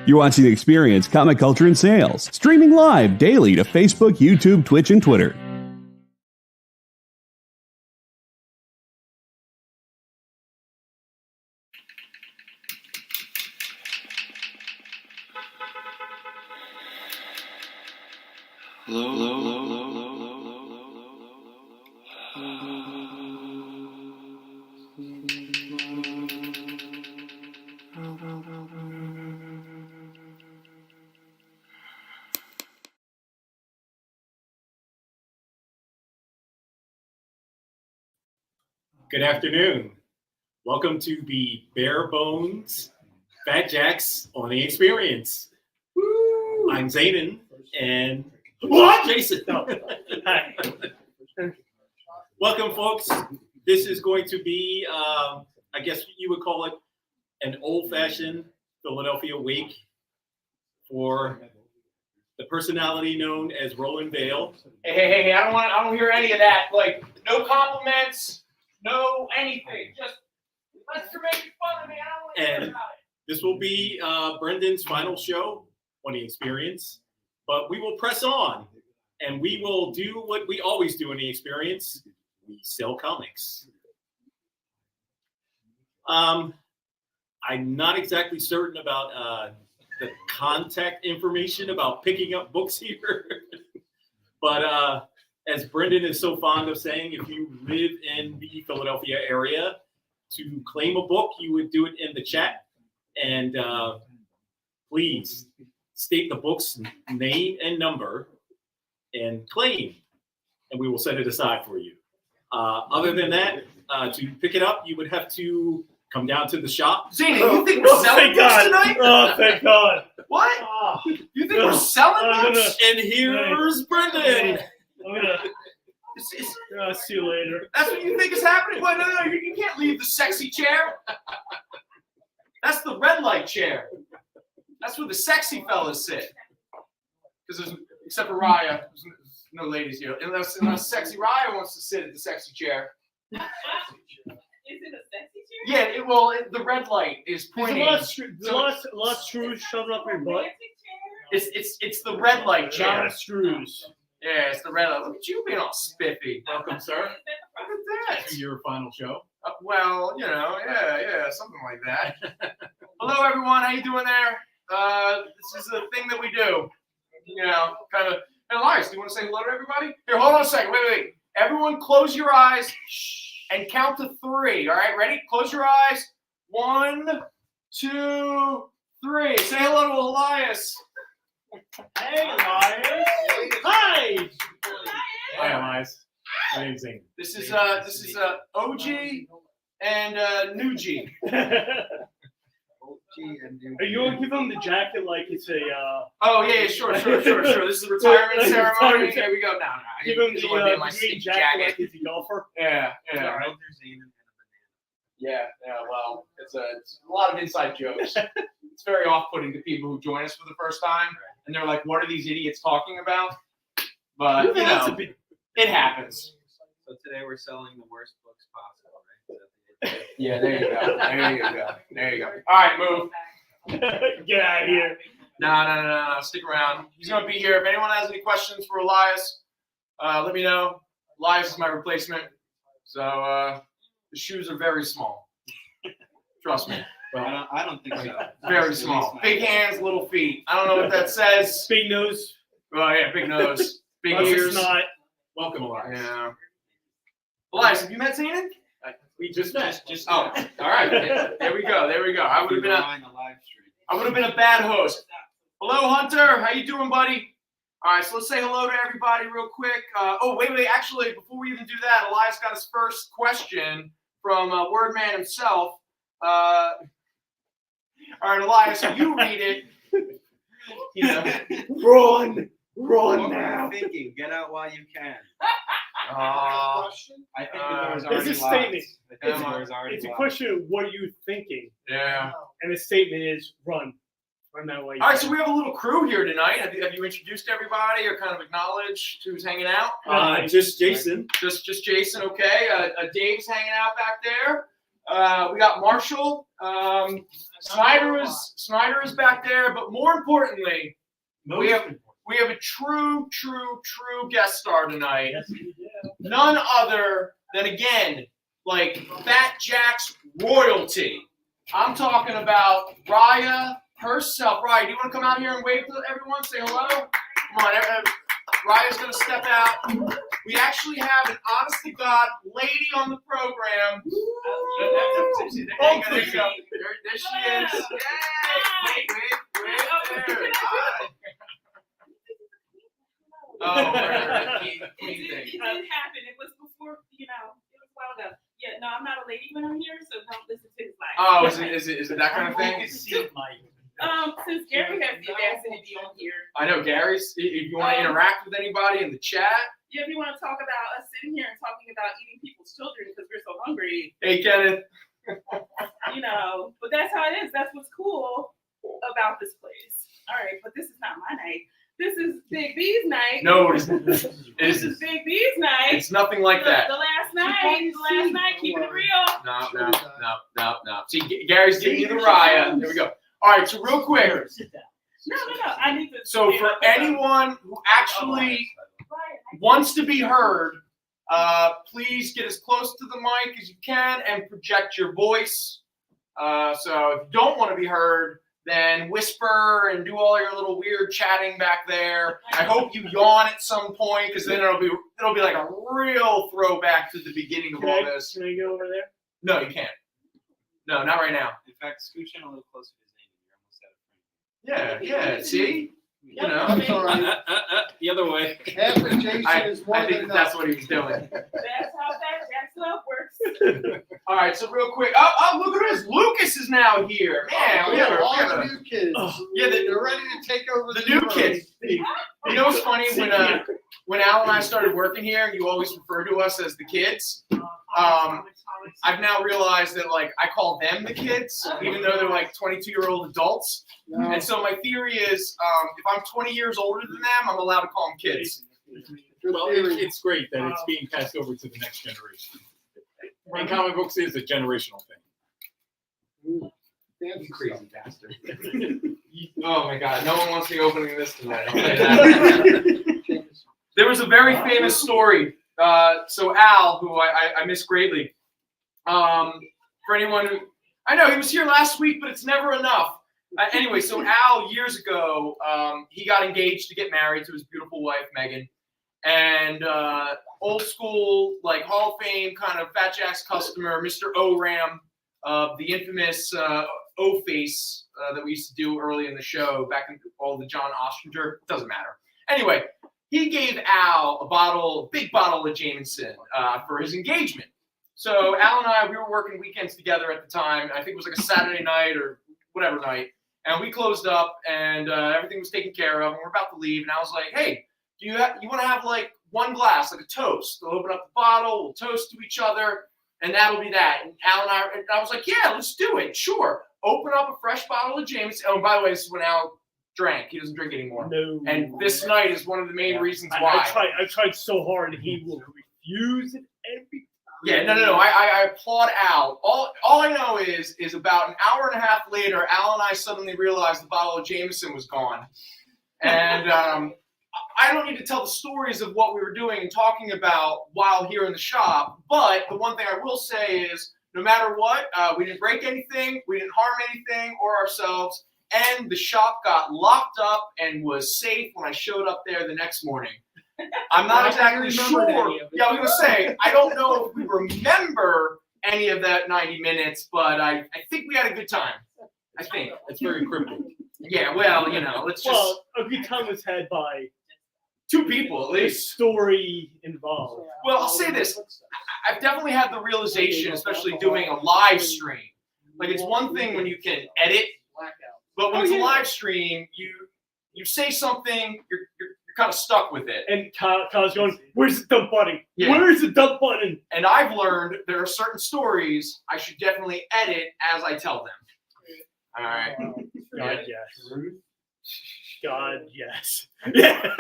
You're watching Experience Comic Culture and Sales, streaming live daily to Facebook, YouTube, Twitch, and Twitter. Good afternoon. Welcome to the Bare Bones Fat Jacks on the Experience. Woo! I'm Zayden and Jason. Hi. Welcome, folks. This is going to be, I guess you would call it an old-fashioned Philadelphia week for the personality known as Roland Vale. Hey! I don't hear any of that. Like, no compliments. No, anything. Just let's make fun of me. I don't want to hear about it. This will be Brendan's final show on the Experience, but we will press on, and we will do what we always do in the Experience. We sell comics. I'm not exactly certain about the contact information about picking up books here, but as Brendan is so fond of saying, if you live in the Philadelphia area, to claim a book, you would do it in the chat. And please state the book's name and number and claim, and we will set it aside for you. Other than that, to pick it up, you would have to come down to the shop. Zayden, you think we're selling books tonight? Oh, thank God. What? You think we're selling books? And here's Brendan. I'm gonna see you later. That's what you think is happening? What? No, you can't leave the sexy chair. That's the red light chair. That's where the sexy fellas sit. Because except for Raya, there's no ladies here. Unless sexy Raya wants to sit at the sexy chair. Is it a sexy chair? Yeah, the red light is pointing. There's a lot of screws shoved up your butt. It's the red light A chair. lot of screws. Yeah, it's the red light. Look at you being all spiffy. Welcome, sir, Look at that. to your final show. Well, yeah, something like that. Hello, everyone. How you doing there? This is a thing that we do. Kind of. Hey, Elias, do you want to say hello to everybody? Here, hold on a second. Wait. Everyone, close your eyes and count to 3. All right, ready? Close your eyes. 1, 2, 3. Say hello to Elias. Hey, Elias. Hi. Hi, Elias. My name's Zane. This is OG and New G. Are you gonna give him the jacket like it's a? Oh yeah, sure. This is a retirement ceremony. Here we go. No. Give him the my green jacket. jacket like he's a golfer. Yeah. All right. Yeah. Well, it's a lot of inside jokes. It's very off-putting to people who join us for the first time, and they're like, "What are these idiots talking about?" But it happens. So today we're selling the worst books possible, right? Yeah, there you go. All right, move. Get out of here. No. Stick around. He's going to be here. If anyone has any questions for Elias, let me know. Elias is my replacement. So the shoes are very small. Trust me. Well, I don't think so. Very small. Big hands, little feet. I don't know what that says. Big nose. Oh, yeah, big nose. Big Plus ears. it's not. Welcome, Elias. Yeah. Elias, have you met Zanin? We just met. Oh, all right. There we go. I would have been a bad host. Hello, Hunter. How you doing, buddy? All right, so let's say hello to everybody real quick. Wait. Actually, before we even do that, Elias got his first question from Wordman himself. All right, Elias, you read it. Run What now. are you thinking? Get out while you can. Uh, I think the door's It's already a statement. locked. I think the door's already It's a locked. question of what are you thinking, yeah. and the statement is run that way. All right, so we have a little crew here tonight. Have you introduced everybody or kind of acknowledged who's hanging out? Just Jason. Just Jason, okay. Dave's hanging out back there. We got Marshall. Snyder is back there, but more importantly, we have a true guest star tonight. Yes, we do. None other than, again, like Fat Jack's royalty. I'm talking about Raya herself. Raya, do you want to come out here and wave to everyone? Say hello. Come on, Raya's gonna step out. We actually have an honest to God lady on the program. There you go. There she is. Yay! Wait, there. Hi. Oh, It did happen. It was before, it was a while ago. Yeah, no, I'm not a lady when I'm here, so don't listen to his life. Oh, is it that kind of thing? Since Gary has the audacity to be on here. I know, Gary's. If you want to interact with anybody in the chat. Yeah, if you want to talk about us sitting here and talking about eating people's children because we're so hungry. Hey, Kenneth. But that's how it is. That's what's cool about this place. All right, but this is not my night. This is Big B's night. No, it isn't. This is Big B's night. It's nothing like that. The last night, keeping it real. No. See, Gary's giving you the Raya. There we go. All right, so real quick. No. I need to. So for anyone who actually wants to be heard, please get as close to the mic as you can and project your voice. So if you don't want to be heard, then whisper and do all your little weird chatting back there. I hope you yawn at some point because then it'll be like a real throwback to the beginning of all this. Can I go over there? No, you can't. No, not right now. In fact, scooch in a little closer to his name. You're almost out of frame. Yeah. See, That's all right. The other way. Half adjacent is more I think than that's enough. what he was doing. That's how that Jack's love works. All right, so real quick. Oh, look at this. Lucas is now here. Man, we have all a the new kids. yeah, They're ready to take over the new road. kids. You know what's funny? When Al and I started working here, you always refer to us as the kids. I've now realized that I call them the kids, even though they're 22-year-old adults. No. And so my theory is, if I'm 20 years older than them, I'm allowed to call them kids. Good Well, theory. it's great that it's being passed over to the next generation. And comic books is a generational thing. Fancy Crazy bastard. Oh my God, no one wants me opening this tonight. I'll tell you that. There was a very famous story. So Al, who I miss greatly, for anyone who, I know he was here last week, but it's never enough. Anyway, so Al, years ago, he got engaged to get married to his beautiful wife, Megan. And old school, Hall of Fame kind of Fat Jack's customer, Mr. O-Ram, the infamous O-Face that we used to do early in the show, back in all the John Ostringer. It doesn't matter. Anyway, he gave Al a big bottle of Jameson for his engagement. So Al and I, we were working weekends together at the time. I think it was a Saturday night or whatever night. And we closed up and everything was taken care of. And we're about to leave. And I was like, hey, you want to have one glass, a toast? We'll open up the bottle, we'll toast to each other, and that'll be that. And Al and I was like, yeah, let's do it. Sure. Open up a fresh bottle of Jameson. Oh, and by the way, this is when Al drank. He doesn't drink anymore. No. And this night is one of the main reasons why. I tried so hard, and he will refuse it every time. Yeah, no. I applaud Al. All I know is about an hour and a half later, Al and I suddenly realized the bottle of Jameson was gone. And I don't need to tell the stories of what we were doing and talking about while here in the shop. But the one thing I will say is, no matter what, we didn't break anything, we didn't harm anything or ourselves, and the shop got locked up and was safe when I showed up there the next morning. I'm not exactly sure. Yeah, I was going to say, I don't know if we remember any of that 90 minutes, but I think we had a good time. I think. It's very cryptic. Yeah, well, let's just... Well, a good time was had by 2 people, at the least. story involved. Well, I'll say this. I've definitely had the realization, especially doing a live stream. It's one thing when you can edit, but when it's a live stream, you say something, you're kind of stuck with it. And Kyle's going, where's the dump button? Yeah. Where's the dump button? And I've learned there are certain stories I should definitely edit as I tell them. All right. God, yes. God, yes. Yeah.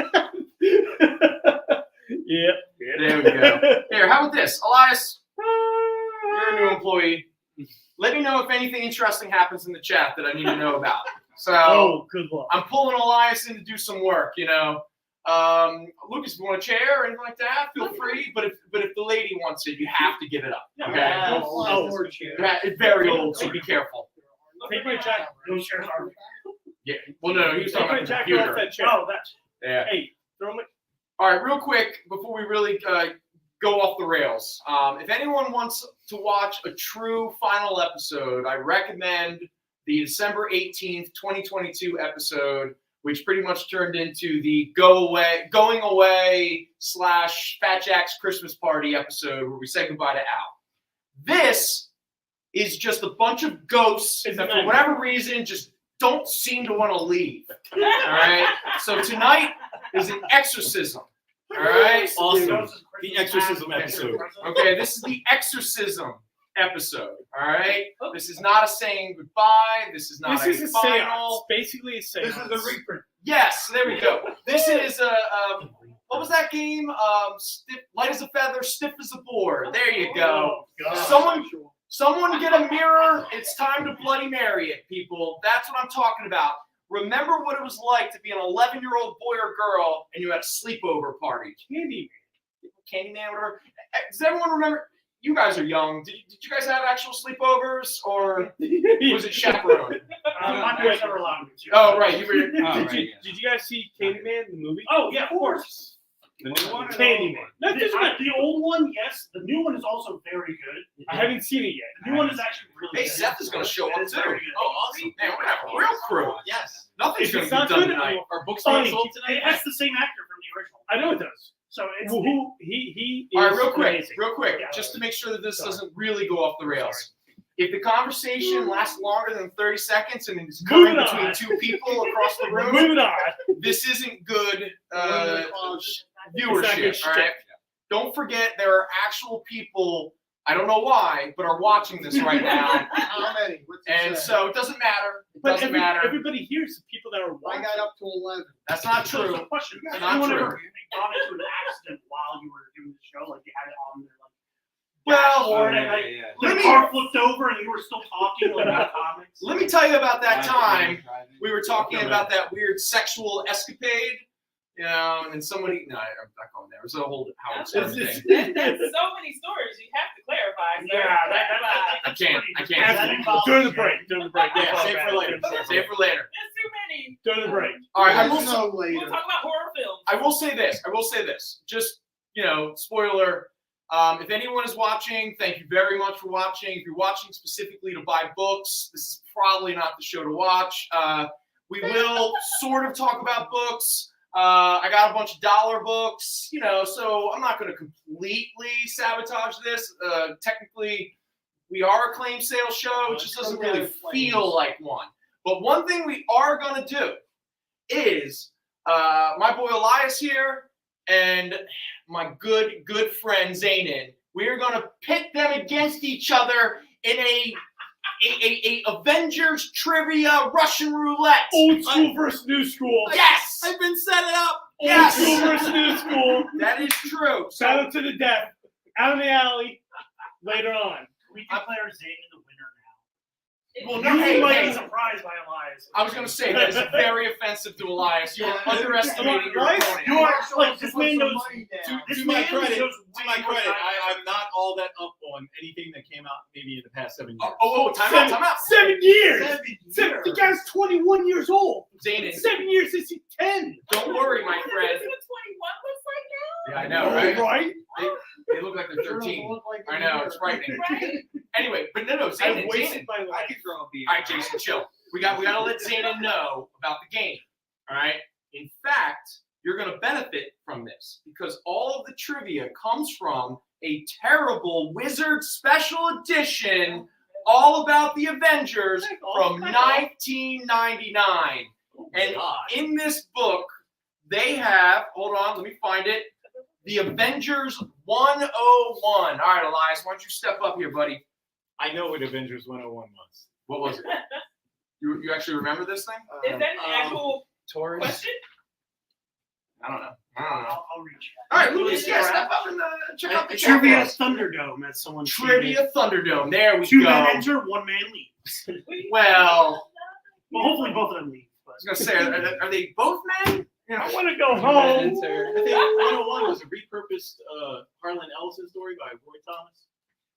Yep. There we go. Here, how about this? Elias, you're a new employee. let me know if anything interesting happens in the chat that I need to know about. So Oh, good luck. I'm pulling Elias in to do some work, you know. Lucas, if you want a chair or anything like that, feel free. But if the lady wants it, you have to give it up. Okay? It's very old, so be careful. Take my jacket. Go share Harvey. Yeah. Well, no, he was Take talking my about the jacket off computer. that chair. Oh, that's. Yeah. Hey, throw my. All right, real quick before we really go off the rails. If anyone wants to watch a true final episode, I recommend the December 18th, 2022 episode, which pretty much turned into the going away / Fat Jack's Christmas party episode where we say goodbye to Al. This is just a bunch of ghosts that for whatever reason just don't seem to want to leave. All right. So tonight is an exorcism. All right. Awesome. The exorcism episode. Okay, this is the exorcism episode. All right. This is not a saying goodbye. This is not This is a final. seance. Basically a seance. This is a reprint. Yes, there we go. This is a what was that game? Light as a feather, stiff as a board. There you go. God. Someone get a mirror. It's time to Bloody Mary it, people. That's what I'm talking about. Remember what it was like to be an 11-year-old boy or girl and you had a sleepover party. Candyman, whatever. Does everyone remember? You guys are young. Did you guys have actual sleepovers or was it chaperone? My parents never allowed me to. Oh, right. You were. Did you guys see Candyman, the movie? Oh, yeah, of course. The new one? Candyman. The old one, yes. The new one is also very good. I haven't seen it yet. The new one is actually really Hey, good. Seth is going to show up It's too. very good. Oh, awesome. Man, we're going to have a real crew. Yes. Nothing's If going it's to be not done good tonight. enough, Our books Funny. are sold tonight. It has the same actor from the original. I know it does. So it's Who he is All right, amazing. real quick, Yeah. just to make sure that this doesn't really go off the rails. If the conversation lasts longer than 30 seconds and is occurring Moving between on. two people across the room, Moving on. this isn't good It's not viewership. good All right. shit. Don't forget there are actual people. I don't know why, but are watching this right now, How many? What's it and say? so it doesn't matter. It But doesn't matter. everybody hears the people that are I watching. got up to 11. That's not So true. it's a question. It's Has not anyone true. ever gone into an accident while you were doing the show? Like you had it on there, like Well, dashboard, and like Let the me- car flipped over and you were still talking like about comics. Let me tell you about that time we were talking about that weird sexual escapade. You know, and then somebody. No, I'm not going there. It was a whole Howard Stern thing. That's so many stories you have to clarify. sir. Yeah, I can't. That involves- During the break. Yeah, save it for later. Save it for later. There's too many. During the break. All right, I We'll will. know We'll later. talk about horror films. I will say this. Just, spoiler. If anyone is watching, thank you very much for watching. If you're watching specifically to buy books, this is probably not the show to watch. We will sort of talk about books. I got a bunch of dollar books, so I'm not going to completely sabotage this. Technically, we are a claim sales show. It just doesn't really feel like one. But one thing we are going to do is my boy Elias here and my good friend Zaynin. We're going to pit them against each other in a Avengers trivia Russian roulette. Old school versus new school. Yes, I've been setting up. yes, Old school versus new school. that is true. Battle to the death. Out in the alley. Later on. We declare Zayden the winner now. Well, You no, hey, might hey. be surprised by Elias. I was going to say that is very offensive to Elias. You're underestimating your Elias, opponent. you are like this man knows. This To my man credit, knows to my way more credit, time. I'm not all that up on anything that came out maybe in the past 7 years. Time out. 7 years. The guy's 21 years old. Zayden, 7 years since he's 10. don't worry, my This is friend. what 21 looks like now. Yeah, I know, right? Right? They look like they're 13. I know, it's frightening. Right? Anyway, but no, I've Zayden. wasted my life. draw a beer. All right, Jason, chill. We got to let Zayden know about the game. All right. In fact, you're going to benefit from this because all of the trivia comes from a terrible Wizard Special Edition, all about the Avengers from 1999. And in this book, they have. Hold on, let me find it. The Avengers 101. All right, Elias, why don't you step up here, buddy? I know what Avengers 101 was. What was it? You actually remember this thing? Is that an actual Taurus. question? I don't know. I'll reach. All right, Lucas, yeah, step up and check out the Trivia chat. Thunderdome, as someone Trivia Thunderdome. There we Two go. men enter, one man leaves. Well, Well, hopefully both of them leave. I was gonna say, are they both men? You know, I want to go I home. think 101 was a repurposed Harlan Ellison story by Roy Thomas.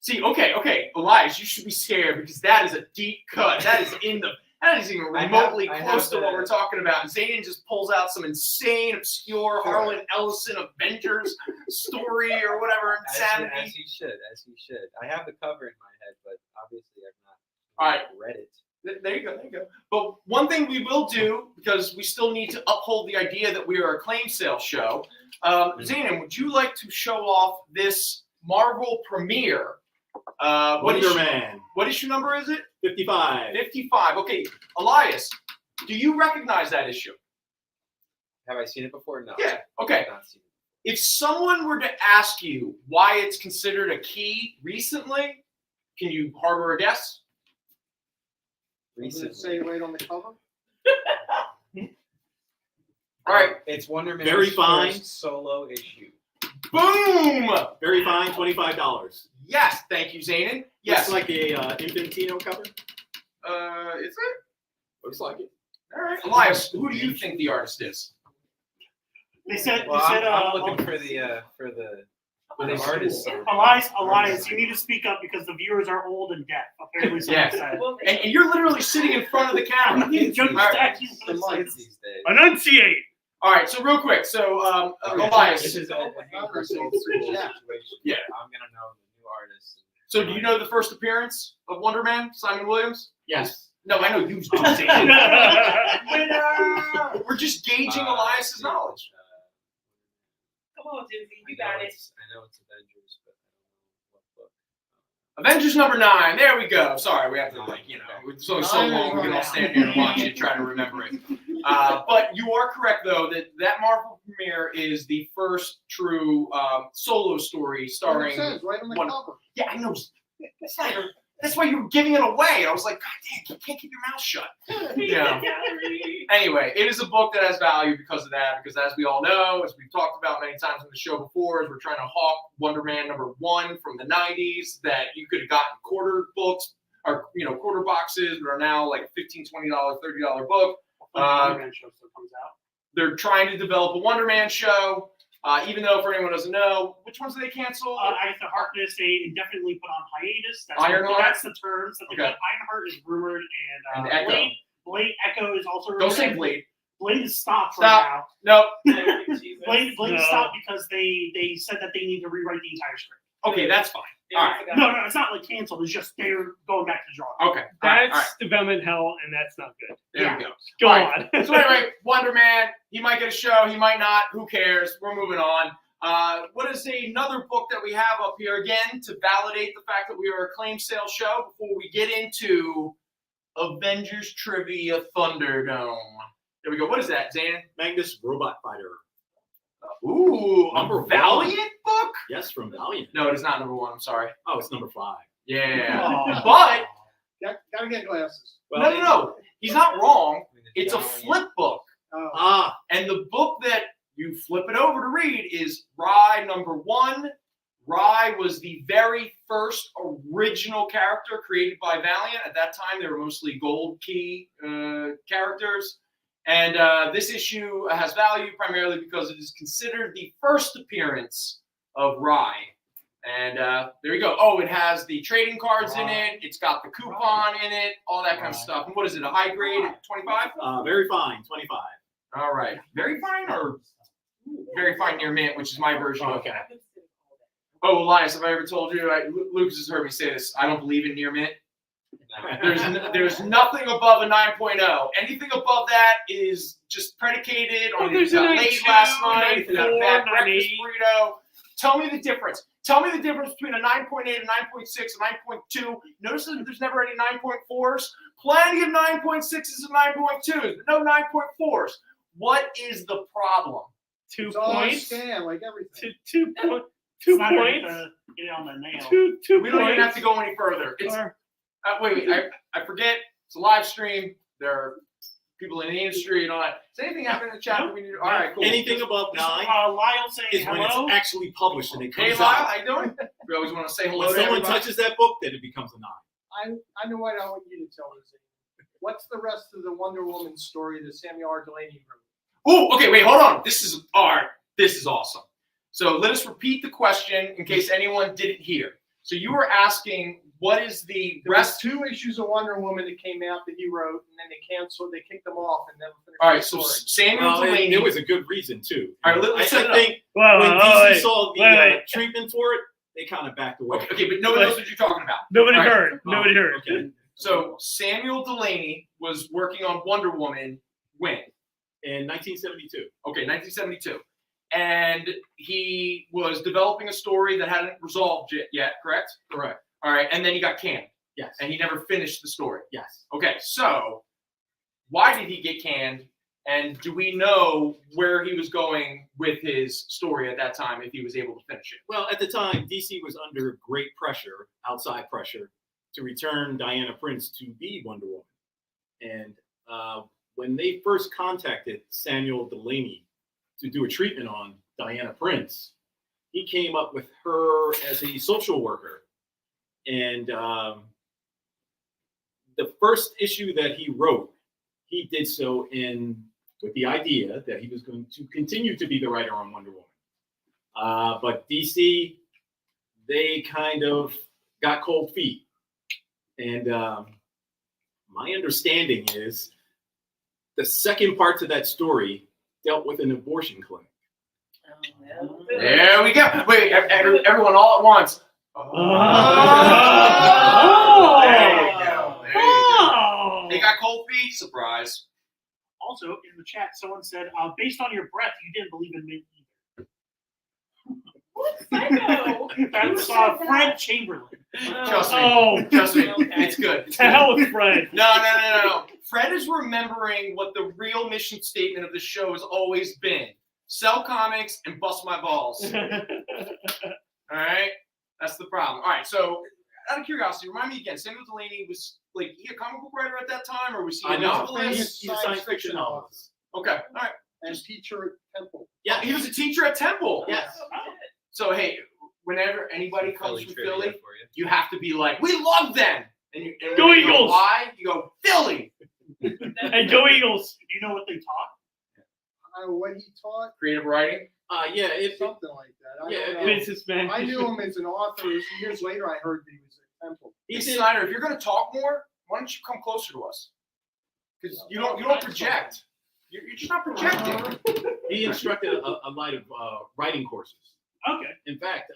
see, okay, Elias, you should be scared because that is a deep cut. That is that is even remotely I have close to what the- we're talking about. And Zayden just pulls out some insane, obscure Harlan Ellison Avengers story or whatever As insanity. he should. I have the cover in my head, but obviously I've All not right. read it. There you go. But one thing we will do, because we still need to uphold the idea that we are a claim sale show, Zayn, would you like to show off this Marvel premiere? Wonder Man. What issue number is it? 55. 55. Okay, Elias, do you recognize that issue? Have I seen it before? No. Yeah. Okay. I've not seen it. If someone were to ask you why it's considered a key recently, can you harbor a guess? Does it Recently. say right on the cover? All right. It's Wonder Man's Very fine. first solo issue. Boom! Very fine, $25. Yes. Thank you, Zanin. Yes. Looks like a Infantino cover. Is it? Looks like it. All right. Elias, who do you think the artist is? They said, Well, I'm looking for the artist. Elias, you need to speak up because the viewers are old and deaf. Apparently, someone said. Well, And you're literally sitting in front of the camera. Judge All right. Statue Kids for the mic. these days. Enunciate. All right. So real quick. So Elias. This is a old school Yeah. situation. Yeah. I'm gonna know the new artist. So do you know the first appearance of Wonder Man, Simon Williams? Yes. No, I know you do. Zayn. We're just gauging Elias's knowledge. Come on, Dizzy, you got it. I know it's Avengers, but I don't know what book. Avengers number 9. There we go. Sorry, we have to it's only so long we can all stand here and watch it, try to remember it. But you are correct though that Marvel premiere is the first true solo story starring. It says right on the one- cover. Yeah, I know. That's why you were giving it away. I was like, God damn, you can't keep your mouth shut. Yeah. Anyway, it is a book that has value because of that. Because as we all know, as we've talked about many times on the show before, as we're trying to hawk Wonder Man number 1 from the 90s, that you could have gotten quarter books or quarter boxes that are now like $15, $20, $30 book. Wonder Man show still comes out. They're trying to develop a Wonder Man show. Even though, for anyone who doesn't know, which ones did they cancel? Agatha Harkness, they indefinitely put on hiatus. Ironheart? That's the terms that they Okay. got. Ironheart is rumored, and Echo. Blade Echo is also rumored. Don't say Blade. Blade is stopped Stop. right now. Nope. Blade No. is stopped because they said that they need to rewrite the entire script. Okay, that's fine. All right. No, it's not like canceled. It's just they're going back to the drawing. Okay. All right. That's development hell, and that's not good. There we go. Go All right. on. So anyway, Wonder Man, he might get a show, he might not. Who cares? We're moving on. What is another book that we have up here again to validate the fact that we are a claim sale show before we get into Avengers Trivia Thunderdome? There we go. What is that, Zan? Magnus Robot Fighter. Ooh, Number a Valiant book? Yes, from Valiant. No, it is not number 1. I'm sorry. Oh, it's number 5. Yeah. But Gotta get glasses. Well, no. He's not wrong. It's a flip book. Oh. And the book that you flip it over to read is Rye number 1. Rye was the very first original character created by Valiant. At that time, they were mostly gold key characters. And this issue has value primarily because it is considered the first appearance of Rye. And there you go. Oh, it has the trading cards in it. It's got the coupon in it, all that kind of stuff. And what is it, a high grade, 25? Very fine, 25. All right. Very fine or very fine near mint, which is my version of Okay. Oh, Elias, have I ever told you? Lucas has heard me say this. I don't believe in near mint. There's nothing above a 9.0. Anything above that is just predicated on there's you got a late 9.2, last night, you got a 9.4, bad breakfast 9.8. burrito. Tell me the difference. Tell me the difference between a 9.8, a 9.6, a 9.2. Notice that there's never any 9.4s. Plenty of 9.6s and 9.2s, but no 9.4s. What is the problem? 2 It's all a points. scam, like everything. Two points. It's not gonna get it on the nail. Two We don't even have points. to go any further. It's Or- wait, I forget. It's a live stream. There are people in the industry and all that. Does anything happen in the chat that we need? All right, cool. Anything above 9 Lyle saying is when hello. it's actually published and it Hey, comes Lyle, out. how you doing? We always want to say hello When to someone everybody. touches that book, then it becomes a 9. I know what I want you to tell us. What's the rest of the Wonder Woman story that Samuel R. Delaney wrote? Oh, okay, wait, hold on. This is awesome. So let us repeat the question in case anyone didn't hear. So you were asking, what is the There was rest? 2 issues of Wonder Woman that came out that he wrote, and then they canceled. They kicked them off and never finished All right, the so story. Samuel Well, Delaney. there was a good reason too. All right, I let's set it up. think Whoa, when whoa, DC wait, saw the wait. treatment for it, they kind of backed away. Okay, but nobody knows what you're talking about. Nobody All right. heard. Nobody heard. Okay. So Samuel Delaney was working on Wonder Woman when? In 1972. Okay, 1972. And he was developing a story that hadn't resolved yet, correct? Correct. All right, and then he got canned, Yes. and he never finished the story. Yes. Okay, so why did he get canned? And do we know where he was going with his story at that time if he was able to finish it? Well, at the time, DC was under great pressure, outside pressure, to return Diana Prince to be Wonder Woman. And when they first contacted Samuel Delaney to do a treatment on Diana Prince, he came up with her as a social worker. And the first issue that he wrote, he did so with the idea that he was going to continue to be the writer on Wonder Woman. But DC, they kind of got cold feet. And my understanding is the second part to that story dealt with an abortion clinic. There we go. Wait, everyone all at once. Oh. There you go. There you go. They got cold feet. Surprise. Also, in the chat, someone said, based on your breath, you didn't believe in me either. What psycho? That's Fred Chamberlain. Trust me. Oh, Trust me. It's good. It's to good. hell with Fred. No. Fred is remembering what the real mission statement of the show has always been. Sell comics and bust my balls. All right? That's the problem. All right, so out of curiosity, remind me again, Samuel Delaney was, like, he a comic book writer at that time, or was he a novelist? He's a science fiction novelist. Okay, all right. And teacher at Temple. Yeah, he was a teacher at Temple. Yes. So, hey, whenever anybody comes Philly from trivia Philly, for you. you have to be like, we love them. And Go when you Eagles! why? You go, Philly. And go Eagles. Do you know what they taught? What he taught, Creative writing. Yeah, it, something like that. I Yeah, don't know. Businessman. I knew him as an author. Years later, I heard that he was at Temple. Hey, Snyder, if you're going to talk more, why don't you come closer to us? Because you don't project. You're just not projecting. he instructed a lot of writing courses. Okay. In fact,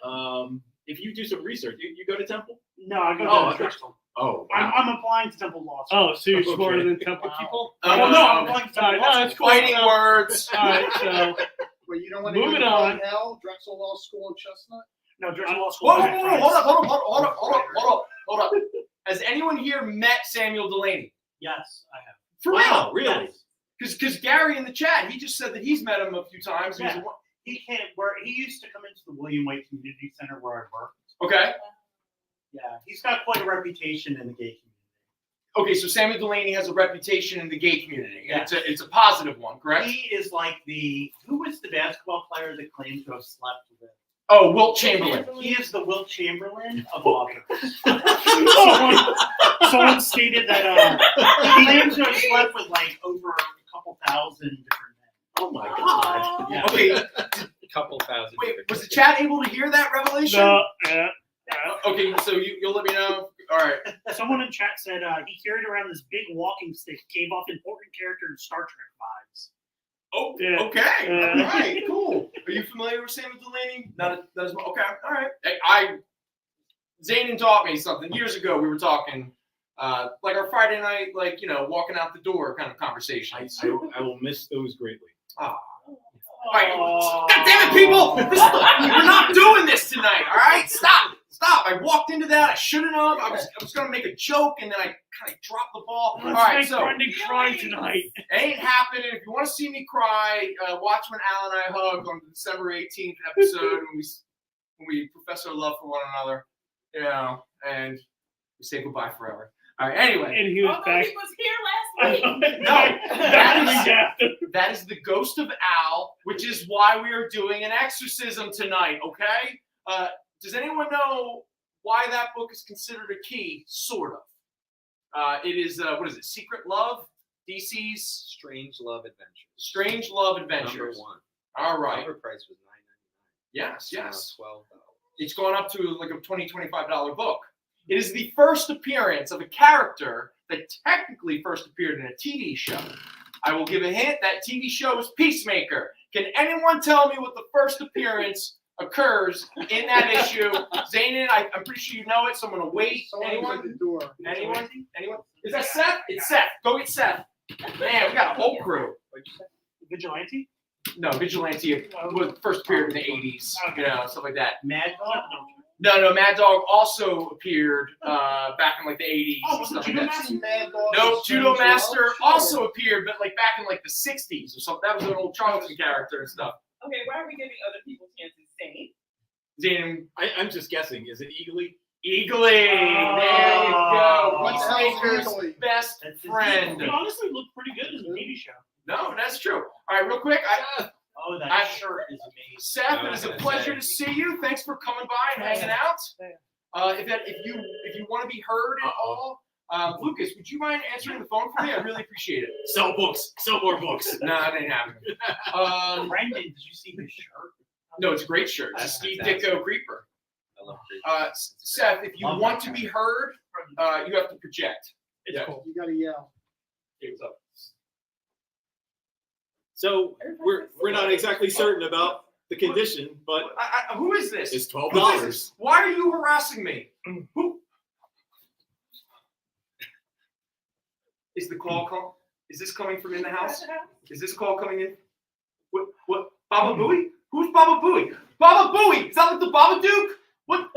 if you do some research, you go to Temple? No, I go Oh, to okay. Drexel. Oh, I'm applying to Temple Law School. Oh, so you're smarter Okay. than Temple people? Well, no, I'm applying to Temple Law that's School. cool. Fighting words. All right, so Well, you don't want to Moving go on. to hell, Drexel Law School in Chestnut? No, Drexel Law School. Hold up. Has anyone here met Samuel Delaney? Yes, I have. For wow, real? really? Because Gary in the chat, he just said that he's met him a few times. Yeah. He came where he used to come into the William White Community Center where I work. Okay. Yeah, he's got quite a reputation in the gay community. Okay, so Samuel Delaney has a reputation in the gay community. And Yes. it's a positive one, correct? He is like who was the basketball player that claimed to have slept with? Oh, Wilt Chamberlain. He is the Wilt Chamberlain of authors. someone stated that he claims to have slept with like over a couple thousand different men. Oh my God. Yeah. Okay, A couple thousand. wait, was the chat able to hear that revelation? no, yeah. Okay, so you'll let me know. All right. Someone in chat said he carried around this big walking stick, gave off important character and Star Trek vibes. Oh, Yeah. okay. Yeah. All right, cool. Are you familiar with Samuel Delaney? Not as much. Okay, all right. Hey, Zanin taught me something years ago. We were talking, like our Friday night, like, walking out the door kind of conversation. I will miss those greatly. All right. God damn it, people! We're not doing this tonight. All right, stop. I walked into that. I shouldn't have. I was gonna make a joke, and then I kind of dropped the ball. All right, so Brendan cry tonight. ain't happening. If you want to see me cry, watch when Al and I hug on the December 18th episode when we profess our love for one another, and we say goodbye forever. All right. Anyway, And he was Although back. he was here last That is the ghost of Al, which is why we are doing an exorcism tonight, okay? Does anyone know why that book is considered a key? Sort of. It is, what is it, Secret Love? DC's Strange Love Adventures. Strange Love Adventures. Number 1. All right. Cover price was $9.99. Yes, Now yes. $12. It's gone up to like a $20, $25 book. It is the first appearance of a character that technically first appeared in a TV show. I will give a hint. That TV show is Peacemaker. Can anyone tell me what the first appearance occurs in that issue? Zainin, I'm pretty sure you know it, so I'm going to wait. Someone's at the door. Anyone? Is that Seth? It's Seth. Go get Seth. Man, we got a whole crew. Vigilante? No, Vigilante was first appeared in the 80s, you know, stuff like that. Mad Dog? No, Mad Dog also appeared back in like the 80s Oh, and was it stuff Judo like that. Master? Mad Dog No, is Judo Strange Master Love? also appeared, but like back in like the 60s or something. That was an old Charlton character and stuff. Okay, why are we giving other people chances? Zane? Zayn, I'm just guessing. Is it Eagly? Eagly. There you go. What the hell is Peacemaker's Eagly? best friend. He honestly looked pretty good in the TV show. No, that's true. All right, real quick. Oh, that I- shirt is amazing. Seth, it is a pleasure to see you. Thanks for coming by and hanging out. If you want to be heard at all, Lucas, would you mind answering the phone for me? I really appreciate it. Sell books. Sell more books. No, that ain't happening. Brendan, did you see his shirt? No, it's a great shirt. It's a That's Steve fantastic. Ditko Creeper. I love Creep. Seth, if you Love want that to guy. be heard, you have to project. It's Yeah. cool. You gotta yell. Hey, what's up? So we're not exactly certain about the condition, but Who is this? it's Who is $12. this? Why are you harassing me? Who? Is the call? Is this coming from in the house? Is this call coming in? What? Baba Booey? Who's Baba Booey? Baba Booey! Is that like the Baba Duke? What?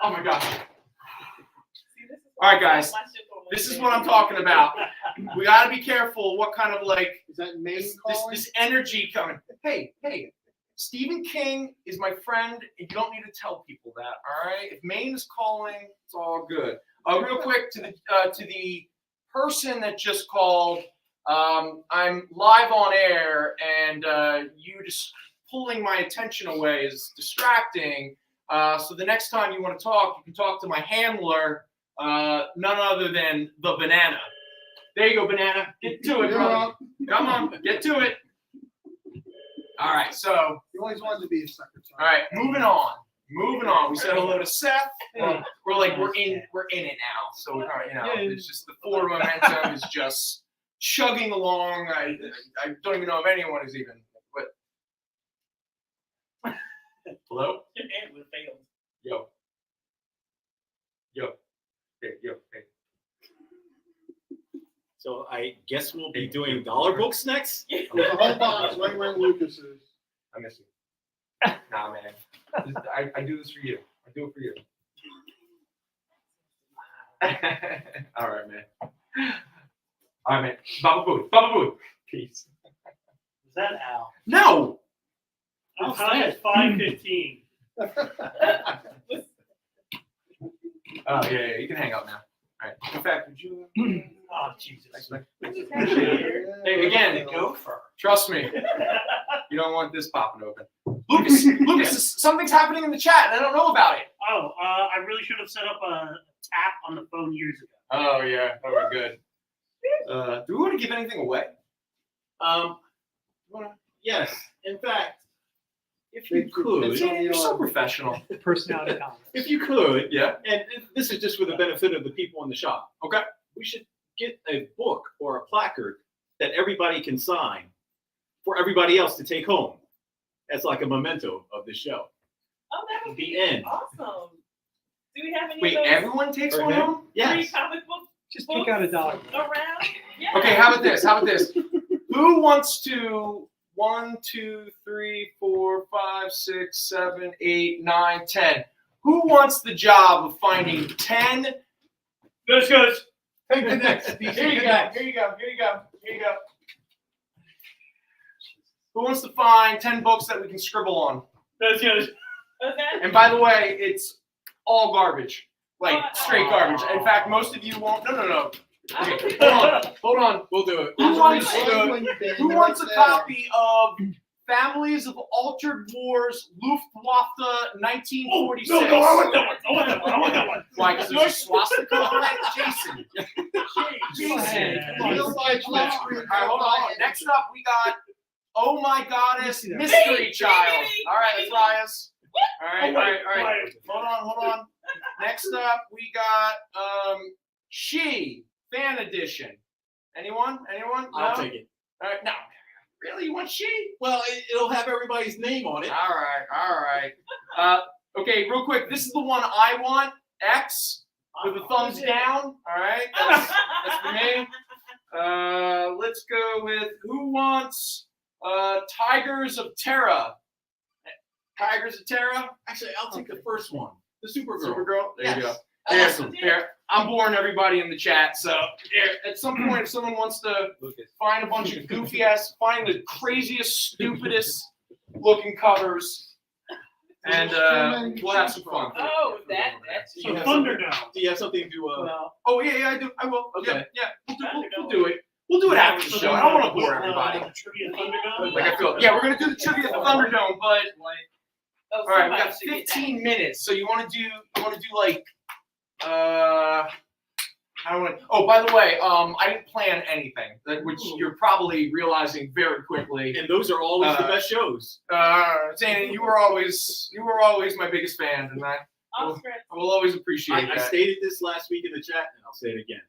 Oh my gosh. All right, guys. This is what I'm talking about. We gotta be careful what kind of like Is that Maine this calling? energy coming. Hey, Stephen King is my friend, and you don't need to tell people that, all right? If Maine is calling, it's all good. Real quick to the person that just called. I'm live on air, and you just pulling my attention away is distracting. So the next time you want to talk, you can talk to my handler, none other than the Banana. There you go, Banana. Get to it, brother. Come on, get to it. All right, so You always wanted to be a secretary. all right, moving on. We said hello to Seth. We're in it now. So it's just the forward momentum is just chugging along. I don't even know if anyone is even. But hello. Your hand would fail. Yo. Hey. So I guess we'll be doing dollar books next. There's a whole box right where Lucas is. I miss you. Nah, man. I do this for you. I do it for you. All right, man. Baba Booey. Peace. Is that Al? No. Al time is 5:15. Oh yeah, you can hang up now. All right. In fact, would you? Oh, Jesus. Hey, again, Gopher. trust me. You don't want this popping open. Lucas, something's happening in the chat, and I don't know about it. Oh, I really should have set up a tap on the phone years ago. Oh yeah, that would be good. Do we want to give anything away? Yes. In fact, if you could, You're so professional. Personality comment. if you could, Yeah. and this is just for the benefit of the people in the shop. Okay. We should get a book or a placard that everybody can sign for everybody else to take home as like a memento of the show. Oh, that would The be end. awesome. Do we have any Wait, of those everyone takes For one him? home? free Yes. comic book Just books kick out a dollar. around? Yeah. Okay, how about this? Who wants to 1, 2, 3, 4, 5, 6, 7, 8, 9, 10? Who wants the job of finding 10? Goes. Take the next. Here you go. Who wants to find 10 books that we can scribble on? Goes. Okay. And by the way, it's all garbage. Like straight garbage. In fact, most of you won't. No. Okay, hold on. We'll do it. Who wants, When you ban, who you're wants a right there. copy of Families of Altered Wars, Luftwaffe, 1946? No, I want that one. I want that one. Why? Because there's a swastika on it? Jason. Jason. Real life All right, hold on. Next up, we got Oh My Goddess, Me, Mystery Child. me. All right, let's try us. All right. Wait. Hold on. Next up, we got She, Fan Edition. Anyone? No? I'll take it. All right, no. Really? You want She? Well, it'll have everybody's name on it. All right. Okay, real quick. This is the one I want. X with a thumbs down. All right, that's for me. Let's go with who wants Tigers of Terra. Tigers of Terra. Actually, I'll take the first one. The Supergirl. Supergirl. There you go. Awesome. There. I'm boring everybody in the chat. So at some point, if someone wants to find a bunch of goofy ass, find the craziest, stupidest looking covers, and we'll have some fun. Oh, that's Do you have Thunderdome. Do you have something to? Oh yeah, I do. I will. Okay. Yeah. We'll do it. We'll do it after the show. I don't want to bore everybody. Trivia Thunderdome. Like I feel. Yeah, we're gonna do the trivia at the Thunderdome, but Oh, all right, we somebody got should get 15 minutes. So you want to do like I don't want. Oh, by the way, I didn't plan anything, which you're probably realizing very quickly. And those are always the best shows. Zane, you were always my biggest fan, and I will always appreciate I that. stated this last week in the chat, and I'll say it again.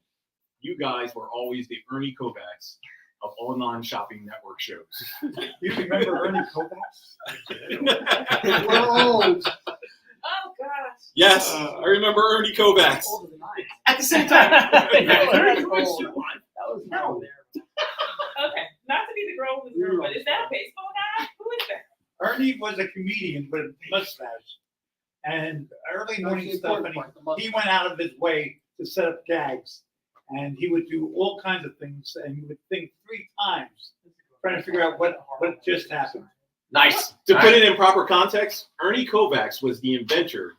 You guys were always the Ernie Kovacs of online shopping network shows. You remember Ernie Kovacs? We're old. Oh gosh. Yes, I remember Ernie Kovacs. At the same time. No. Okay, not to be the girl in this room, but is that a baseball guy? Who is that? Ernie was a comedian with a mustache and early morning stuff, and he went out of his way to set up gags. And he would do all kinds of things, and he would think 3 times, trying to figure out what just happened. Nice. To put it in proper context, Ernie Kovacs was the inventor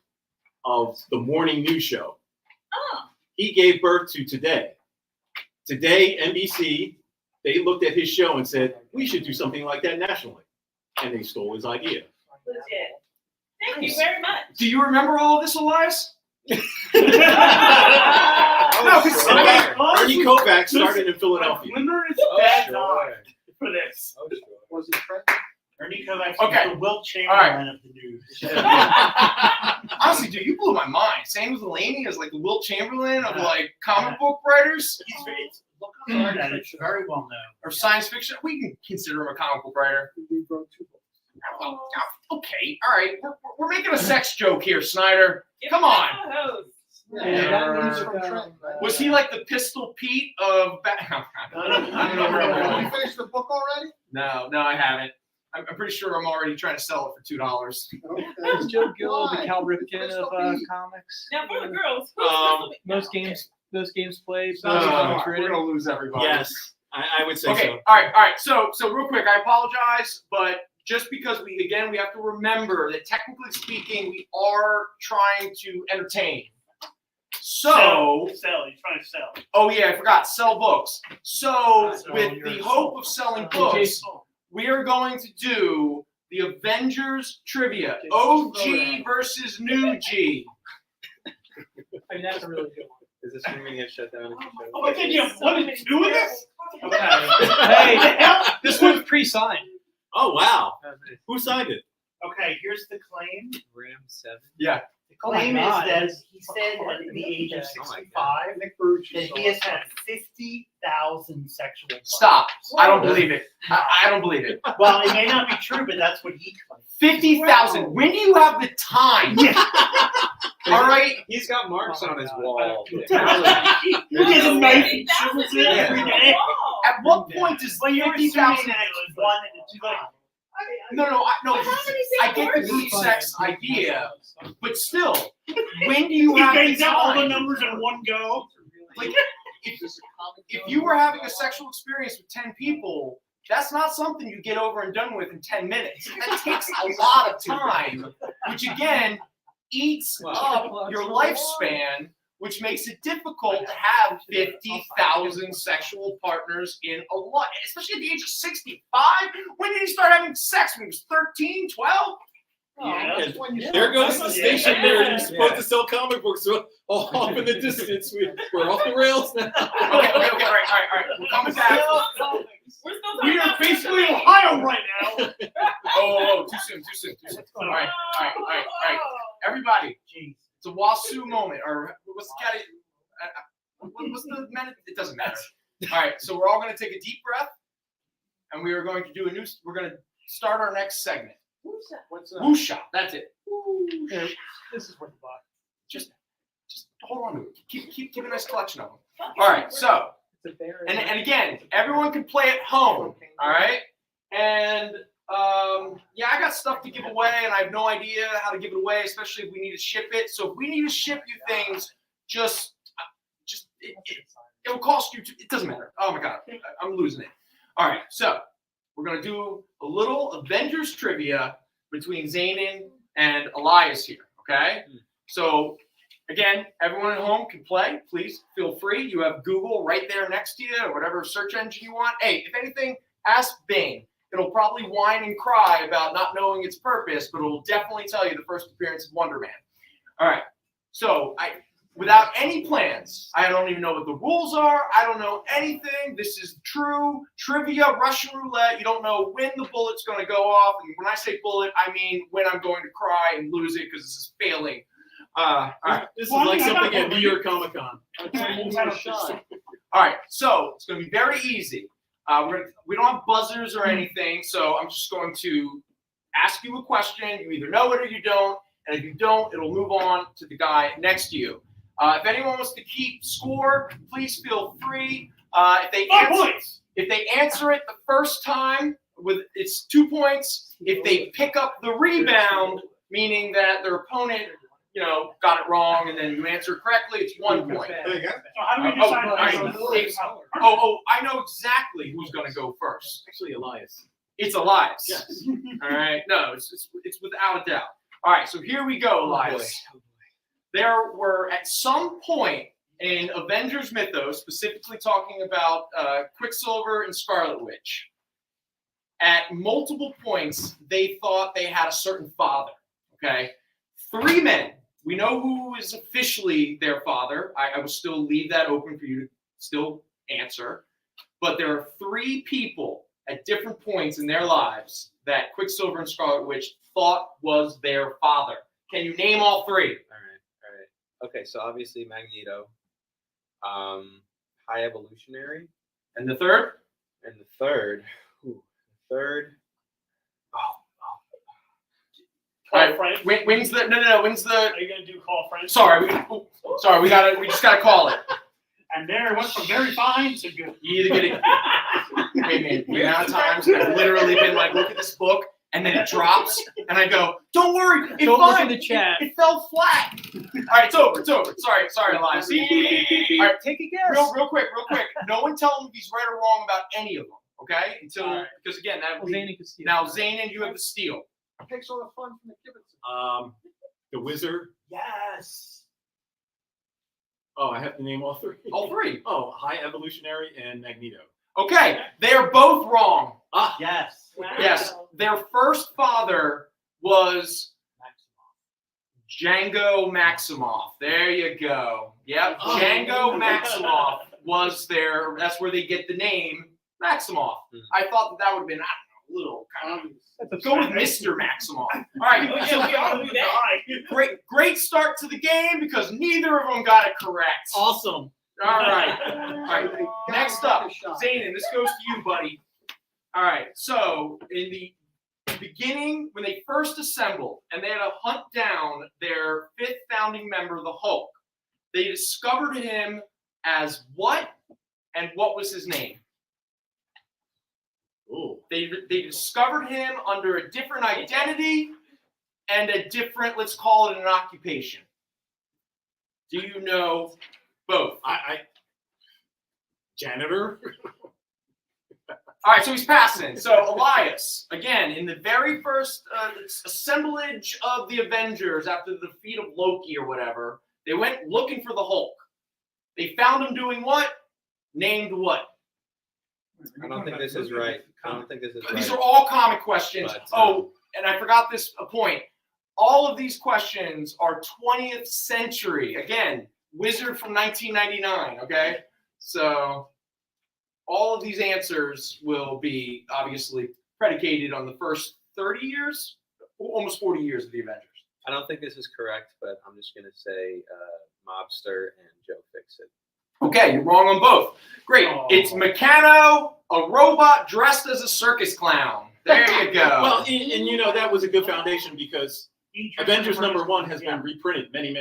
of the morning news show. Oh. He gave birth to Today. Today, NBC, they looked at his show and said, we should do something like that nationally. And they stole his idea. Legit. Thank you very much. Do you remember all of this, Elias? No, because Ernie Kovacs started in Philadelphia. Remember his bad time for this. Was he president? Ernie Kovacs Okay. was the Wilt Chamberlain of the news. Honestly, dude, you blew my mind. Sam Delaney is like the Wilt Chamberlain of like comic book writers Look hard at it. It's very well known. or science fiction. We can consider him a comic book writer. He wrote 2 books. Oh, okay, all right. We're making a sex joke here, Snyder. Give Come me on. the hose. Yeah, he's from Trenton. Was he like the Pistol Pete of? Did you finish the book already? No, I haven't. I'm pretty sure I'm already trying to sell it for $2. Is Joe Gill the Why? Cal Ripken Crystal of Pete. comics? Now for the girls. who's Most games played. We're gonna lose everybody. Yes, I would say Okay, so. all right. So real quick, I apologize, but just because we have to remember that technically speaking, we are trying to entertain. So, Sell. He's trying to sell. oh yeah, I forgot, sell books. So with you're the a hope of selling books, we are going to do the Avengers trivia. OG versus new G. I mean, that's a really good one. Is this when we get shut down? Oh, I think you have one to do with this? Okay. Hey, this one's pre-signed. Oh, wow. Who signed it? Okay, here's the claim. Ram 7. Yeah. The claim is God. that he said at the age of Oh my 65 Nick Barucci. that he has had 50,000 sexual partners. Stop. I don't believe it. I don't believe it. Well, it may not be true, but that's what he claimed. 50,000. When do you have the time? All right. He's got marks on his wall. He has a knife and chisels it every day. At what point does Well, you're 50,000? assuming that it was 1 and 2. No. But how many I get the sex group words? sex idea, but still, when do you He have the bangs out all the time? numbers in one go. Like, if you were having a sexual experience with 10 people, that's not something you get over and done with in 10 minutes. That takes a lot of time, which again eats up your lifespan which makes it difficult to have 50,000 sexual partners in a life, especially at the age of 65. When did he start having sex? When he was 13, 12? Yeah. That's when you There goes start- the station there. You're supposed to sell comic books off in the distance. We're off the rails now. Okay, all right. We're coming back. We're still We talking are about basically Ohio right now. Oh, too soon. All right. Everybody, it's a Wasu moment, or what's the cat? What's the minute? It doesn't matter. All right, so we're all going to take a deep breath, and we are going to do a new. We're going to start our next segment. What's that? Woosha. That's it. Here, this is what you bought. Just hold on to it. Keep a nice collection of them. All right, so. And again, everyone can play at home, all right? And yeah, I got stuff to give away, and I have no idea how to give it away, especially if we need to ship it. So if we need to ship you things, it will cost you. It doesn't matter. Oh my God, I'm losing it. All right, so we're gonna do a little Avengers trivia between Zainin and Elias here. Okay, so. Again, everyone at home can play. Please feel free. You have Google right there next to you, or whatever search engine you want. Hey, if anything, ask Bing. It'll probably whine and cry about not knowing its purpose, but it will definitely tell you the first appearance of Wonder Man. All right. So, without any plans, I don't even know what the rules are. I don't know anything. This is true trivia, Russian roulette. You don't know when the bullet's going to go off. And when I say bullet, I mean when I'm going to cry and lose it because this is failing. All right. This is like something at New York Comic Con. All right, so it's going to be very easy. We don't have buzzers or anything, so I'm just going to ask you a question. You either know it or you don't, and if you don't, it'll move on to the guy next to you. If anyone wants to keep score, please feel free. If they answer it the first time, it's 2 points. If they pick up the rebound, meaning that their opponent got it wrong, and then you answer correctly, it's 1 point. There you go. So how do we decide? I know exactly who's going to go first. Actually, Elias. It's Elias. Yes. All right. No, it's without a doubt. All right. So here we go, Elias. There were at some point in Avengers mythos, specifically talking about Quicksilver and Scarlet Witch. At multiple points, they thought they had a certain father. Okay. 3 men. We know who is officially their father. I will still leave that open for you to still answer. But there are 3 people at different points in their lives that Quicksilver and Scarlet Witch thought was their father. Can you name all 3? All right. Okay, so obviously Magneto, High Evolutionary, And the third? and the third. All right, Frank? when's the? When's the? Are you gonna do call Frank? Sorry, we just gotta call it. And there it went from very fine to good. You either get it. Wait a minute. The amount of times I've literally been like, look at this book, and then it drops, and I go, don't worry, it's Don't look fine. in the chat. It fell flat. All right, it's over. Sorry, Elias. All right, Take a guess. real quick. No one tell him if he's right or wrong about any of them. Okay? Because again, that would be, Zayn can steal. now Zayn, you have the steal. Takes all the fun from the Kibitz. The Wizard. Yes. Oh, I have to name all 3. All 3. Oh, High Evolutionary and Magneto. Okay, they are both wrong. Yes. Wow. Yes, their first father was Django Maximoff. There you go. Yep, Oh. Django Maximoff was their. That's where they get the name Maximoff. I thought that would have been, a little kind of. Go with Mr. Maximoff. All right, Oh, yeah, we all do that. great start to the game because neither of them got it correct. Awesome. All right. Next up, Zayn, this goes to you, buddy. All right. So in the beginning, when they first assembled and they had to hunt down their 5th founding member, the Hulk, they discovered him as what? And what was his name? Ooh. They discovered him under a different identity and a different, let's call it an occupation. Do you know both? I janitor. All right, so he's passing. So Elias, again, in the very first assemblage of the Avengers after the defeat of Loki or whatever, They went looking for the Hulk. They found him doing what? Named what? I don't think this is right. These are all comic questions. But, And I forgot this point. All of these questions are 20th century. Again, Wizard from 1999, okay? So all of these answers will be obviously predicated on the first 30 years, almost 40 years of the Avengers. I don't think this is correct, but I'm just gonna say Mobster and Joe Fixit. Okay, you're wrong on both. Great. Oh. It's Meccano, a robot dressed as a circus clown. There you go. Well, and you know, that was a good foundation because Avengers #1 has been reprinted many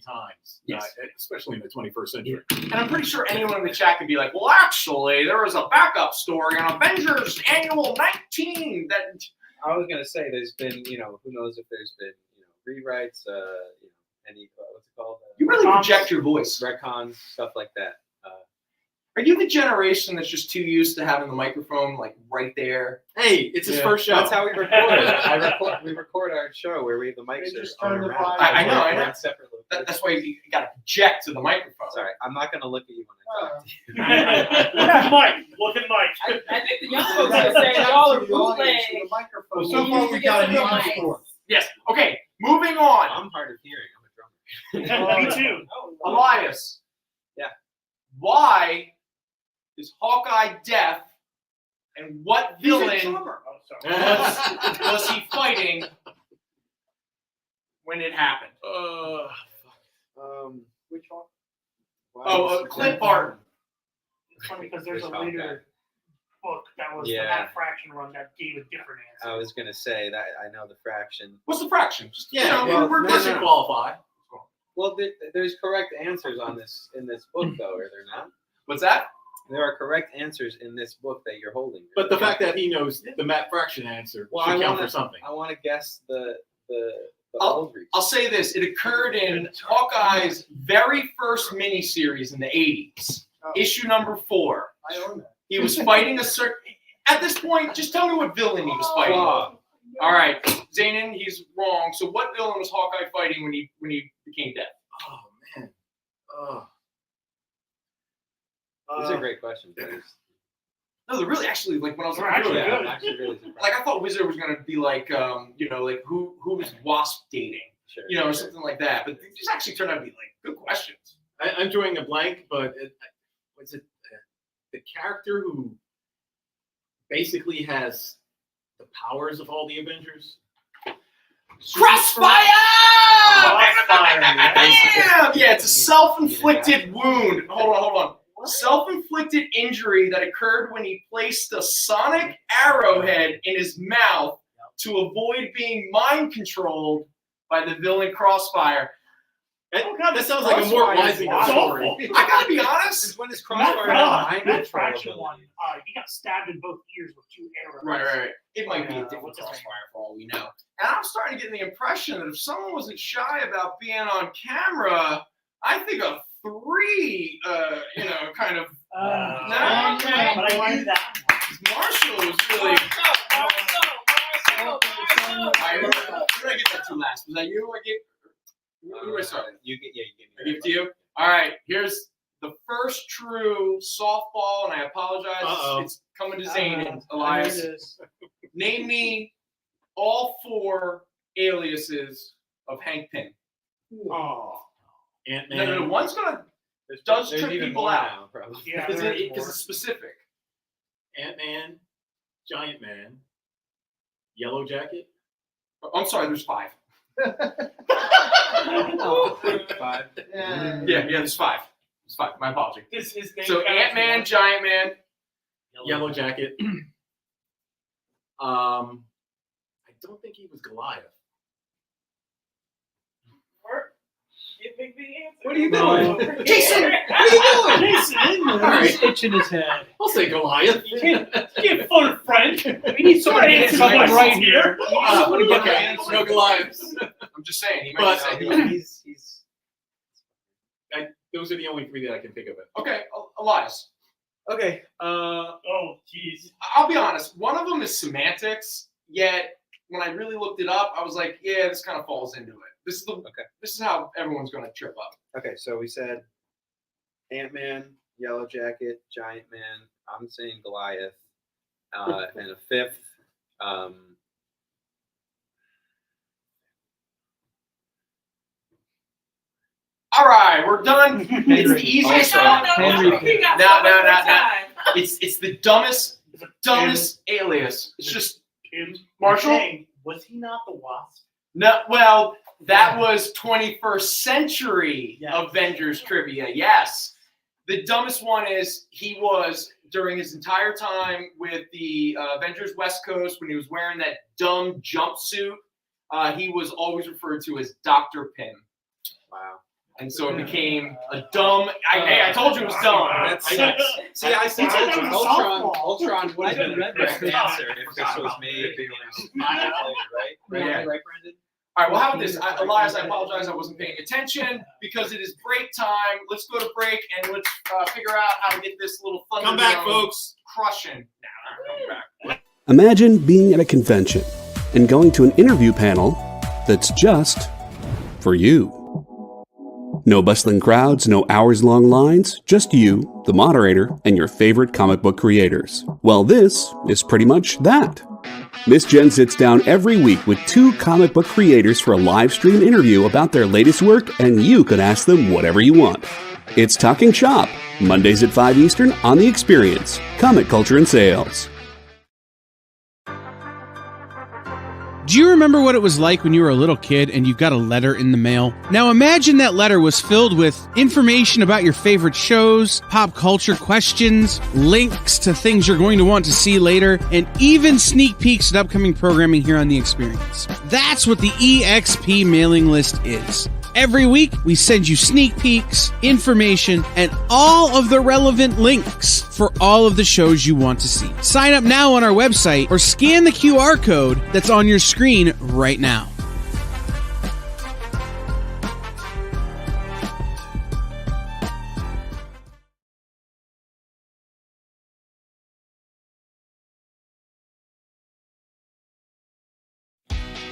times, Yes. especially in the 21st century. And I'm pretty sure anyone in the chat could be like, well, actually, there was a backup story on Avengers Annual 19 that... I was gonna say there's been, who knows if there's been, rewrites, any what's it called? You really project your voice. Retcons, stuff like that. Are you the generation that's just too used to having the microphone like right there? Hey, it's his first show. That's how we record. We record our show where we have the mics They just on turn the around. volume. I know. We're in separate locations. That's why you got to project to the microphone. Sorry, I'm not gonna look at you when I talk to you. Look at Mike. Look at Mike. I think the young folks are saying y'all are bootleg. Well, So far, we got an even score. Yes. Okay. Moving on. I'm hard of hearing. I'm a drummer. Me too. Elias. Yeah. Why is Hawkeye deaf? And what villain Oh, sorry. was he fighting when it happened? Which one? Clint Barton. It's funny because there's a Hawkeye. later book that was the Yeah. Matt Fraction run that gave a different answer. I was gonna say that I know the fraction. What's the fraction? Just, Yeah, we're that should qualify. Well, there's correct answers in this book, though, are there not? What's that? There are correct answers in this book that you're holding. But the fact that he knows the Matt Fraction answer should count for something. I want to guess the I'll- old reach. I'll say this. It occurred in Hawkeye's very first miniseries in the 80s. Issue number 4. I own that. He was fighting a certain... At this point, just tell me what villain he was fighting. Claw. All right, Zanin, he's wrong. So what villain was Hawkeye fighting when he became dead? Oh man. Oh. These are great questions. No, they're really actually like when I was They're looking actually through it, Yeah, good. I'm actually really surprised. like I thought Wizard was gonna be like like who was Wasp dating, Sure, or something like that. But these actually turned out to be like good questions. I'm drawing a blank, but what's it? The character who basically has the powers of all the Avengers. Crossfire! Crossfire, Bam! Yeah, it's a self-inflicted wound. Hold on. Self-inflicted injury that occurred when he placed a sonic arrowhead in his mouth to avoid being mind controlled by the villain Crossfire. That sounds like a more Weisinger story. I gotta be honest. When is Matt Crossfire mind Matt control Fraction ability? one. He got stabbed in both ears with 2 arrows. Right. It might be a Yeah, different what's his name? Crossfire for all we know. And I'm starting to get the impression that if someone wasn't shy about being on camera, I think a 3, kind of. But I knew that. Marshall was really. Who did I get that to last? Was that you? Who did I start? You gave I me give it to you. All right. Here's the first true softball, and I apologize. Uh-oh. It's coming to Zane and Elias. Name me all 4 aliases of Hank Pym. Oh. Ant-Man. No, one's gonna There's trick even people more out. now, probably. Yeah, because there is it's more. specific. Ant-Man, Giant Man, Yellow Jacket. I'm sorry. There's 5. Five. Yeah. Yeah. There's 5. There's 5. My apology. His name So counts Ant-Man, as Giant Man. Yellow Jacket. I don't think he was Goliath. What are you doing? Jason, one. Jason, All right. he's itching his head. I'll say Goliath. You can't phone a friend. We need someone to answer someone right here. okay. No Goliaths. I'm just saying. He might But say He's those are the only 3 that I can think of. okay, Elias. okay. Oh, jeez. I'll be honest. One of them is semantics. Yet when I really looked it up, I was like, yeah, this kind of falls into it. This is the Okay. This is how everyone's gonna trip up. Okay, so we said Ant-Man, Yellow Jacket, Giant Man. I'm saying Goliath, and a fifth. All right, we're done. It's the easiest one. He got No, so no, much no, more no. time. It's the dumbest alias. It's just Marshall. Dang, was he not the Wasp? No, well, that was 21st century Yeah. Avengers trivia. Yes, the dumbest one is he was during his entire time with the Avengers West Coast when he was wearing that dumb jumpsuit. He was always referred to as Dr. Pym. Wow. And so it became a dumb. Hey, I told you it was dumb. See, I told you, Ultron would have been the correct answer if this was made later, right? Yeah. Right, Brandon? All right, well, how about this? Elias, I apologize I wasn't paying attention because it is break time. Let's go to break and let's figure out how to get this little Thunderdome Come back, folks. crushing. Nah, I'm not coming back. Imagine being at a convention and going to an interview panel that's just for you. No bustling crowds, no hours-long lines, just you, the moderator, and your favorite comic book creators. Well, this is pretty much that. Miss Jen sits down every week with 2 comic book creators for a live stream interview about their latest work, and you can ask them whatever you want. It's Talking Shop, Mondays at 5 Eastern on The Experience, Comic Culture and Sales. Do you remember what it was like when you were a little kid and you got a letter in the mail? Now imagine that letter was filled with information about your favorite shows, pop culture questions, links to things you're going to want to see later, and even sneak peeks at upcoming programming here on The Experience. That's what the EXP mailing list is. Every week, we send you sneak peeks, information, and all of the relevant links for all of the shows you want to see. Sign up now on our website or scan the QR code that's on your screen right now.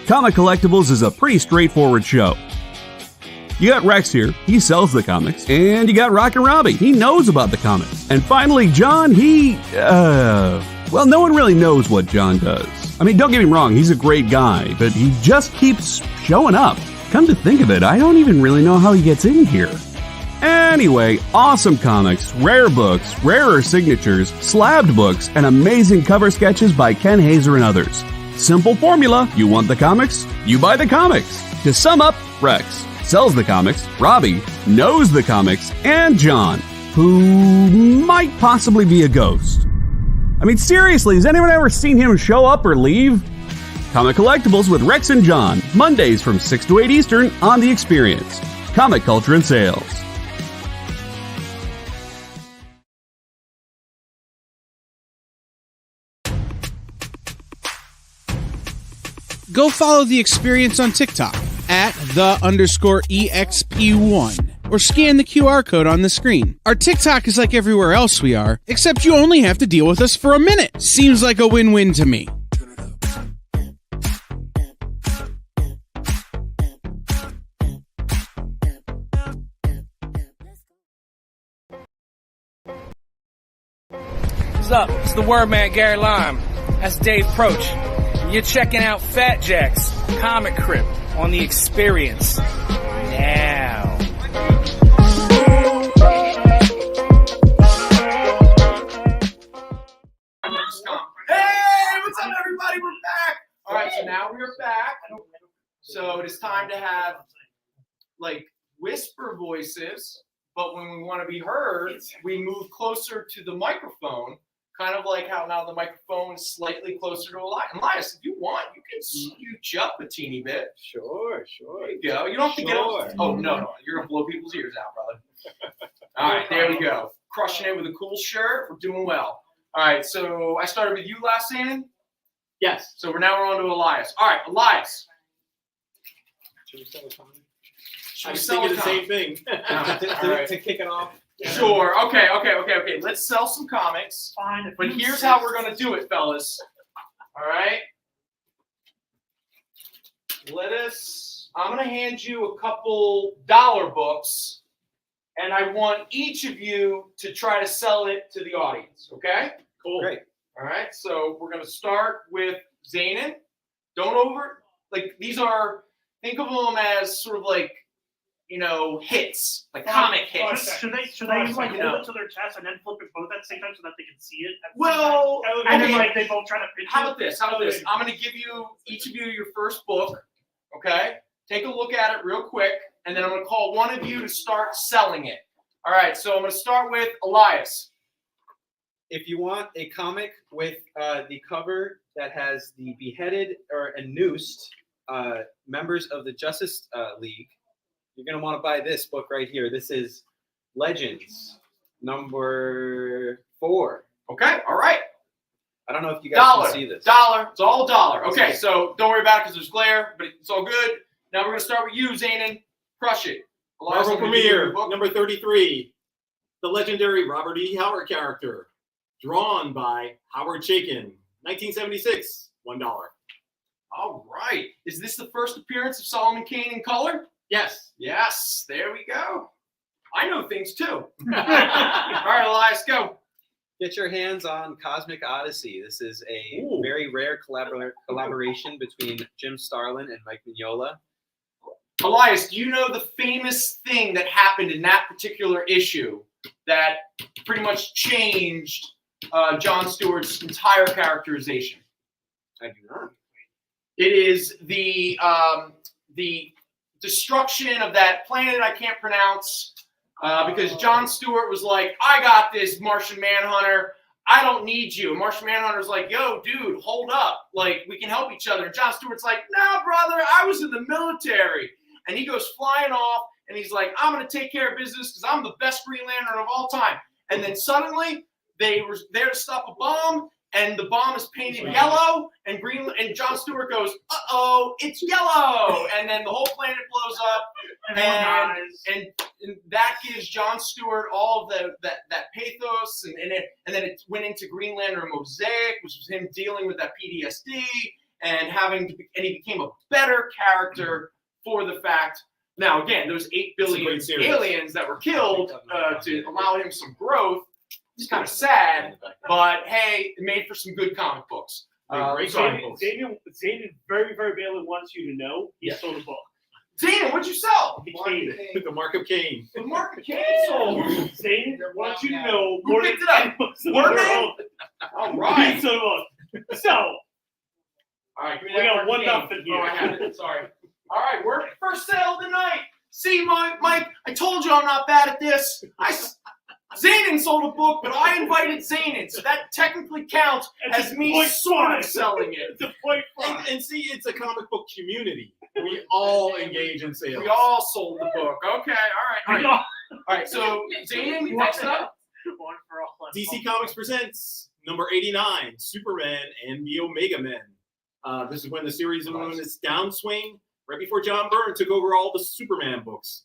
Comic Collectibles is a pretty straightforward show. You got Rex here, he sells the comics, and you got Rockin' Robbie, he knows about the comics. And finally, John, well, no one really knows what John does. I mean, don't get me wrong, he's a great guy, but he just keeps showing up. Come to think of it, I don't even really know how he gets in here. Anyway, awesome comics, rare books, rarer signatures, slabbed books, and amazing cover sketches by Ken Hazer and others. Simple formula, you want the comics, you buy the comics. To sum up, Rex sells the comics, Robbie knows the comics, and John, who might possibly be a ghost. I mean, seriously, has anyone ever seen him show up or leave? Comic Collectibles with Rex and John, Mondays from 6 to 8 Eastern on The Experience, Comic Culture and Sales. Go follow The Experience on TikTok at @the_EXP1 or scan the QR code on the screen. Our TikTok is like everywhere else we are, except you only have to deal with us for a minute. Seems like a win-win to me. What's up? It's the word man, Gary Lime. That's Dave Proch. You're checking out Fat Jack's Comicrypt on The Experience now. Hey, what's up, everybody? We're back. All right, so now we're back. So it is time to have like whisper voices, but when we want to be heard, we move closer to the microphone. Kind of like how now the microphone is slightly closer to Elias. Elias, if you want, you can scooch up a teeny bit. Sure. There you go. You don't have to get up. Oh, no. You're going to blow people's ears out, brother. All right, there we go. Crushing it with a cool shirt. We're doing well. All right, so I started with you last, Shannon? Yes. So now we're on to Elias. All right, Elias. Should we start with Tommy? I was thinking the same thing. To kick it off. Sure. Okay. Let's sell some comics. Fine. But here's how we're going to do it, fellas. All right? Let us I'm going to hand you a couple dollar books, and I want each of you to try to sell it to the audience, okay? Cool. Great. All right, so we're going to start with Zanin. These are, think of them as sort of like, hits, like comic hits. Should they like hold it to their chest and then flip it both at the same time so that they can see it? Well, and then like they both try to pitch How about this? I'm going to give each of you your first book, okay? Take a look at it real quick, and then I'm going to call one of you to start selling it. All right, so I'm going to start with Elias. If you want a comic with the cover that has the beheaded and noosed members of the Justice League, you're going to want to buy this book right here. This is Legends, number 4. Okay, all right. I don't know if you guys can see this. Dollar. It's all $1. Okay, so don't worry about it because there's glare, but it's all good. Now we're going to start with you, Zanin. Crush it. Elias, Marvel Premiere, number 33. The legendary Robert E. Howard character. Drawn by Howard Chaykin. 1976. $1. All right. Is this the first appearance of Solomon Kane in color? Yes. Yes. There we go. I know things too. All right, Elias, go. Get your hands on Cosmic Odyssey. This is a very rare collaboration between Jim Starlin and Mike Mignola. Elias, do you know the famous thing that happened in that particular issue that pretty much changed Jon Stewart's entire characterization? I do not. It is the destruction of that planet I can't pronounce because Jon Stewart was like, I got this, Martian Manhunter. I don't need you. And Martian Manhunter's like, yo, dude, hold up. Like, we can help each other. And Jon Stewart's like, nah, brother, I was in the military. And he goes flying off, and he's like, I'm going to take care of business because I'm the best Green Lantern of all time. And then suddenly, they were there to stop a bomb, and the bomb is painted yellow, and Jon Stewart goes, uh-oh, it's yellow. And then the whole planet blows up, and that gives Jon Stewart all of that pathos, and then it went into Green Lantern Mosaic, which was him dealing with that PTSD, and he became a better character for the fact. Now, again, those 8 billion aliens that were killed to allow him some growth. It's kind of sad, but hey, it made for some good comic books. Great comic books. Zanin very, very badly wants you to know he sold a book. Zanin, what'd you sell? The Mark of Cain. The Mark of Cain sold. Zanin wants you to know Who picked it up? Wordman? All right. He sold a book. So, all right, we got 1-0 here. Oh, I have it. Sorry. All right, we're first sale of the night. See, Mike, I told you I'm not bad at this. Zanin sold a book, but I invited Zanin, so that technically counts as me sort of selling it. It's a point five. And see, it's a comic book community. We all engage in sales. We all sold the book. Okay, all right. All right, so Zanin, next up. DC Comics presents number 89, Superman and the Omega Men. This is when the series was known as Downswing, right before John Byrne took over all the Superman books.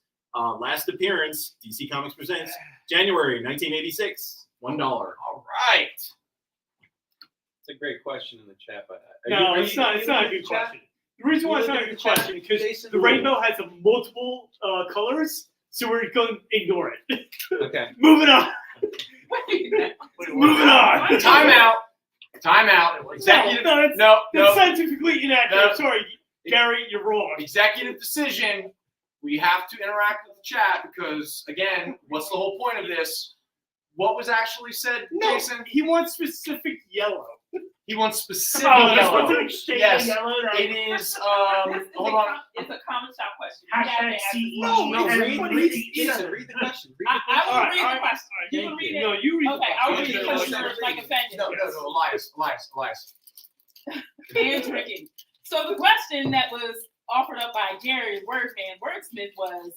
Last appearance, DC Comics presents January 1986. $1. All right. It's a great question in the chat. It's not a good question. The reason why it's not a good question is because the rainbow has multiple colors, so we're going to ignore it. Okay. Moving on. Moving on. Time out. Executive. No. That's scientifically inaccurate. No. Sorry, Gary, you're wrong. Executive decision. We have to interact with the chat because, again, what's the whole point of this? What was actually said, Jason? He wants specific yellow. He wants specific yellow. Yes, yellow. it is. Hold on. It's a common shop question. Hashtag CE. No, read the question. I will read the question. You can read it. No, you read Okay, I'll read the question like offended. No, Elias. And tricky. So the question that was offered up by Gary Wordsmith was,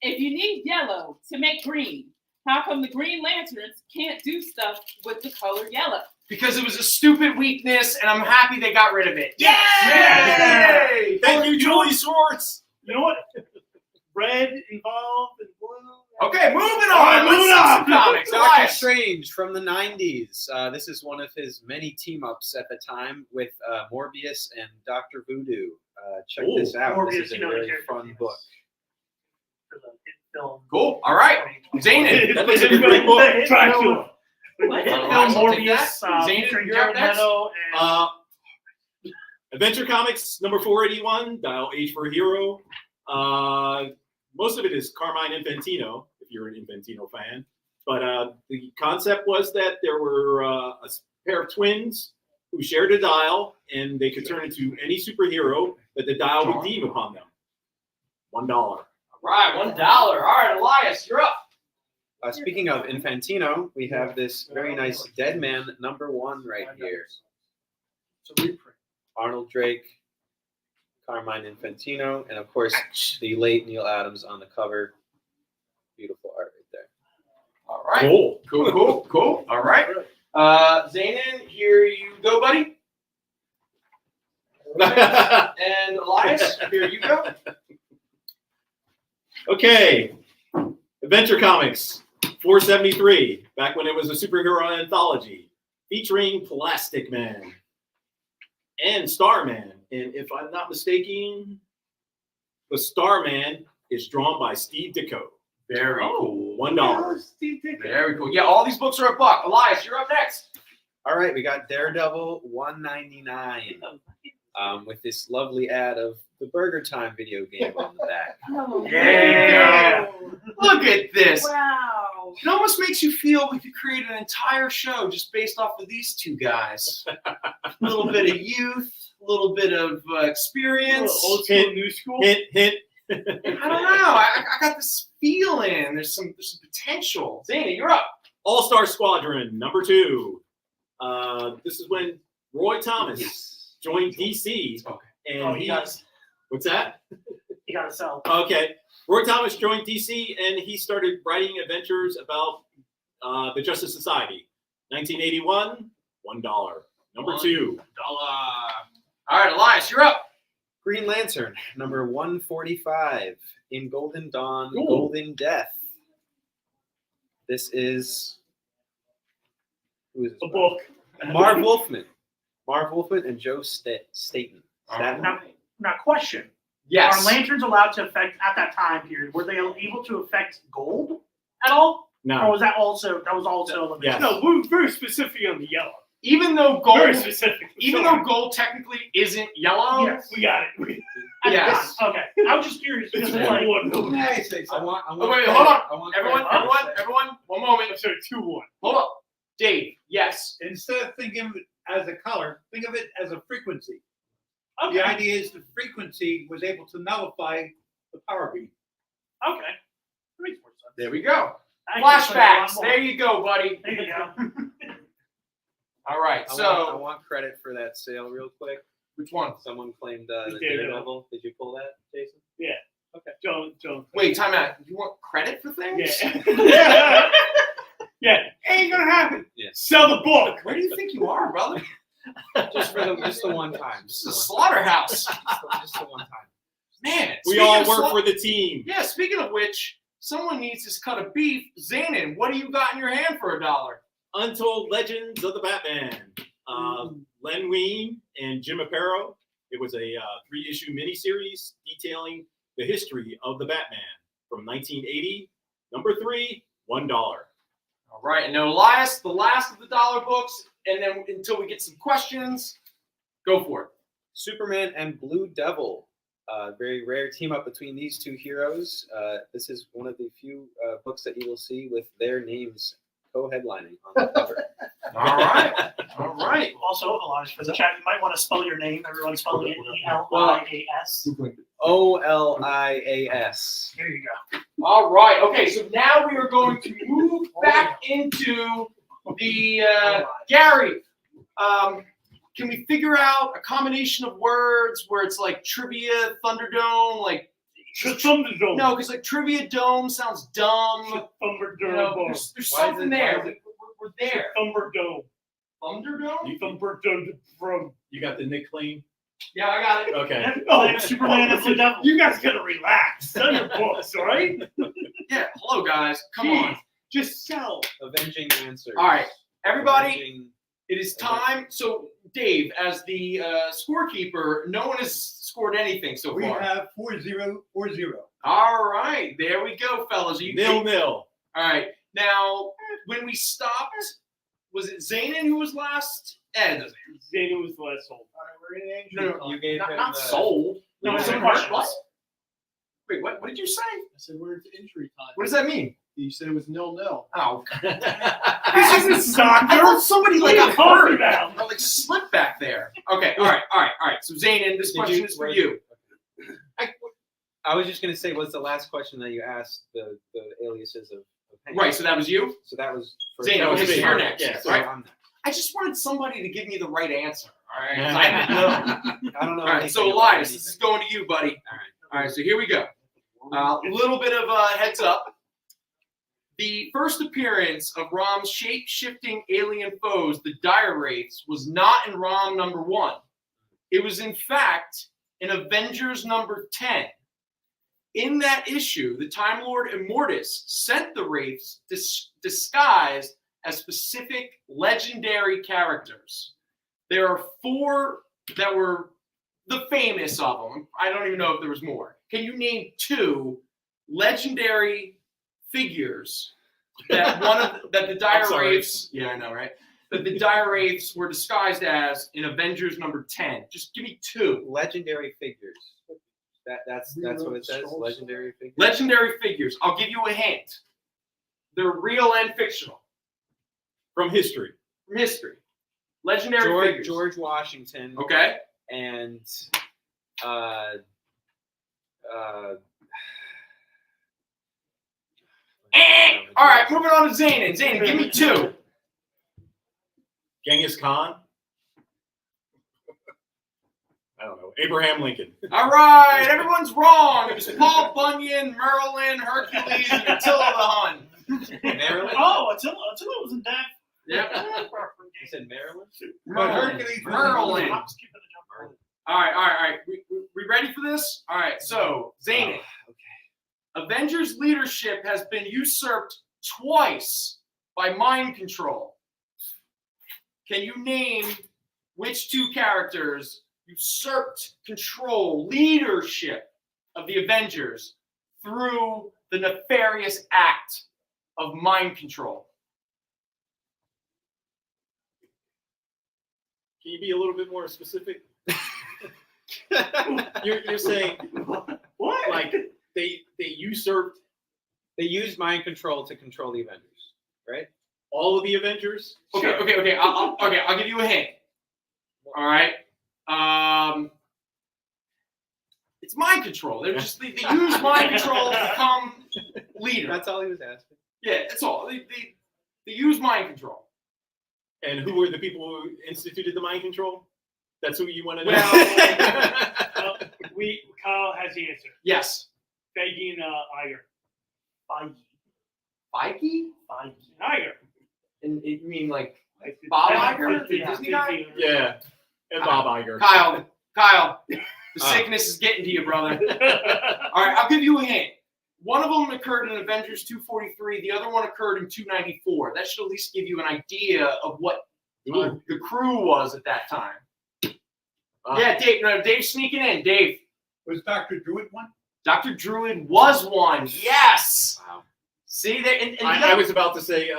if you need yellow to make green, how come the Green Lanterns can't do stuff with the color yellow? Because it was a stupid weakness, and I'm happy they got rid of it. Yay! Thank you, Julie Swartz. You know what? Red involved and blue. Okay, moving on. Moving on. Comics. Doctor Strange from the 90s. This is one of his many team-ups at the time with Morbius and Dr. Voodoo. check this out. This is a very fun book. For the hit film. Cool. All right. Zanin. That looks like a great book. Dracula. What? Film I'll take Morbius, that. featuring Zanin, you're up Jared next. Leto and Adventure Comics number 481, Dial H for Hero. Most of it is Carmine Infantino, if you're an Infantino fan. But the concept was that there were a pair of twins who shared a dial, and they could turn into any superhero that the dial would deem upon them. $1. All right, $1. All right, Elias, you're up. Speaking of Infantino, we have this very nice Dead Man #1 right here. It's a reprint. Arnold Drake, Carmine Infantino, and of course the late Neil Adams on the cover. Beautiful art right there. All right. Cool. All right. Zanin, here you go, buddy. And Elias, here you go. Okay. Adventure Comics 473, back when it was a superhero anthology, featuring Plastic Man and Starman. And if I'm not mistaken, the Starman is drawn by Steve Ditko. Very cool. $1. Very cool. Yeah, all these books are $1. Elias, you're up next. All right, we got Daredevil $1.99 with this lovely ad of the Burger Time video game on the back. Yeah. Look at this. Wow. It almost makes you feel we could create an entire show just based off of these two guys. A little bit of youth, a little bit of experience. old school, new school. Hint. I don't know. I got this feeling. There's some potential. Zana, you're up. All-Star Squadron number 2. This is when Roy Thomas joined DC. Okay. And he got. What's that? You gotta sell. Okay. Roy Thomas joined DC, and he started writing adventures about the Justice Society. 1981, $1. Number 2. All right, Elias, you're up. Green Lantern #145 in Golden Dawn, Ooh. Golden Death. This is who is this? A book. Marv Wolfman. Marv Wolfman and Joe Staten. Now, question. Yes. Are lanterns allowed to affect at that time period? Were they able to affect gold at all? No. Or was that also limited? Yes. No, we're very specific on the yellow. Even though Very gold, specific. even though gold technically isn't yellow. Yes, we got it. Yes. Okay. I was just curious because it's like I want wait, hold on. Everyone, one moment. I'm sorry, 2-1. Hold up. Dave, yes. Instead of thinking of it as a color, think of it as a frequency. Okay. The idea is the frequency was able to nullify the power beam. Okay. That makes more sense. There we go. I can say a lot Flashbacks. more. There you go, buddy. There you go. All right. I So, want credit for that sale real quick. which one? Someone claimed the Daredevil. Daredevil. Did you pull that, Jason? Yeah. Okay. Don't. Wait, time out. You want credit for things? Yeah. Yeah. Ain't gonna happen. Yeah. Sell the book. Where do you think you are, brother? Just the one time. This is a slaughterhouse. Just the one time. Man. We speaking all of work for the team. Yeah, speaking of which, someone needs this cut of beef. Zanin, what do you got in your hand for $1? Untold Legends of the Batman. Len Wein and Jim Aparo. It was a 3-issue miniseries detailing the history of the Batman from 1980. Number 3, $1. All right, and now Elias, the last of the dollar books, and then until we get some questions, go for it. Superman and Blue Devil. Very rare team up between these two heroes. This is one of the few books that you will see with their names co-headlining on the cover. All right. All right. Also, Elijah, for the chat, you might want to spell your name. Everyone's spelling it E-L-I-A-S. OLIAS. Here you go. All right. Okay, so now we are going to move back into the Gary. Can we figure out a combination of words where it's like trivia, Thunderdome, like Thunderdome? No, because like trivia dome sounds dumb. Thunderdome. You know, there's something there. We're there. Thunderdome. Thunderdome? Thunderdome. You got the Nick Clean? Yeah, I got it. Okay. Oh, Superman and Blue Devil. You guys gotta relax. Sell your books, all right? Yeah. Hello, guys. Come on. Just sell. Avenging Answers. All right. Everybody, Avenging It is time. So, Dave, as the scorekeeper, no one has scored anything so We far. have 4-0. All right, there we go, fellas. Are you 0-0. All right. Now, when we stopped, was it Zanin who was last? Ed. Zanin was the last sold. No, You gave him not the- sold. No, it's a Someone question. What? Wait, what did you say? I said we're into injury time. What does that mean? You said it was 0-0. Oh. This isn't soccer. I thought somebody What like are you talking hurt. about? Or like slipped back there. Okay, all right. So Zanin, this question is for you. I was just gonna say, what's the last question that you asked the aliases of Hank? Right, so that was you? So that was for Zanin, was okay, me. you're next. Yeah, so Right? I'm next. I just wanted somebody to give me the right answer. All right. Yeah. I didn't know. I don't know. All right, anything so about Elias, this is anything. going to you, buddy. All right. All right, so here we go. A little bit of a heads up. The first appearance of Rom's shape-shifting alien foes, the Dire Wraiths, was not in Rom number 1. It was, in fact, in Avengers number 10. In that issue, the Time Lord Immortus sent the Wraiths disguised as specific legendary characters. There are 4 that were the famous of them. I don't even know if there was more. Can you name 2 legendary figures that that the Dire Wraiths? Yeah, I know, right? That the Dire Wraiths were disguised as in Avengers number 10. Just give me 2 Legendary figures. That's what it says. Legendary figures. legendary figures. I'll give you a hint. They're real and fictional From history. from history. Legendary figures. George Washington. Okay. And All right, moving on to Zanin. Zanin, give me 2. Genghis Khan. I don't know. Abraham Lincoln. All right, everyone's wrong. It was Paul Bunyan, Merlin, Hercules, and Attila the Hun. Maryland. Oh, Attila wasn't that. Yep. You said Maryland. But Hercules was Merlin. I'm skipping the jump. All right. We ready for this? All right, so Zanin. Avengers leadership has been usurped twice by mind control. Can you name which 2 characters usurped control, leadership of the Avengers through the nefarious act of mind control? Can you be a little bit more specific? You're saying What? like they usurped They used mind control to control the Avengers, right? all of the Avengers? Okay. I'll give you a hint. All right. It's mind control. They use mind control to become leader. That's all he was asking. Yeah, that's all. They use mind control. And who were the people who instituted the mind control? That's who you want to know? Well, Kyle has the answer. yes. Feige and Iger. Feige? Iger. And you mean like Bob Iger, the Disney guy? Yeah. And Bob Iger. Kyle, the sickness is getting to you, brother. All right, I'll give you a hint. One of them occurred in Avengers 243. The other one occurred in 294. That should at least give you an idea of what the crew was at that time. Yeah, Dave. No, Dave's sneaking in. Dave. Was Dr. Druid one? Dr. Druid was one. Yes. Wow. See there. And I was about to say,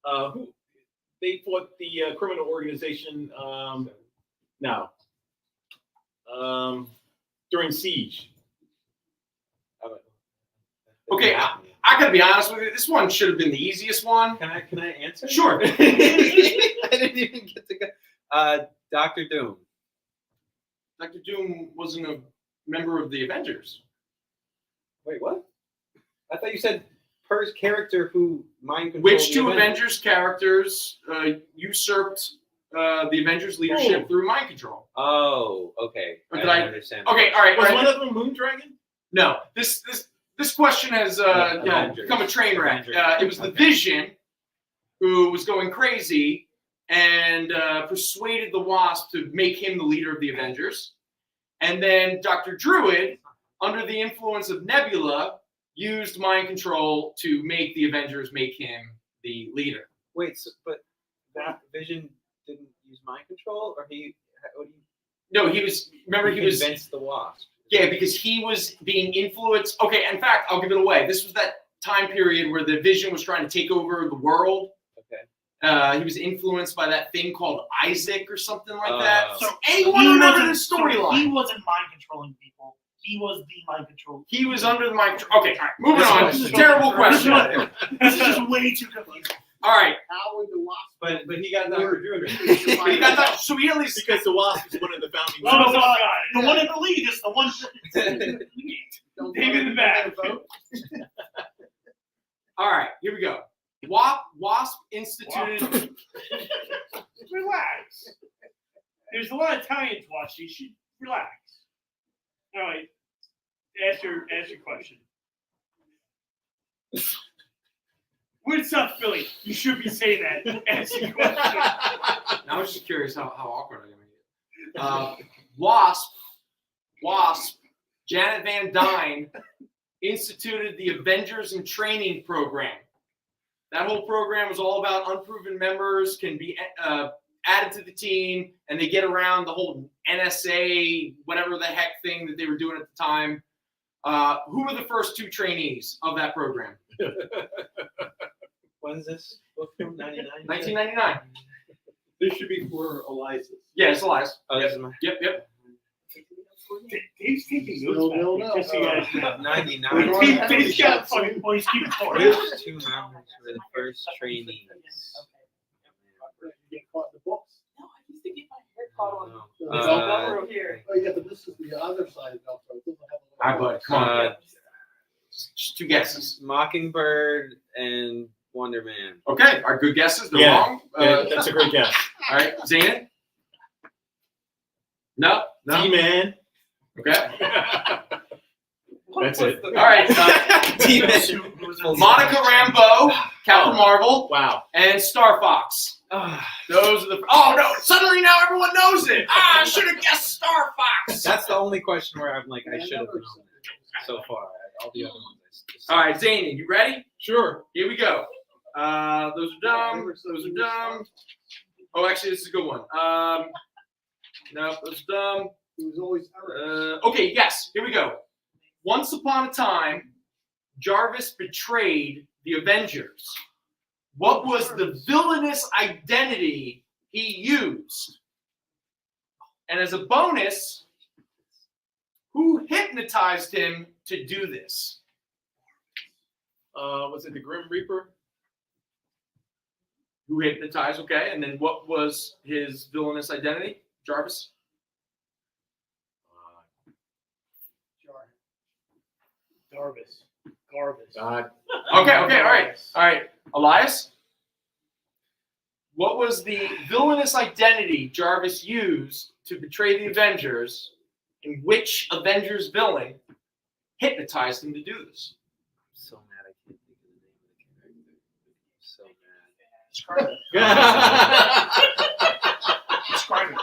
who they fought the criminal organization? During Siege. Okay, I gotta be honest with you. This one should have been the easiest one. Can I answer? Sure. I didn't even get to go. Dr. Doom. Dr. Doom wasn't a member of the Avengers. Wait, what? I thought you said per character who mind controlled. Which 2 Avengers characters usurped the Avengers leadership through mind control? Oh, okay. Or I did I understand. Okay, all right. Was all right. one of them Moondragon? No, this question has Avengers. become a train wreck. Avengers. It was the Okay. Vision who was going crazy and persuaded the Wasp to make him the leader of the Avengers. And then Dr. Druid, under the influence of Nebula, used mind control to make the Avengers make him the leader. Wait, but Vision didn't use mind control, or he? What do you? No, he was. Remember, he was convinced the Wasp. Yeah, because he was being influenced. Okay, in fact, I'll give it away. This was that time period where the Vision was trying to take over the world. Okay. He was influenced by that thing called Isaac or something like that. So anyone remember this storyline? He wasn't mind controlling people. He was the mind control. He was under the mind control. Okay, all right, moving on. This is a terrible question. This is just way too confusing. All right. How would the Wasp? But he got Dr. Drew. He got that. So he at least because the Wasp is one of the founding. The one in the lead is the one. David in the back. All right, here we go. Wasp instituted. Relax. There's a lot of Italians watching. You should relax. All right. Ask your question. We're in South Philly. You should be saying that. Ask your question. I was just curious how awkward I'm gonna get. Wasp, Janet Van Dyne instituted the Avengers in Training program. That whole program was all about unproven members can be added to the team, and they get around the whole NSA, whatever the heck thing that they were doing at the time. Who were the first 2 trainees of that program? When's this book from? 99? 1999. This should be for Elias. Yeah, it's Elias. Oh, this is my. Yep. Dave's taking notes back. Just so you guys know. 99. Dave's got fucking points. Keep it for Which 2 members were the first trainees? Get caught in the books. No, I used to get my hair caught on the Velcro Velcro here. Oh yeah, but this is the other side of Velcro. It doesn't have a All right, bud. Come on. Just 2 guesses. Mockingbird and Wonder Man. Okay, are good guesses. They're Yeah. wrong. That's a great guess. All right, Zayn? No. T-Man. Okay. That's it. All right. Monica Rambeau, Captain Marvel, Wow. and Star Fox. Those are the. Oh no! Suddenly now everyone knows it. I should have guessed Star Fox. That's the only question where I'm like, I should have known that so far. All the other ones. All right, Zany, you ready? Sure. Here we go. Those are dumb. Those are dumb. Oh, actually, this is a good one. No, those are dumb. It was always Okay, yes. Here we go. Once upon a time, Jarvis betrayed the Avengers. What was the villainous identity he used? And as a bonus, who hypnotized him to do this? Was it the Grim Reaper? Who hypnotized? Okay, and then what was his villainous identity? Jarvis? Garvis. Okay, all right. Elias? What was the villainous identity Jarvis used to betray the Avengers, and which Avengers villain hypnotized him to do this? I'm so mad I can't think of the name of the character. So mad. Describe it.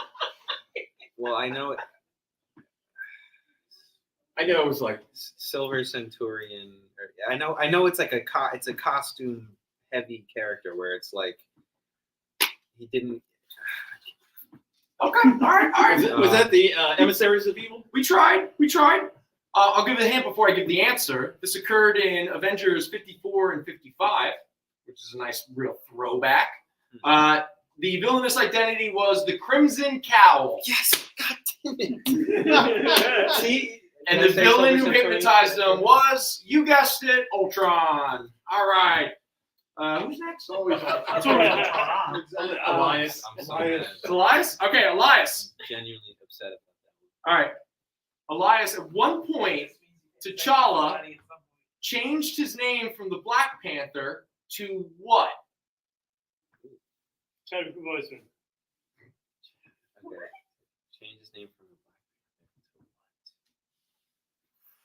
Well, I know it. I know it was like Silver Centurion. I know it's like it's a costume heavy character where it's like he didn't. Okay, all right. Was that the Emissaries of Evil? We tried. I'll give it a hint before I give the answer. This occurred in Avengers 54 and 55, which is a nice real throwback. The villainous identity was the Crimson Cowl. Yes, God damn it. See? And the villain who hypnotized them was, you guessed it, Ultron. All right. Who's next? Elias. I'm sorry. Elias? Okay, Elias. I'm genuinely upset about All right. Elias, at one point, T'Challa changed his name from the Black Panther to what? Chadwick Boseman. that. Okay. Change his name from the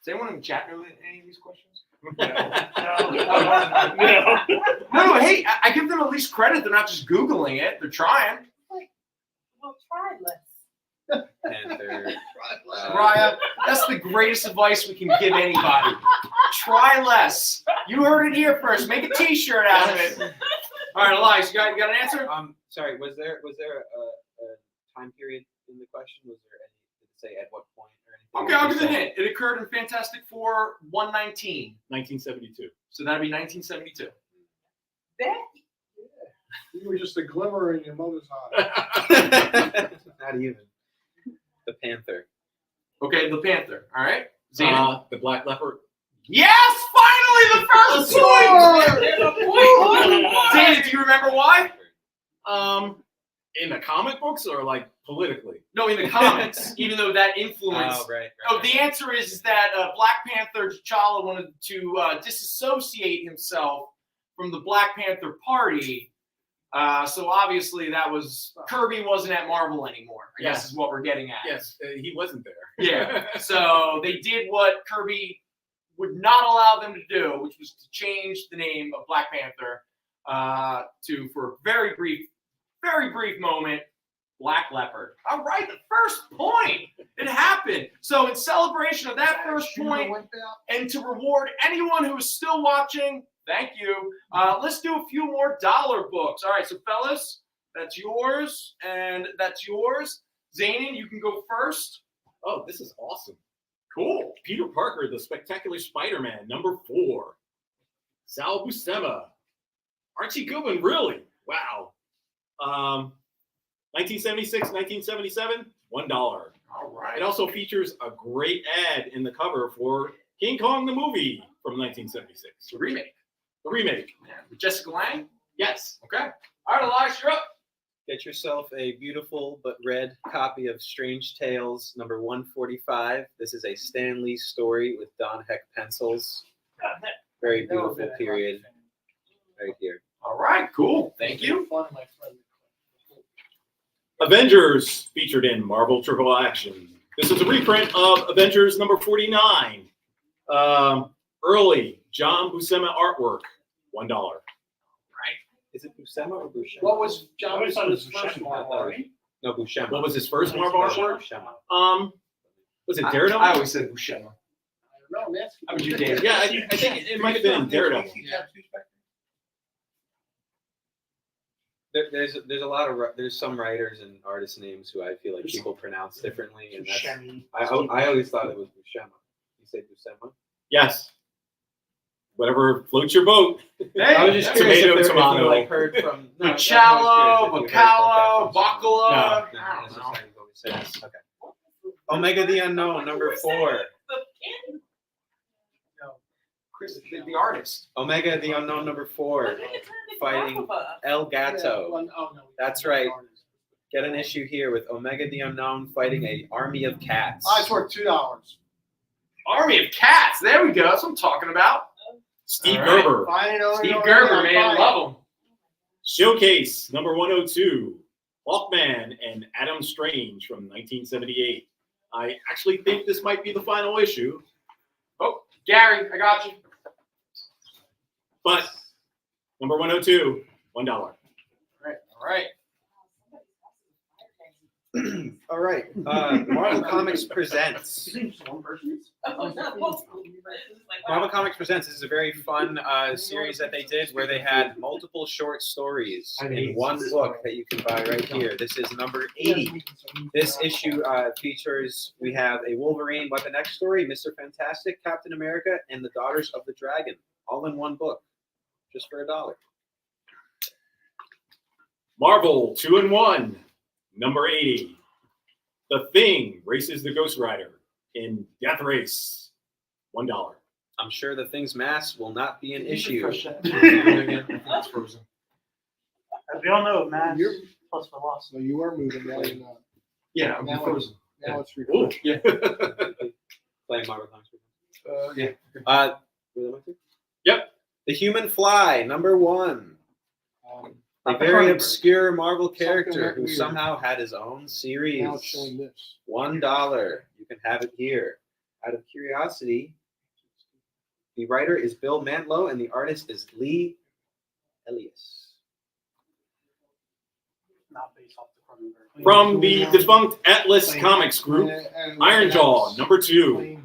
Does anyone in the chat know any of these questions? No, hey, I give them at least credit. They're not just Googling it. They're trying. Well, try less. Panther. Raya, that's the greatest advice we can give anybody. Try less. You heard it here first. Make a t-shirt out of it. All right, Elias, you got an answer? Sorry, was there a time period in the question? Was there any, did it say at what point or anything? Okay, I'll give you the hint. It occurred in Fantastic Four 119. 1972. So that'd be 1972. You were just a glimmer in your mother's eye. Not even. The Panther. Okay, the Panther. All right. Zane? The Black Leopard. Yes! Finally, the first point! Zane, do you remember why? In the comic books or like politically? No, in the comics, even though that influenced. Oh, right. The answer is that Black Panther T'Challa wanted to disassociate himself from the Black Panther Party. So obviously that was Kirby wasn't at Marvel anymore. I guess is what we're getting at. Yes, he wasn't there. Yeah. So they did what Kirby would not allow them to do, which was to change the name of Black Panther to, for a very brief moment, Black Leopard. All right, the first point. It happened. So in celebration of that first point, and to reward anyone who is still watching, thank you. Let's do a few more dollar books. All right, so fellas, that's yours, and that's yours. Zanin, you can go first. Oh, this is awesome. Cool. Peter Parker, the Spectacular Spider-Man, number 4. Sal Buscema. Archie Goodwin, really? Wow. 1976, 1977, $1. All right. It also features a great ad in the cover for King Kong the movie from 1976. The remake. The remake. Yeah. With Jessica Lange? Yes. Okay. All right, Elias, you're up. Get yourself a beautiful but red copy of Strange Tales number 145. This is a Stan Lee story with Don Heck pencils. Very beautiful period right here. All right, cool. Thank you. Avengers featured in Marvel Triple Action. This is a reprint of Avengers number 49. Early John Buscema artwork, $1. Is it Buscema or Buscema? What was John I thought it was Buscema's first Buscema. Marvel? No, Buscema. What was his first Marvel artwork? Buscema. Was it Daredevil? I always said Buscema. No, man. How would you, David? Yeah, I think it might have been Daredevil. There's a lot of there's some writers and artist names who I feel like people pronounce differently, and that's I always thought it was Buscema. You say Buscema? Yes. Whatever floats your boat. Hey, I was just curious if you like heard from Bacalo, Bacala, Bacala. No, I that's don't know. just how you always say it. Okay. Omega the Unknown, number 4. Chris, the artist. Omega the Unknown, number 4. Fighting El Gato. That's right. Get an issue here with Omega the Unknown fighting an army of cats. Oh, it's worth $2. Army of Cats. There we go. That's what I'm talking about. Steve All right. Gerber. Steve Gerber, man. Love him. Showcase number 102. Hawkman and Adam Strange from 1978. I actually think this might be the final issue. Oh, Gary, I got you. But number 102, $1. All right. All right. Marvel Comics presents. Marvel Comics presents. This is a very fun series that they did where they had multiple short stories in one book that you can buy right here. This is number 80. This issue features, we have a Wolverine Weapon X story, Mr. Fantastic, Captain America, and the Daughters of the Dragon, all in one book, just for $1. Marvel 2-in-1, number 80. The Thing races the Ghost Rider in Death Race, $1. I'm sure the Thing's mass will not be an issue. It's frozen. As we all know, mass plus velocity. So you are moving now. You're not. Yeah, I'm Now frozen. Now it's Ooh, recording. yeah. Playing Marvel Comics. Yeah. Yep. The Human Fly, number 1. A very obscure Marvel character who weird. somehow had his own series. Now it's showing this. $1. You can have it here. Out of curiosity, the writer is Bill Mantlo and the artist is Lee Elias. Not based off the Cronenberg. From the defunct Atlas Comics group, Iron Jaw, number 2.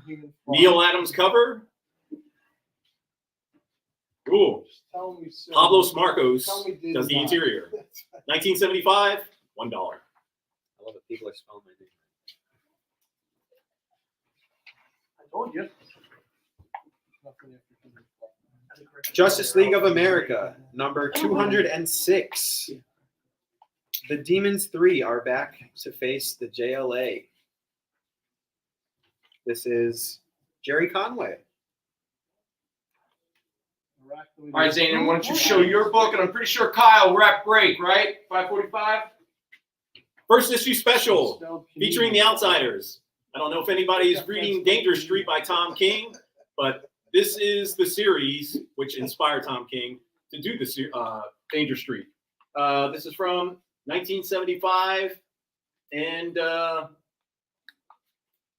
Neil Adams cover. Cool. Tell me so. Pablos Marcos Tell me did does the not. interior. 1975, $1. I love it. People are spelling my name. I told you. Justice League of America, number 206. The Demons 3 are back to face the JLA. This is Jerry Conway. All right, Zanin, why don't you show your book? And I'm pretty sure, Kyle, we're at break, right? 5:45? First issue special featuring The Outsiders. I don't know if anybody's reading Danger Street by Tom King, but this is the series which inspired Tom King to do the Danger Street. This is from 1975, and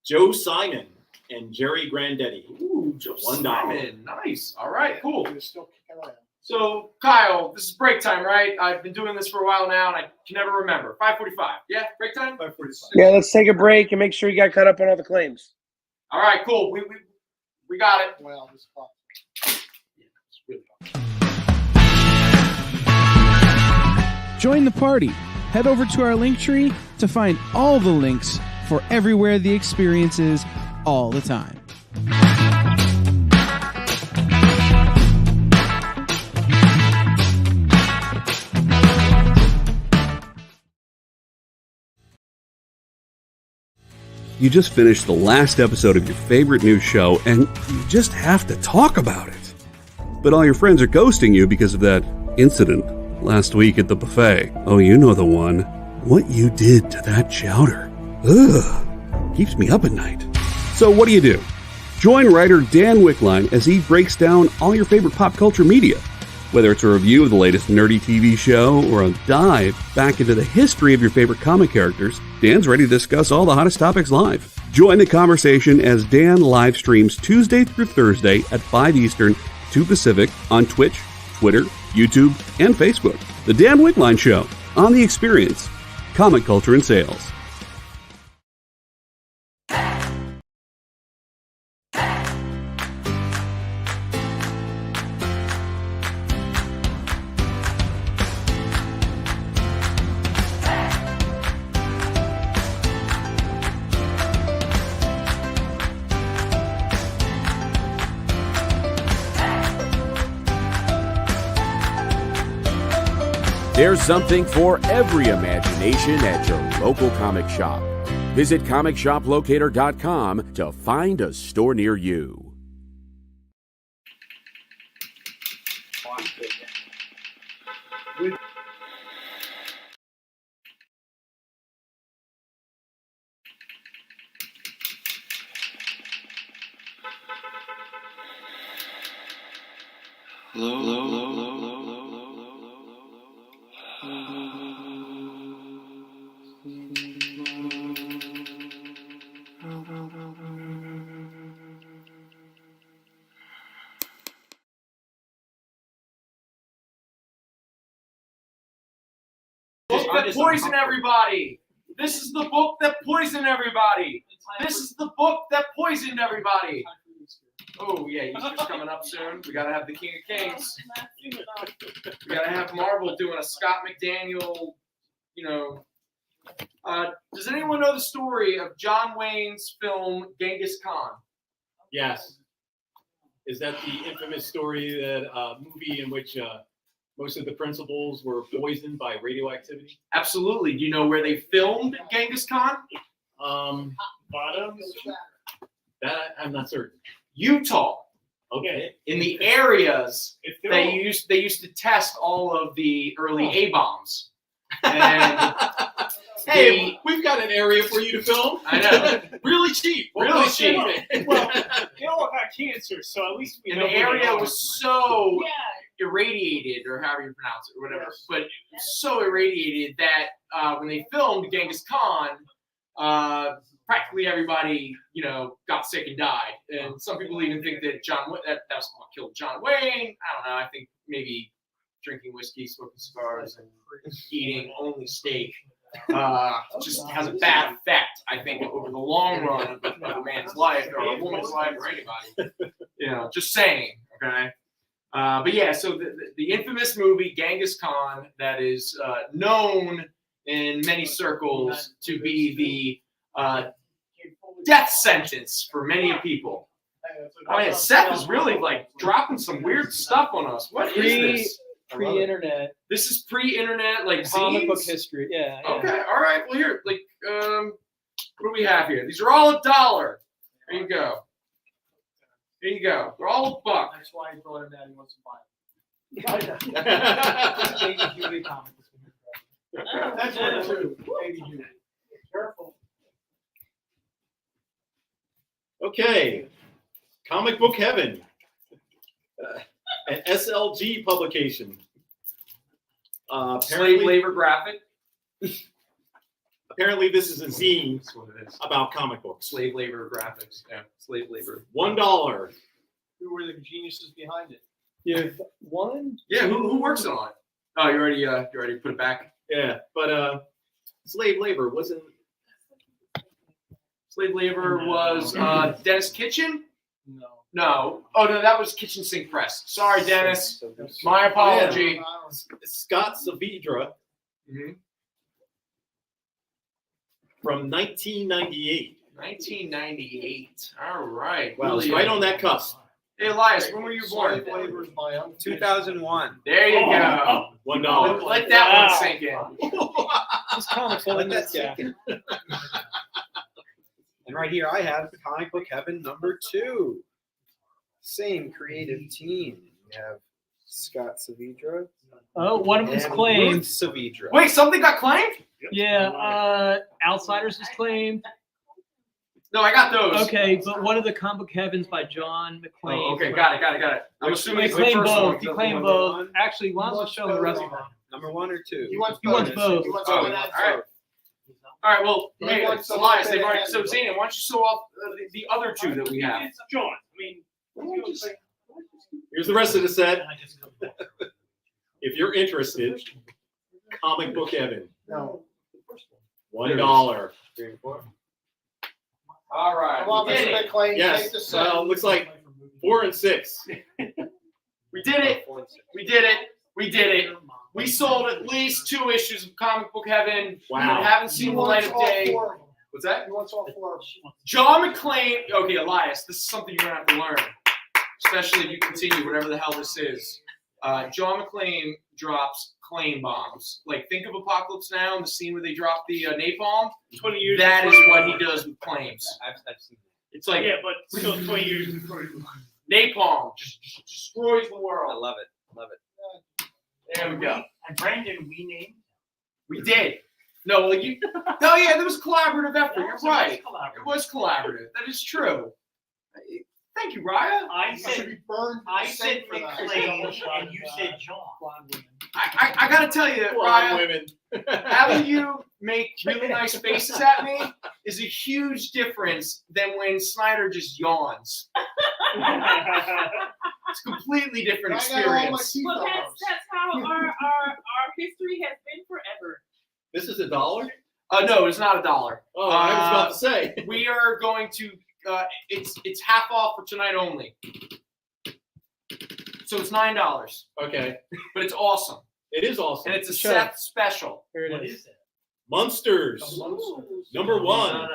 Joe Simon and Jerry Grandetti. Ooh, Joe $1. Simon. Nice. All right, cool. You're still kicking around. So, Kyle, this is break time, right? I've been doing this for a while now, and I can never remember. 5:45. Yeah, break time? 5:45. Yeah, let's take a break and make sure you got caught up on all the claims. All right, cool. We got it. Well, this clock. Join the party. Head over to our link tree to find all the links for everywhere the experience is all the time. You just finished the last episode of your favorite news show, and you just have to talk about it. But all your friends are ghosting you because of that incident last week at the buffet. Oh, you know the one. What you did to that chowder. Ugh. Keeps me up at night. So what do? Join writer Dan Wickline as he breaks down all your favorite pop culture media. Whether it's a review of the latest nerdy TV show or a dive back into the history of your favorite comic characters, Dan's ready to discuss all the hottest topics live. Join the conversation as Dan live streams Tuesday through Thursday at 5 Eastern, 2 Pacific on Twitch, Twitter, YouTube, and Facebook. The Dan Wickline Show on The Experience, Comic Culture and Sales. There's something for every imagination at your local comic shop. Visit ComicShopLocator.com to find a store near you. Book that poisoned everybody. This is the book that poisoned everybody. This is the book that poisoned everybody. Oh yeah, Easter's coming up soon. We gotta have the King of Kings. We gotta have Marvel doing a Scott McDaniel. Does anyone know the story of John Wayne's film Genghis Khan? Yes. Is that the infamous story, that movie in which most of the principals were poisoned by radioactivity? Absolutely. Do you know where they filmed Genghis Khan? Bottoms? That I'm not certain. Utah. Okay. In the areas they used to test all of the early A-bombs. And hey, we've got an area for you to film. I know. Really cheap. Really cheap. Well, they all got cancer, so at least we And know. the area was so irradiated, or however you pronounce it, or whatever, but so irradiated that when they filmed Genghis Khan, practically everybody, got sick and died. And some people even think that that was what killed John Wayne. I don't know. I think maybe drinking whiskey, smoking cigars, and eating only steak just has a bad effect, I think, over the long run of a man's life or a woman's life or anybody. Just saying, okay? But yeah, so the infamous movie Genghis Khan that is known in many circles to be the death sentence for many people. I mean, Seth is really like dropping some weird stup on us. What is this? Pre-internet. This is pre-internet, like Comic book zines? history. Yeah. Okay, all right. Well, here, like, what do we have here? These are all $1. There you go. There you go. They're all $1. That's why he brought him out. He wants to buy That's one too. Careful. Okay, Comic Book Heaven, an SLG publication. Slave labor graphic. Apparently, this is a zine That's what it is. about comic books. Slave labor graphics. Yeah, slave labor. $1. Who were the geniuses behind it? You have one. Yeah, who works on it? Oh, you already put it back. Yeah, but slave labor wasn't. Slave labor was Dennis Kitchen. No. No. Oh no, that was Kitchen Sink Press. Sorry, Dennis. My apology. Scott Saavedra from 1998. 1998. All right. Wow, it's right on that cusp. Hey, Elias, when were you born? 2001. There you go. $1. Let that one sink in. This comic's holding this guy. And right here I have Comic Book Heaven #2. Same creative team. We have Scott Saavedra. Oh, one of them's and claimed. Ruth Saavedra. Wait, something got claimed? Yeah, Outsiders is claimed. No, I got those. Okay, but one of the Comic Book Heavens by John McClane. Oh, okay, got it. I'm assuming He it's the claimed first both. one. He claimed both. Actually, why don't you show him the rest of them? #1 or 2? He wants He wants both. He wants Oh, both. all right. All right, well, He hey, wants Elias, something they've already. that So, has- Zena, why don't you show off the other two that we have? John, I mean, Here's the rest of the set. If you're interested, Comic Book Heaven, No. $1. All right, Come on, we did Mr. it. McClain, Yes. take the set. Well, looks like 4 and 6. We did it. We did it. We did it. We sold at least 2 issues of Comic Book Heaven. Wow. We haven't He seen the light wants of all day. 4 of them. What's that? He wants all 4 of them. John McClane. Okay, Elias, this is something you're gonna have to learn, especially if you continue whatever the hell this is. John McClane drops claim bombs. Like, think of Apocalypse Now and the scene where they drop the napalm. 20 years. That is before- what he does with claims. I've seen that. It's like Yeah, but still 20 years before. napalm just destroys the I world. love it. Love it. There we go. And Brandon, we named. We did. No, well, you. No, yeah, there was a collaborative effort. You're right. It was collaborative. That is true. Thank you, Raya. I He should said be burned. I Stake said for that. McLean, and you said John. I gotta tell you, Blonde Raya, women. having you make really nice faces at me is a huge difference than when Snyder just yawns. It's a completely different I got all my experience. teeth Well, on that's those. how our history has been forever. This is $1? No, it's not $1. Oh, I was about to say. We are going to. It's half off for tonight only. So it's $9, Okay. but it's awesome, It is awesome. and it's a Seth special. Here it What is. is it? Monsters, #1,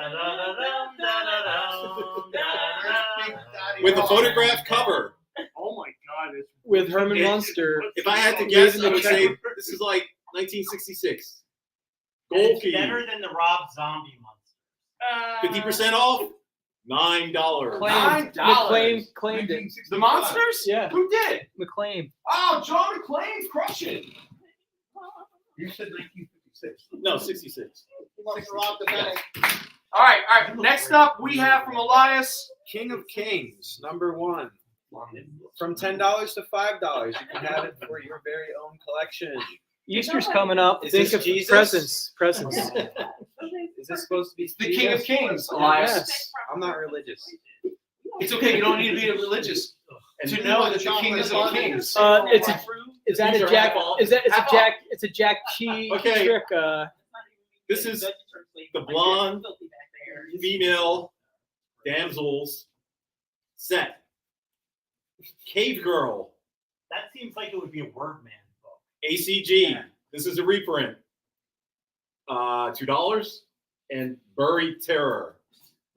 with a photographed cover. Oh my God! It's With Herman Munster. If I had to guess, I would say this is like 1966. Gold key. Better than the Rob Zombie monster. 50% off, $9. Claimed. $9. McClain claimed it. The Monsters? Yeah. Who did? McClain. Oh, John McClane's crushing. You said 1956. No, 66. He wants to rob the bank. All right. Next up, we have from Elias. King of Kings #1. From $10 to $5, you can have it for your very own collection. Easter's coming up. Is Think this of Jesus? Presents. Is this supposed to be The King of Kings, Elias. Yes. I'm not religious. It's okay. You don't need to be religious to know that the King is of Kings. It's a. Is that These a are Jack? half off. Is that? It's a Half Jack. It's a Jack Chi Okay. trick. This is the blonde female damsels set. Cave Girl. That seems like it would be a Wordman book. ACG. This is a reprint. $2. And Buried Terror.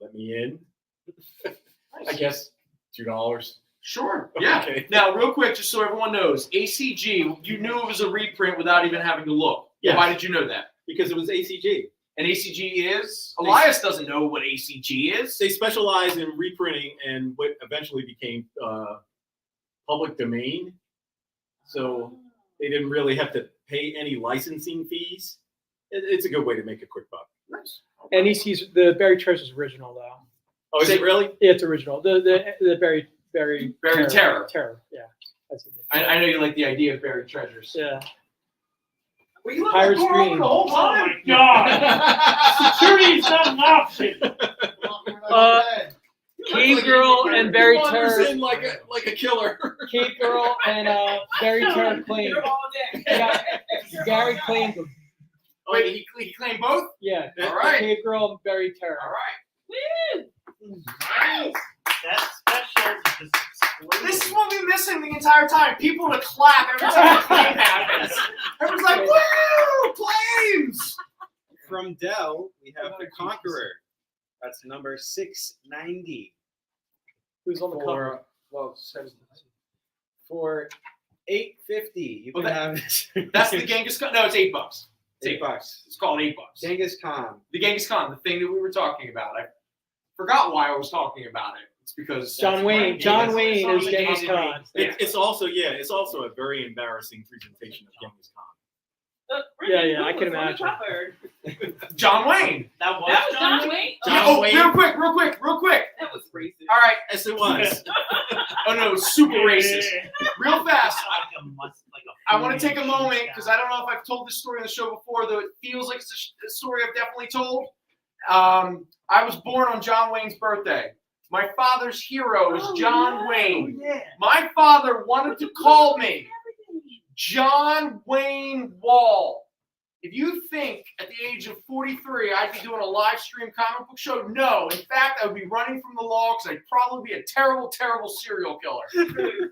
Let me in. I guess $2. Sure. Yeah. Okay. Now, real quick, just so everyone knows, ACG, you knew it was a reprint without even having to look. Yes. Why did you know that? Because it was ACG. And ACG is? Elias doesn't know what ACG is. They specialize in reprinting and what eventually became public domain. So they didn't really have to pay any licensing fees. It's a good way to make a quick buck. Nice. And EC's the Buried Treasure's original though. Oh, is it really? Yeah, it's original. The Buried Terror. Terror. Yeah. That's it. I know you like the idea of buried treasures. Yeah. Well, you left Pirates the door open Green. the whole Oh my time. God! Security is not an option. Cave Girl and Buried Wanders Terror. in like a killer. Cave Girl and Buried Terror claimed. Yeah, Gary claimed them. Wait, he claimed both? Yeah. All right. Cave Girl and Buried Terror. All right. Woo! That's special. This is what we're missing the entire time. People to clap every time a claim happens. Everyone's like, woo! Claims! From Dell, we have the Conqueror. That's number 690. Who's on the cover? Well, for $8.50, you can have this. That's the Genghis Khan. No, it's $8. It's $8. It's called $8. Genghis Khan. The Genghis Khan, the thing that we were talking about. I forgot why I was talking about it. It's because John Wayne. John Wayne is Genghis Khan. It's also a very embarrassing presentation of Genghis Khan. Yeah, I can imagine. John Wayne. That was John Wayne? Oh, real quick. That was racist. All right. Yes, it was. Oh no, it was super racist. Real fast. Like I want to take a moment because I don't know if I've told this story on the show before, though it feels like it's a story I've definitely told. I was born on John Wayne's birthday. My father's hero is John Wayne. Yeah. My father wanted to call me John Wayne Wall. If you think at the age of 43 I'd be doing a live stream comic book show, no. In fact, I would be running from the law because I'd probably be a terrible, terrible serial killer.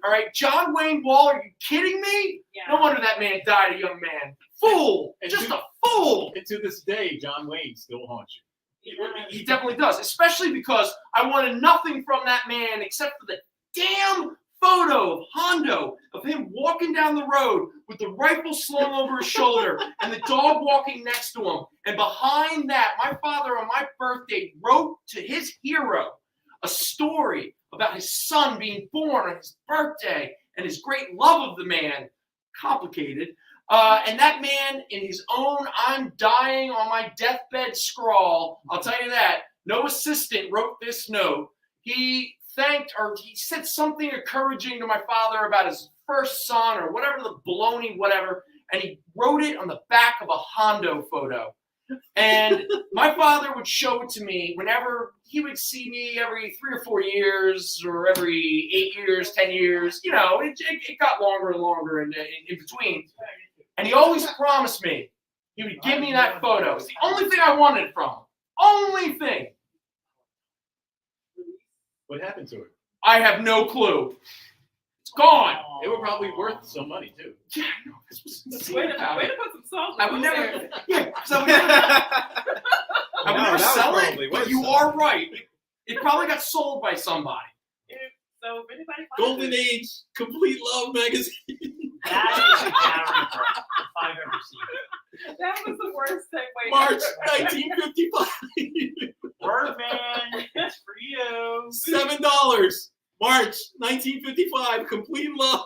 All right, John Wayne Wall, are you kidding me? Yeah. No wonder that man died a young man. Fool! Just a fool! And to this day, John Wayne still haunts you. He definitely does, especially because I wanted nothing from that man except for the damn photo of Hondo, of him walking down the road with the rifle slung over his shoulder and the dog walking next to him. And behind that, my father on my birthday wrote to his hero a story about his son being born on his birthday and his great love of the man. Complicated. And that man, in his own I'm dying on my deathbed scrawl, I'll tell you that, no assistant wrote this note. He said something encouraging to my father about his first son or whatever the baloney, whatever, and he wrote it on the back of a Hondo photo. And my father would show it to me whenever he would see me every 3 or 4 years or every 8 years, 10 years. You know, it got longer and longer in between. And he always promised me he would give me that photo. It's the only thing I wanted from him. Only thing. What happened to it? I have no clue. It's gone. It would probably be worth some money too. Yeah, I know. This was insane Way to about it. put some salt I on would there. never. Yeah, because I would never sell it. But you are right. It probably got sold by somebody. So if anybody finds Golden it, Age Complete Love magazine. That is a character if I've ever seen it. that was the worst segue. March ever. 1955. Birdman, it's for you. $7. March 1955. Complete Love.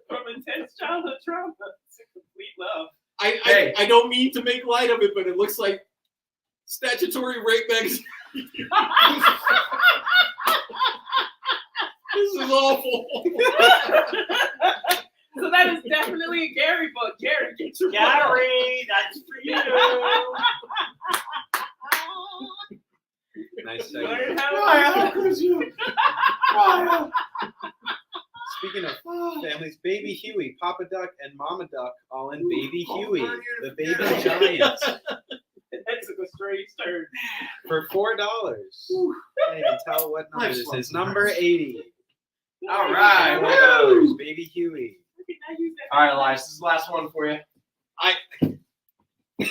From intense childhood trauma to complete love. I don't mean to make light of it, but it looks like statutory rape magazine. This is awful. So that is definitely a Gary book. Gary, get your book. Gary, that's for you. Nice Learn segment. how to- Speaking of families, Baby Huey, Papa Duck, and Mama Duck all in Baby Huey, the baby giant, That took a strange turn. for $4. Can't even tell what number this is. Number 80. All right. $4, Baby Huey. All right, Elias, this is the last one for you. You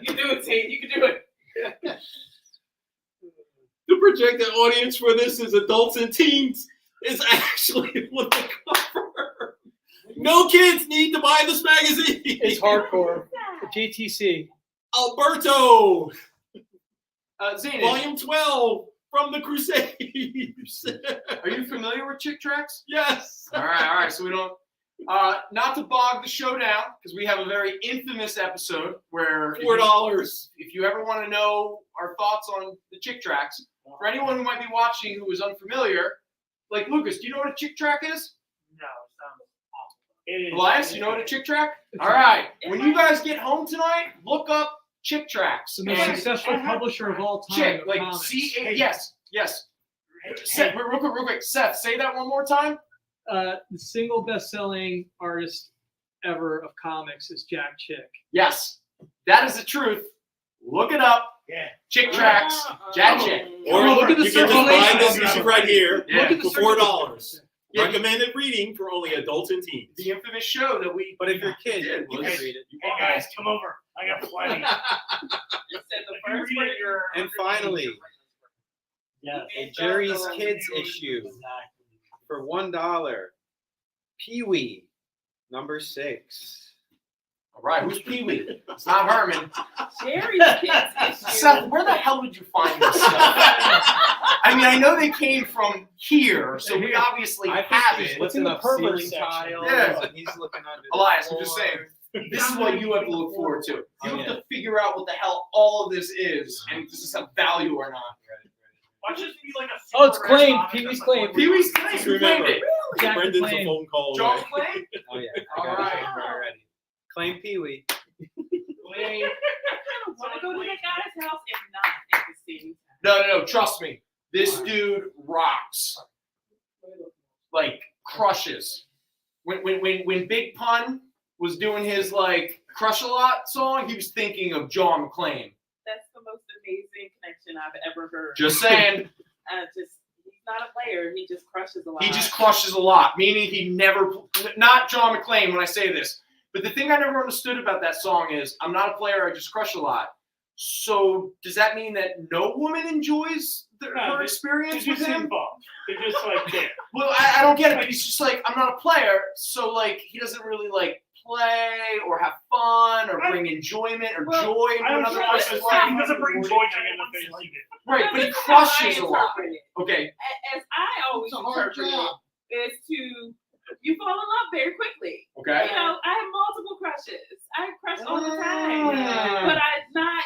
can do it, Tate. You can do it. The projected audience for this is adults and teens. Is actually what the cover. No kids need to buy this magazine. It's hardcore. GTC. Alberto. Zayn, Volume 12 from the Crusades. are you familiar with Chick Tracks? Yes. All right. So we don't, not to bog the show down, because we have a very infamous episode where $4. If you ever want to know our thoughts on the Chick Tracks, for anyone who might be watching who is unfamiliar, like Lucas, do you know what a Chick Track is? No, it sounds awful. Elias, you know what a Chick Track? All right. When you guys get home tonight, look up Chick Tracks. The most successful publisher of all time. Chick, of like comics. yes. Seth, real quick. Seth, say that one more time. The single best-selling artist ever of comics is Jack Chick. Yes, that is the truth. Look it up. Yeah. Chick Tracks, Jack Chick. Or look at the you can just buy this circulation. issue right here Yeah. for $4. Yeah. Recommended reading for only adults and teens. The infamous show that we. But if you're a kid, Yeah, you can read it. Hey guys, come over. I got plenty. You said the first one. And finally, Yes. a Jerry's Kids issue for $1. Pee-wee, number 6. All right, who's Pee Wee? It's not Herman. Jerry's Kids issue. Seth, where the hell did you find this stuff? I mean, I know they came from here, so we obviously have it. What's in the pervert ceiling section? tiles, Yeah. and he's looking under the Elias, I'm just floor. saying, this is what you have to look forward to. You Oh, have yeah. to figure out what the hell all of this is, and if this is have value or not. Why should it be like a Oh, it's super claimed. rare Pee-wee's comic? claimed. Pee Wee's claim. Just Who claimed remember, it? Jack Brendan's a McClain. phone call John away. McClain? Oh yeah. All I got right. it already. Claim Pee-wee. Claim. I want to go to that guy's house and not interesting. No. Trust me. This dude rocks. Like crushes. When Big Pun was doing his like Crush a Lot song, he was thinking of John McClain. That's the most amazing connection I've ever heard. Just saying. He's not a player. He just crushes a lot. He just crushes a lot, meaning he never, not John McClain when I say this, but the thing I never understood about that song is, I'm not a player, I just crush a lot. So does that mean that no woman enjoys her experience They're with just him? involved. They're just like there. Well, I don't get it, but he's just like, I'm not a player, so like, he doesn't really like play or have fun or bring enjoyment or joy into I don't another know. person's He life. doesn't bring joy to anything. Right, but he This is how I crushes a lot. interpret it. Okay. As I always interpret it, is to you fall in love very quickly. Okay. You know, I have multiple crushes. I crush all the time, but I'm not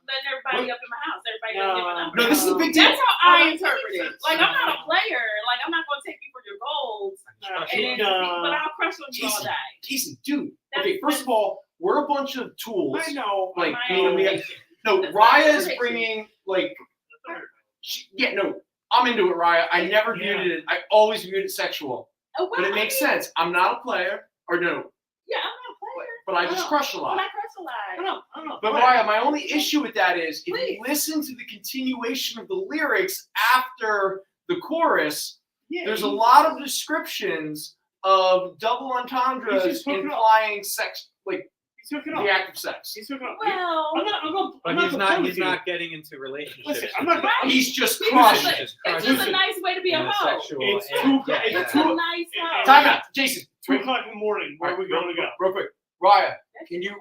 letting everybody up in my house. Everybody doesn't get my number. No, this is a big deal. That's how I interpret it. Like I'm not a player. Like I'm not going to take you for your goals. But I'll crush on you all day. Jason, dude. Okay, first of all, we're a bunch of tools. I know. Like, My you know, we have, no, That's Raya not is crazy. bringing, like, I'm into it, Raya. I never viewed it, I always viewed it sexual. Oh, well, But it makes sense. I'm not a player, or no, Yeah, I'm not a player. but I just crush a But lot. I crush a lot. I'm not But playing. Raya, my only issue with that is, if Please. you listen to the continuation of the lyrics after the chorus, there's a lot of descriptions of double He's entendres just hooking up. implying sex, like He's hooking up. the act of sex. He's hooking up. Well, But he's not getting into relationships. Listen, I'm not. Right. He's just It's crushed. just a nice way to be a in a hoe. sexual It's and- too- yeah, It's yeah. a nice hoe. Time out, Jason. 2 o'clock in the morning. Where are we going to go? Real quick, Raya, can you,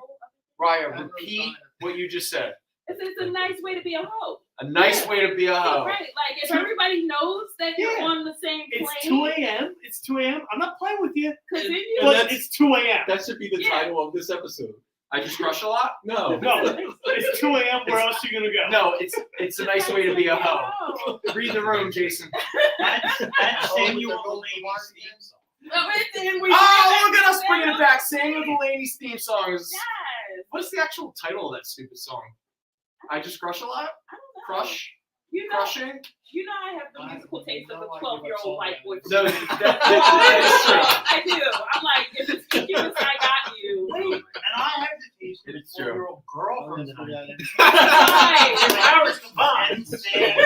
Raya, repeat what you just said? It's a nice way to be a hoe. A nice way to be a hoe. Right, like if everybody knows that you're on the same It's plane. 2 a.m. It's 2 a.m. I'm not playing with you. Because then you But it's 2 a.m. That should be the Yeah. title of this episode. I just crush a lot? No. No, it's 2 a.m. Where else are you gonna go? No, it's a nice way to be a hoe. Read the room, Jason. That's Samuel Delaney's theme song. Oh, look at us bringing it back. Samuel Delaney's theme song is. Yes. What's the actual title of that stupid song? I just crush a lot? I don't know. Crush? You know, Crushing? you know I have the musical taste of a 12-year-old white boy. No, that is true. I do. I'm like, if it's ridiculous, I got you. And I have the taste of It's a true. 4-year-old girl from Right. Ours combined saying,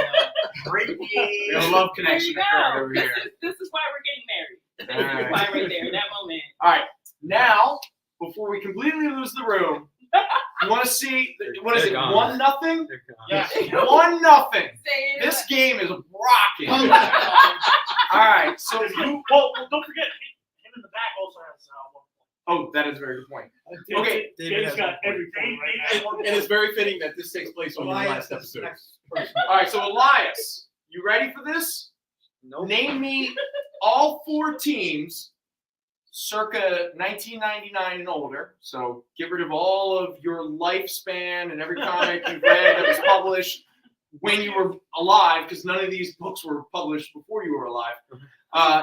break me We have a love There connection you occurring go. over here. This is why we're getting married. All right. Why right there, that moment. All right. Now, before we completely lose the room, you want to see what is it? They're gone. 1-0. Yeah. 1-0. This game is rocking. All right. So Well, don't forget, him in the back also has one. Oh, that is a very good point. Okay. Dave's got everything right now. And it's very fitting that this takes place on your last episode. All right. So Elias, you ready for this? Nope. Name me all 4 teams circa 1999 and older. So get rid of all of your lifespan and every comic you've read that was published when you were alive, because none of these books were published before you were alive.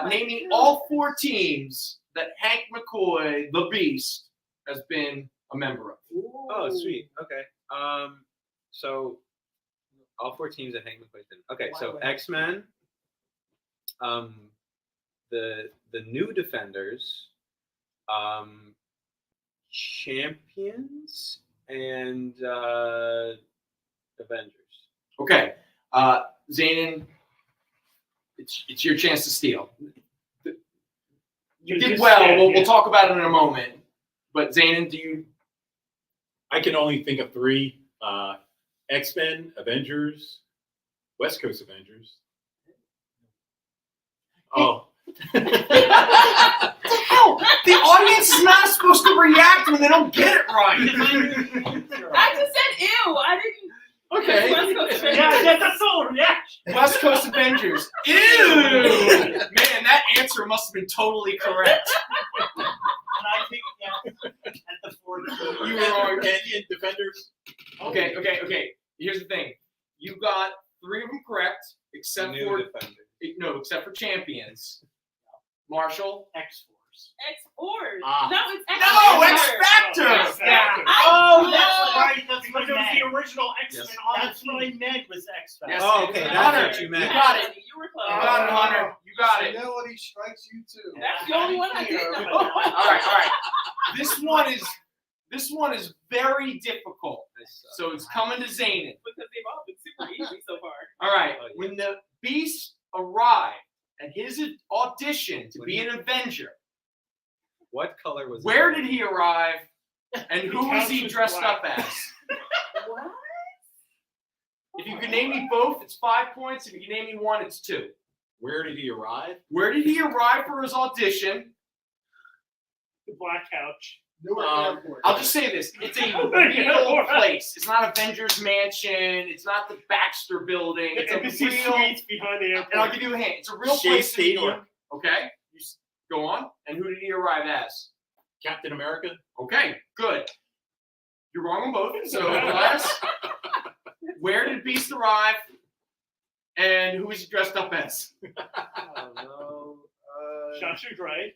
Name me all 4 teams that Hank McCoy, the Beast, has been a member of. Oh, sweet. Okay. So all 4 teams that Hank McCoy's been. Okay, so X-Men, the New Defenders, Champions, and Avengers. Okay, Zanin, it's your chance to steal. You did well. We'll talk about it in a moment. But Zanin, do you? I can only think of 3: X-Men, Avengers, West Coast Avengers. Oh. What the hell? The audience is not supposed to react when they don't get it right. I just said ew. I didn't. Okay. West Coast Avengers. Yeah, that's all reaction. West Coast Avengers. Ew! Man, that answer must have been totally correct. And I think at the 4. You were on Canadian Defenders. Okay. Here's the thing. You got 3 of them correct, except New for Defenders. no, except for Champions. Marshall. X-Force. X-Force. Ah. No, it's No, X X-Factor. Factor. Oh, no. that's right. That's Because what it was I the meant. original X-Men Yes. on That's what I meant was X-Factor. Yes. Oh, okay, Hunter, that's what you meant. You got it. You were close. You got it, Hunter. You got it. Humility strikes you too. That's the only one I didn't know. All right. This one is very difficult. So it's coming to Zanin. Because they've all been super easy so far. All right. When the Beast arrived at his audition to be an Avenger, What color was where it? did he arrive, and who was he dressed up as? What? If you can name me both, it's 5 points. If you can name me one, it's 2. Where did he arrive? Where did he arrive for his audition? The Black Couch. I'll just say this: it's a real place. It's not Avengers Mansion. It's not the Baxter Building. It's a Embassy real. Suites behind the airport. And I'll give you a hint. It's a real Shea place in New Stadium. York. Okay, go on. And who did he arrive as? Captain America? Okay, good. You're wrong on both. So, Elias, where did Beast arrive? And who was he dressed up as? Oh, no. Shasha Gray.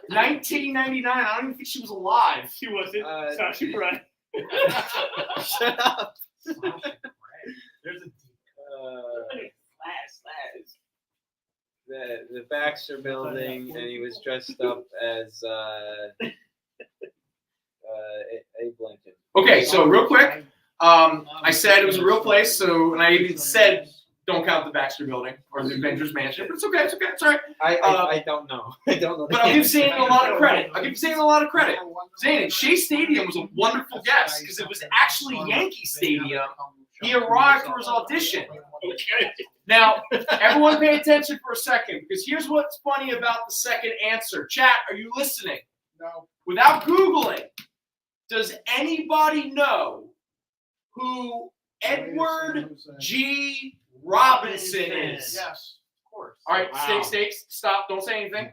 1999. I don't even think she was alive. She wasn't. Sasha Gray. Shut up. There's a The Baxter Building, and he was dressed up as Abe Lincoln. Okay, so real quick, I said it was a real place, so and I even said don't count the Baxter Building or the Avengers Mansion, but it's okay, it's all right. I don't know. I don't know. But I'll give Zanin a lot of credit. Zanin, Shea Stadium was a wonderful guess because it was actually Yankee Stadium. He arrived for his audition. Now, everyone pay attention for a second because here's what's funny about the second answer. Chat, are you listening? No. Without Googling, does anybody know who Edward G. Robinson is? Yes, of course. All right, Wow. stakes, stop, don't say anything.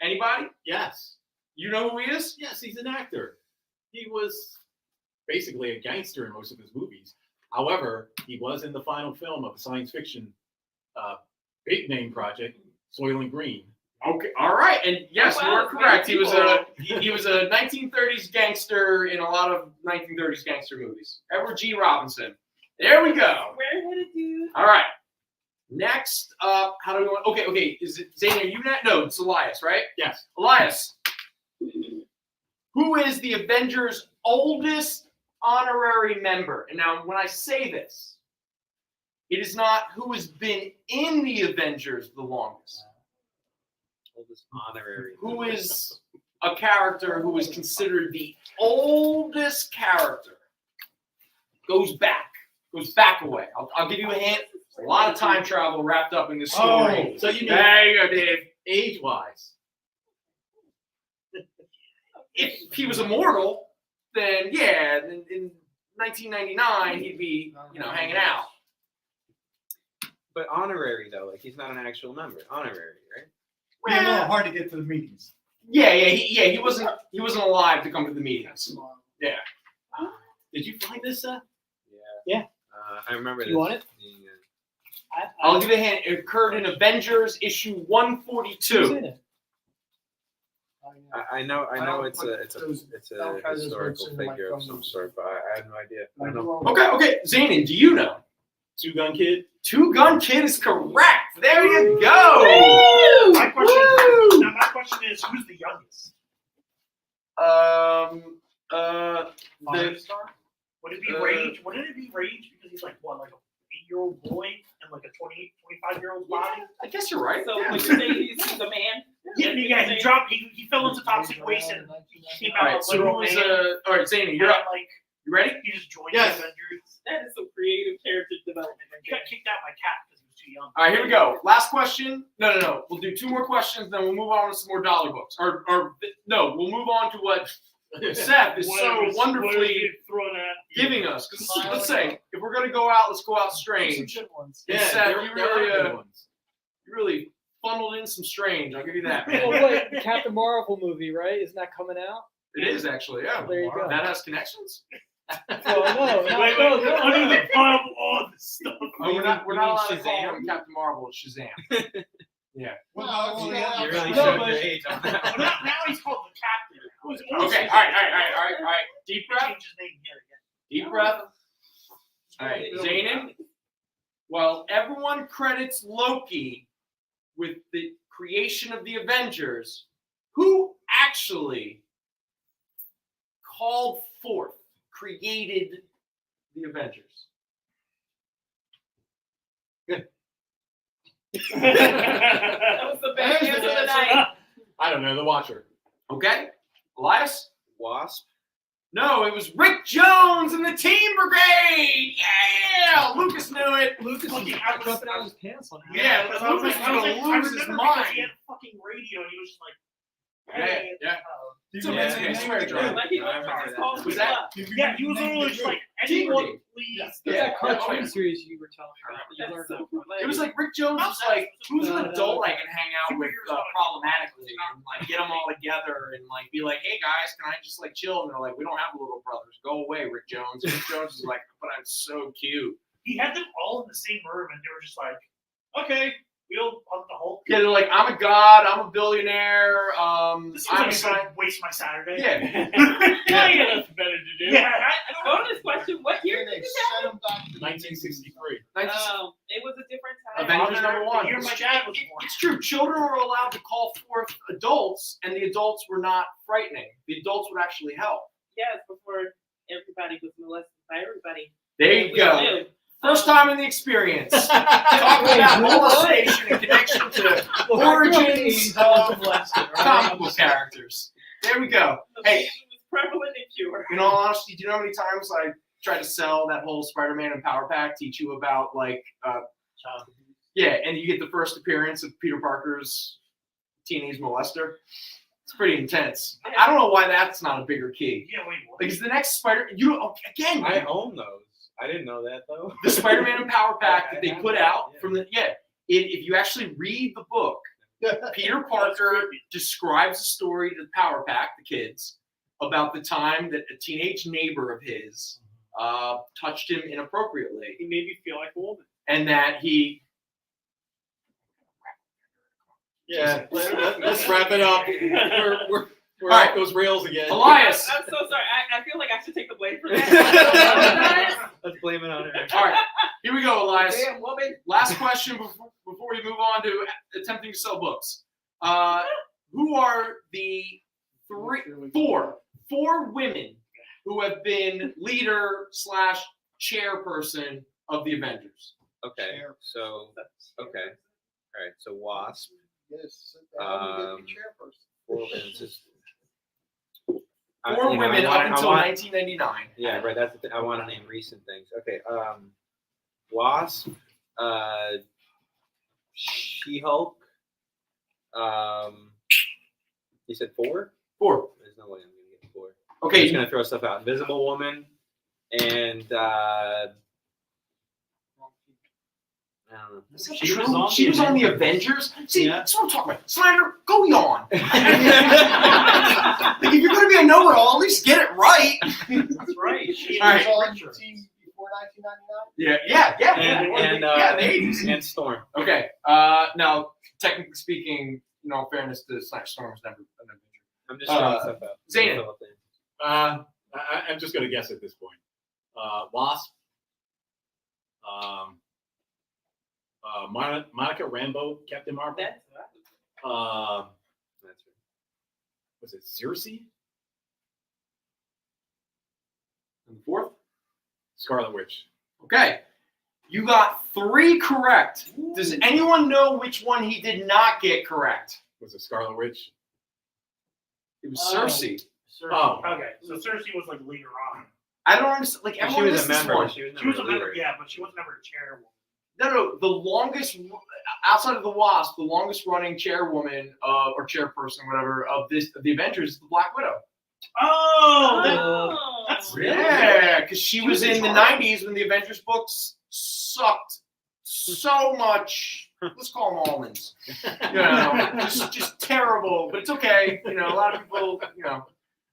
Anybody? Yes. You know who he is? Yes, he's an actor. He was basically a gangster in most of his movies. However, he was in the final film of a science fiction big name project, Soylent Green. Okay, all right, and yes, Wow, you are correct. He was a 1930s gangster in a lot of 1930s gangster movies. Edward G. Robinson. There we go. Square-headed dude. All right. Next up, how do we want? Okay. Is it Zane? Are you not? No, it's Elias, right? Yes. Elias. Who is the Avengers' oldest honorary member? And now, when I say this, It is not who has been in the Avengers the longest. Oldest honorary. Who is a character who is considered the oldest character? Goes back a way. I'll give you a hint. A lot of time travel wrapped up in this story. Oh, so you mean there you go, Dave. age-wise? If he was immortal, then yeah, in 1999 he'd be hanging out. But honorary though, like he's not an actual member. Honorary, right? Yeah, a little hard to get to the meetings. He wasn't alive to come to the meetings. Yeah. Did you find this? Yeah. I remember. You want it? I'll give you a hint. It occurred in Avengers issue 142. Who's in it? I know it's a historical figure of some sort, but I have no idea. I don't know. Okay, Zanin, do you know? Two Gun Kid. Two Gun Kid is correct. There you go. My question is, who's the youngest? Would it be Rage? Wouldn't it be Rage because he's like what, like a 8-year-old boy and like a 25-year-old body? I guess you're right. So Yeah. would you say he's a man? Yeah, he dropped. He fell into toxic waste and he came All out right, a so literal who's man. all right, Zanin, you're up. Like, you ready? he just joined Yes. the Avengers. That is some creative character development. He got kicked out by Cap because he was too young. All right, here we go. Last question. No. We'll do 2 more questions, then we'll move on to some more dollar books. Or no, we'll move on to what Seth is so wonderfully giving us. Because let's say if we're gonna go out, let's go out strange. Yeah, Seth, there are good ones. you really funneled in some strange. I'll give you that, man. Well, wait, the Captain Marvel movie, right? Isn't that coming out? It is actually, yeah. There you go. That has connections. Well, no, Wait, under the pile of all this stuff. Oh, we're not allowed to call Shazam? him Captain Marvel. It's Shazam. Yeah. You really No, showed but- your age on that one. Now he's called the Captain. Okay. All right. Deep breath. Change his name here again. Deep breath. All right, Zanin. While everyone credits Loki with the creation of the Avengers, who actually called forth, created the Avengers? That was the best answer of the night. I don't know. The Watcher. Okay, Elias? Wasp. No, it was Rick Jones and the Team Brigade. Yeah, Lucas knew it. Lucas was jumping out of his pants on that. Yeah, Lucas was gonna lose his mind. He had a fucking radio and he was just like, Yeah. It's okay. Yeah, I swear, John. Like he I remember just that. called Was people that? up. yeah, he was literally just like, anyone please. It's Yeah. that cartoon series you were telling me about. That you learned That's so about. funny. It was like Rick Jones was like, who's an adult I can hang out with problematically and like get them all together and like be like, hey guys, can I just like chill? And they're like, we don't have little brothers. Go away, Rick Jones. And Rick Jones is like, but I'm so cute. He had them all in the same room and they were just like, okay, we'll hunt the Hulk. Yeah, they're like, I'm a god, I'm a billionaire. This I'm seems like a waste my Saturday. Yeah. Yeah, you got nothing better to do. Yeah, I don't know. Bonus question: what year did this happen? 1963. It was a different time. Avengers #1. The year my dad was born. It's true. Children were allowed to call forth adults, and the adults were not frightening. The adults would actually help. Yes, before everybody was molested by everybody. There you We go. knew. First time in the experience. Talking about molestation in connection to origins of comic book characters. There we go. Hey, It was prevalent and pure. in all honesty, do you know how many times I tried to sell that whole Spider-Man and Power Pack, teach you about like, yeah, and you get the first appearance of Peter Parker's teenage molester. It's pretty intense. I don't know why that's not a bigger key. Yeah, wait, what? Because the next again, I own those. I didn't know that though. the Spider-Man and Power Pack that they I put have out that, from the if you actually read the book, Peter Parker describes a story to the Power Pack, the kids, about the time that a teenage neighbor of his touched him inappropriately. He made me feel like a woman. And that he Yeah. Let's wrap it up. We're All right. off those rails again. Elias. I'm so sorry. I feel like I should take the blame for that. Let's blame it on her. All right, here we go, Elias. Damn woman. Last question before we move on to attempting to sell books. Who are the four women who have been leader / chairperson of the Avengers? Okay. So okay. All right. So Wasp. Yes. Chairperson. Well, it's just. Four women up until 1999. Yeah, right. That's the thing. I want to name recent things. Okay. Wasp. She-Hulk. You said 4? 4. There's no way I'm gonna get 4. Okay. I'm just gonna throw stuff out. Invisible Woman and I don't know. She was on the Avengers. See, that's what I'm talking about. Snyder, go yawn. Like, if you're going to be a know-it-all, at least get it right. That's right. She All was right. on the team before 1999. Yeah. And the 80s. and Storm. Okay. Now, technically speaking, in all fairness, the Storm was never an Avenger. I'm just throwing stuff out. Zayn. I'm just going to guess at this point. Wasp. Monica Rambeau, Captain Marvel. That's Was it Circe? And the 4th? Scarlet Witch. Okay. You got 3 correct. Does anyone know which one he did not get correct? Was it Scarlet Witch? It was Circe. Oh. Okay, so Cersei was like later on. I don't understand. Like, everyone was a missed this member. one. She was a member, yeah, but she was never a chairwoman. No. The longest, outside of the Wasp, the longest running chairwoman or chairperson, whatever, of the Avengers is the Black Widow. Oh, that's Yeah, because she was in the 90s when the Avengers books sucked so much. Let's call them almonds. Just terrible, but it's okay. A lot of people, All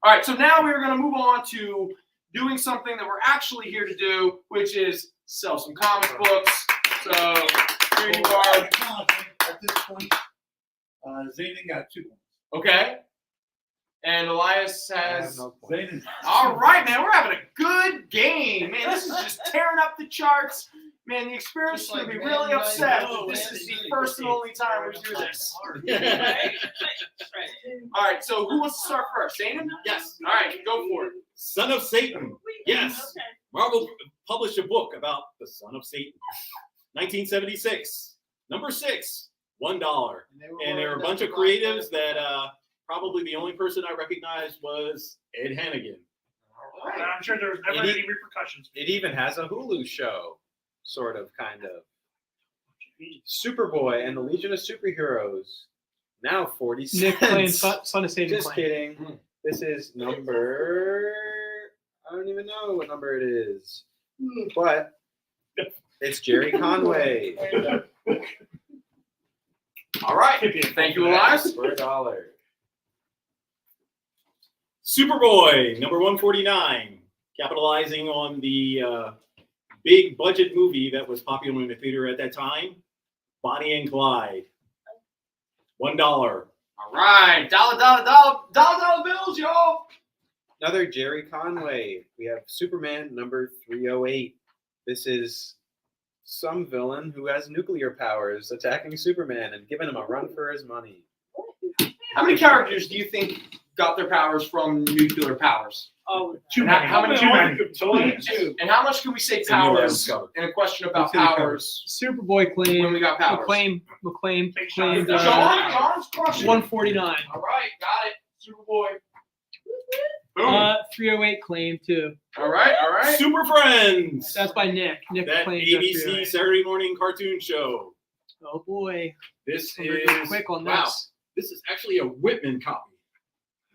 right, so now we're going to move on to doing something that we're actually here to do, which is sell some comic books. So here you are. At this point, Zayden got 2 points. Okay. And Elias has. Zayden. All right, man. We're having a good game. Man, this is just tearing up the charts. Man, the experience is going to be really upset. This is the first and only time we do this. All right, so who wants to start first? Zayn? Yes. All right, go for it. Son of Satan. Yes. Marvel published a book about the Son of Satan. 1976. Number 6. $1. And there were a bunch of creatives that probably the only person I recognized was Ed Hannigan. All right. I'm sure there was never any repercussions. It even has a Hulu show, sort of, kind of. Superboy and the Legion of Superheroes. Now 40 cents. Nick playing Son of Satan. Just kidding. This is number. I don't even know what number it is, but it's Jerry Conway. All right. Thank you, Elias. For $1. Superboy, number 149, capitalizing on the big budget movie that was popular in the theater at that time, Bonnie and Clyde. $1. All right. Dollar bills, y'all. Another Jerry Conway. We have Superman number 308. This is some villain who has nuclear powers attacking Superman and giving him a run for his money. How many characters do you think got their powers from nuclear powers? Oh, Too many. How many? Two. And how much can we say powers in a question about powers? Superboy claim. When we got powers. McClaim claimed John's crushing. 149. All right, got it. Superboy. Boom. 308 claim too. All right. Super Friends. That's by Nick. Nick That claimed ABC 308. Saturday morning cartoon show. Oh boy. This We're is getting quick on wow. this. This is actually a Whitman copy.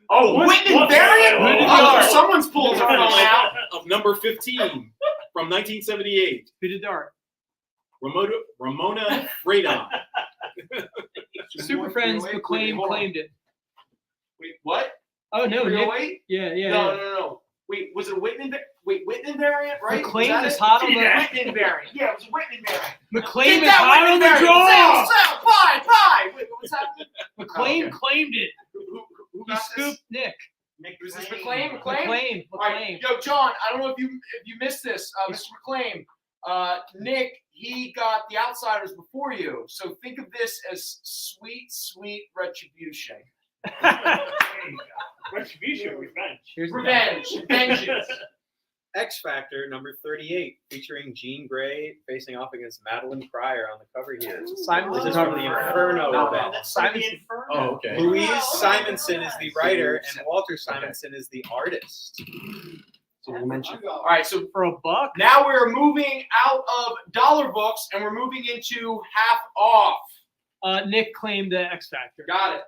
Oh, Whitman variant? Oh, someone's pulling their phone out. Of number 15 from 1978. Who did art? Ramona Freydon. Super Friends McClaim claimed it. Wait, what? Oh no, Nick. 308? Yeah. No. Wait, was it a Whitman? Whitman variant, right? McClaim is hot on the. Whitman variant. Yeah, it was a Whitman variant. McClaim is hot on the draw. Sell, buy. Wait, what's happening? McClaim claimed it. Who He got scooped Nick. Was this McClaim? McClaim. All right, yo, John. I don't know if you missed this, Mr. McClaim. Nick, he got the Outsiders before you, so think of this as sweet retribution. Retribution, revenge. Vengeance. X Factor number 38, featuring Jean Grey facing off against Madeline Pryor on the cover here. This is from the Inferno event. Oh, okay. Louise Simonson is the writer, and Walter Simonson is the artist. So we'll mention. All right, so For $1? now we're moving out of dollar books and we're moving into half off. Nick claimed the X Factor. Got it.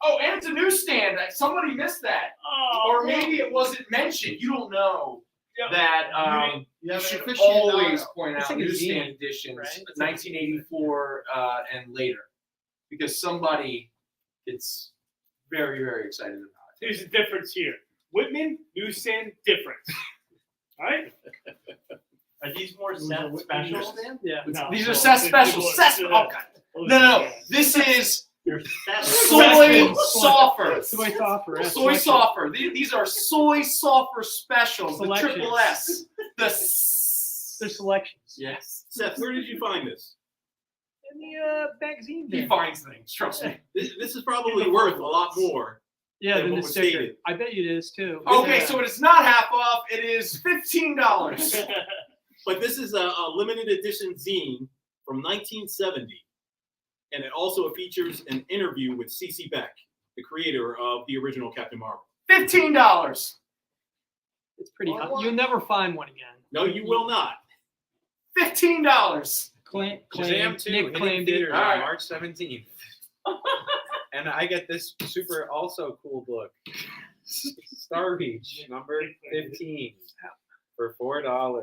Oh, and it's a newsstand. Somebody missed that. Or maybe it wasn't mentioned. You don't know that you should always point out newsstand editions, right? 1984 and later, because somebody gets very, very excited about it. There's a difference here. Whitman, newsstand, difference. All right? Are these more set specials? Yeah. No, These are set specials. Oh, God. No. This is soy soffer. Soy soffer. Soy soffer. These are soy soffer specials. The Selections. triple S. They're selections. Yes. Seth, where did you find this? In the magazine. He finds things. Trust me. This is probably worth a lot more. Yeah, than than what the was sticker. stated. I bet you it is too. Okay, Yeah. so it is not half off. It is $15. But this is a limited edition zine from 1970. And it also features an interview with C.C. Beck, the creator of the original Captain Marvel. $15. It's pretty hot. You'll never find one again. No, you will not. $15. Shazam 2 Nick hitting claimed theaters it. on March 17th. And I get this super also cool book. Star Beach, number 15, for $4.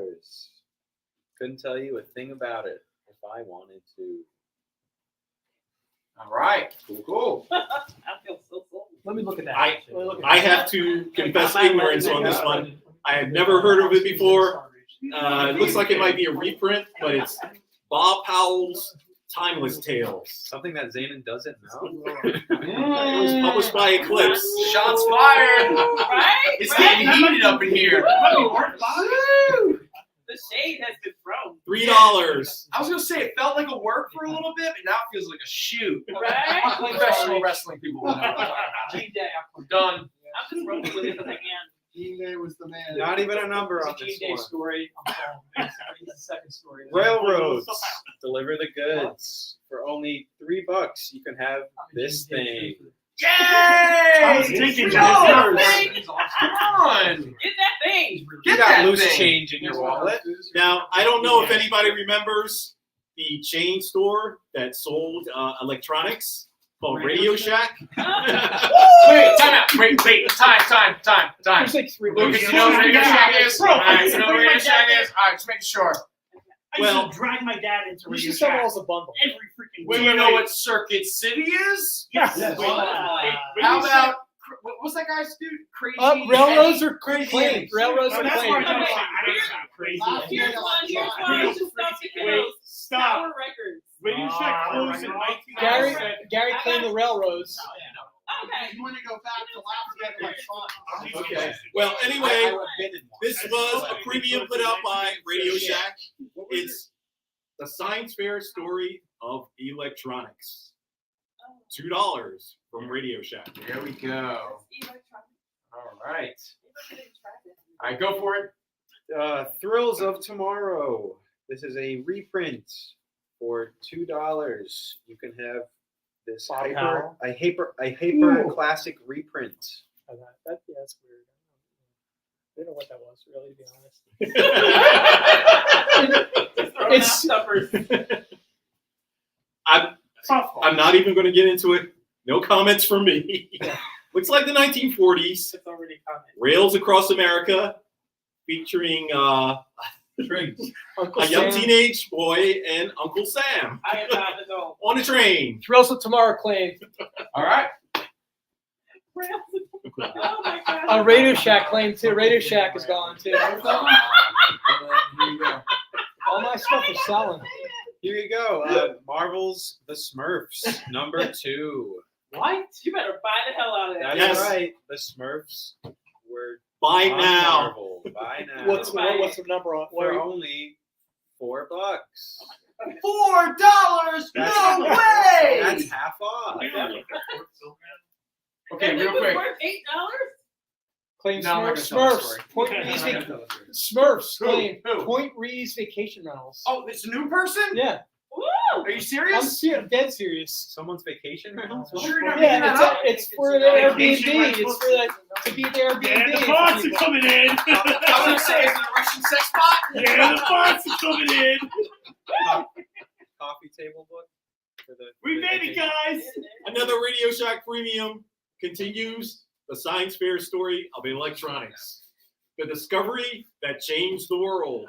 Couldn't tell you a thing about it if I wanted to. All right. Cool. I feel so sold. Let me look at that. I have to confess ignorance on this one. I had never heard of it before. It looks like it might be a reprint, but it's Bob Powell's Timeless Tales. Something that Zanin doesn't know. It was published by Eclipse. Shots fired. Right? It's getting heated up in here. The shade has been thrown. $3. I was going to say, it felt like a work for a little bit, but now it feels like a shoot. Right? Professional wrestling people will know what I'm talking about. Gene Day. Done. I'm just rolling with it because I can. Gene Day was the man. Not even a number on It's a this Gene Day one. story. I'm sorry. It's the second story. Railroads deliver the goods for only $3. You can have this thing. Yay! I was thinking Come that. on. Get that thing. You Get got that loose thing. change in your wallet. Now, I don't know if anybody remembers the chain store that sold electronics called Radio Shack. Wait, time out. Wait, time. There's like three. Lucas, you know what Radio Shack is? All right, you know what Radio Shack is? All right, just making sure. I used to drag my dad into You Radio should sell Shack all as a bundle. every freaking Do you know what Circuit City is? Yes. Yes. How about, what's that guy's dude? Crazy. Railroads Eddie? are crazy. Railroads No, are that's where I crazy. know I don't sound crazy. Here's one. Just stop thinking Wait, those stop. Tower Records. Radio Shack closed in Gary 1997. Gary claimed the railroads. Okay. You want to go back to Lafayette Electronics? Okay. Well, anyway, this was a preview put out by Radio Shack. It's the science fair story of electronics. $2 from Radio Shack. There we go. All right. All right, go for it. Thrills of Tomorrow. This is a reprint for $2. You can have this Bob hyper Ooh. classic reprint. That's weird. I don't know what that was, really, to be honest. I'm not even going to get into it. No comments from me. Looks like the 1940s. It's already coming. Rails Across America, featuring a young teenage boy and Uncle Sam I am not at all. on a train. Thrills of Tomorrow claimed. All right. Oh my God. Radio Shack claimed too. Radio Shack is gone too. All my stuff is selling. Here you go. Marvel's The Smurfs, number 2. What? You better buy the hell out of that. That's Yes. right. The Smurfs were Buy on now. Marvel. Buy now. What's the number on? for only $4. $4? No way! That's half off. Okay, real It was quick. worth $8. Claim No, I'm not gonna tell the Smurfs. story. Point I'm Reeves. not gonna tell the story. Smurfs. Who? Claim Who? Point Reeves Vacation Rentals. Oh, it's a new person? Yeah. Woo! Are you serious? I'm dead serious. Someone's vacation rentals? Sure you're not Yeah, making that up? it's for the Airbnb. It's for to be the Airbnb. Yeah, the bots are coming in. I was gonna say, is it a Russian sex bot? Yeah, the bots are coming in. Coffee table book for the. We made it, guys. Another Radio Shack Premium continues the science fair story of electronics. The discovery that changed the world.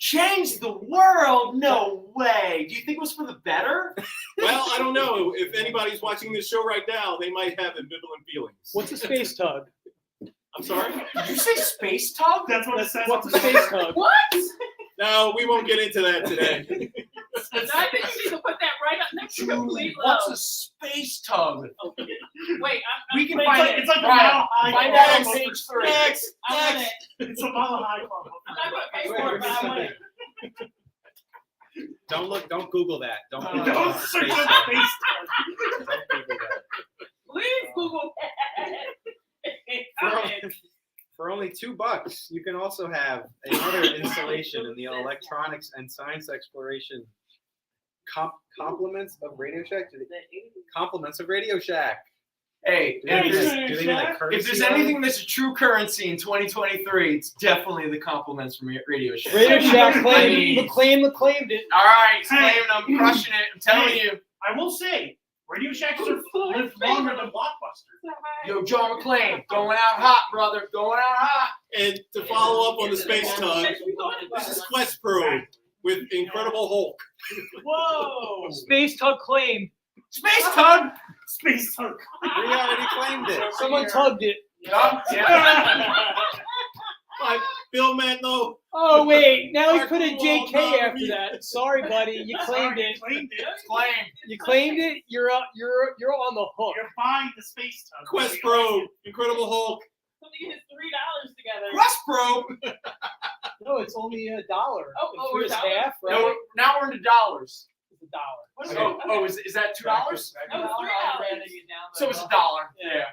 Changed the world? No way. Do you think it was for the better? Well, I don't know. If anybody's watching this show right now, they might have ambivalent feelings. What's a space tug? I'm sorry? Did you say space tug? That's what it says. What's a space tug? What? No, we won't get into that today. I think she can put that right up next to complete love. What's a space tug? Okay. Wait, We can It's find like- it. it's like a Right. mile high Find club. out on page 3. Next, I want next. it. It's a mile high club. I'm not going to pay for it, but I want it. Don't Google that. Don't Google Don't that. search Space up tug. space Don't Google that. Please Google that. For only $2, you can also have another installation in the electronics and science exploration compliments of Radio Shack. Compliments of Radio Shack. Hey, Do they if mean there's, a- do they mean a if currency there's on it? anything that's a true currency in 2023, it's definitely the compliments from Radio Shack. Radio Shack I claimed mean, claimed it. all right, he's claiming I'm crushing it. I'm telling you. I will say, Radio Shacks are live longer than Blockbuster. Yo, John McClane, going out hot, brother. Going out hot. And to follow up on the space tug, this is Quest Probe with Incredible Hulk. Whoa! Space tug claimed. Space tug. Space tug. We already claimed it. Someone tugged it. Yeah. By Bill Mantlo. Oh wait, now he put a Mark JK Wahlberg. after that. Sorry, buddy, you claimed it. Claimed it. Claim. You claimed it. You're on the hook. You're buying the space tug. Quest Probe, Incredible Hulk. Somebody hit $3 together. Quest Probe. No, it's only $1. Oh, If it was $1? half, right? No, now we're into dollars. It's $1. Oh, is that $2? No, it's $3. So it's $1. Yeah.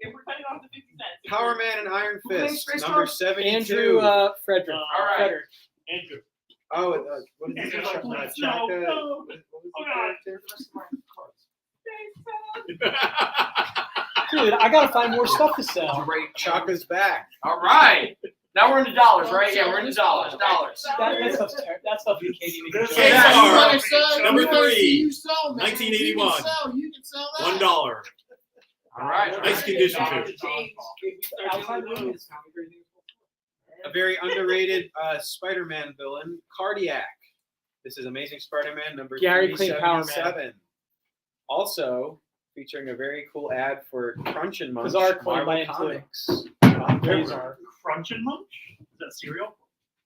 If we're cutting off the 50 cents. Power Man and Iron Who claims Fist, Space number Tug? 72. Andrew Frederick. All right. Frederick. Andrew. Oh, what is it? No, no. What was Oh, the God. character? Dude, I gotta find more stuff to sell. Great. Chaka's back. All right. Now we're into dollars, right? Yeah, we're into dollars. Dollars. That stuff you can't even This enjoy. K-Star, number 3, 1981. $1. All right. Nice condition too. A very underrated Spider-Man villain, Cardiac. This is Amazing Spider-Man number Gary Clean Power 377. Also featuring a very cool ad for Crunch and Munch Bizarre claim by Marvel Intuit. Comics. Bizarre. Crunch and Munch? Is that cereal?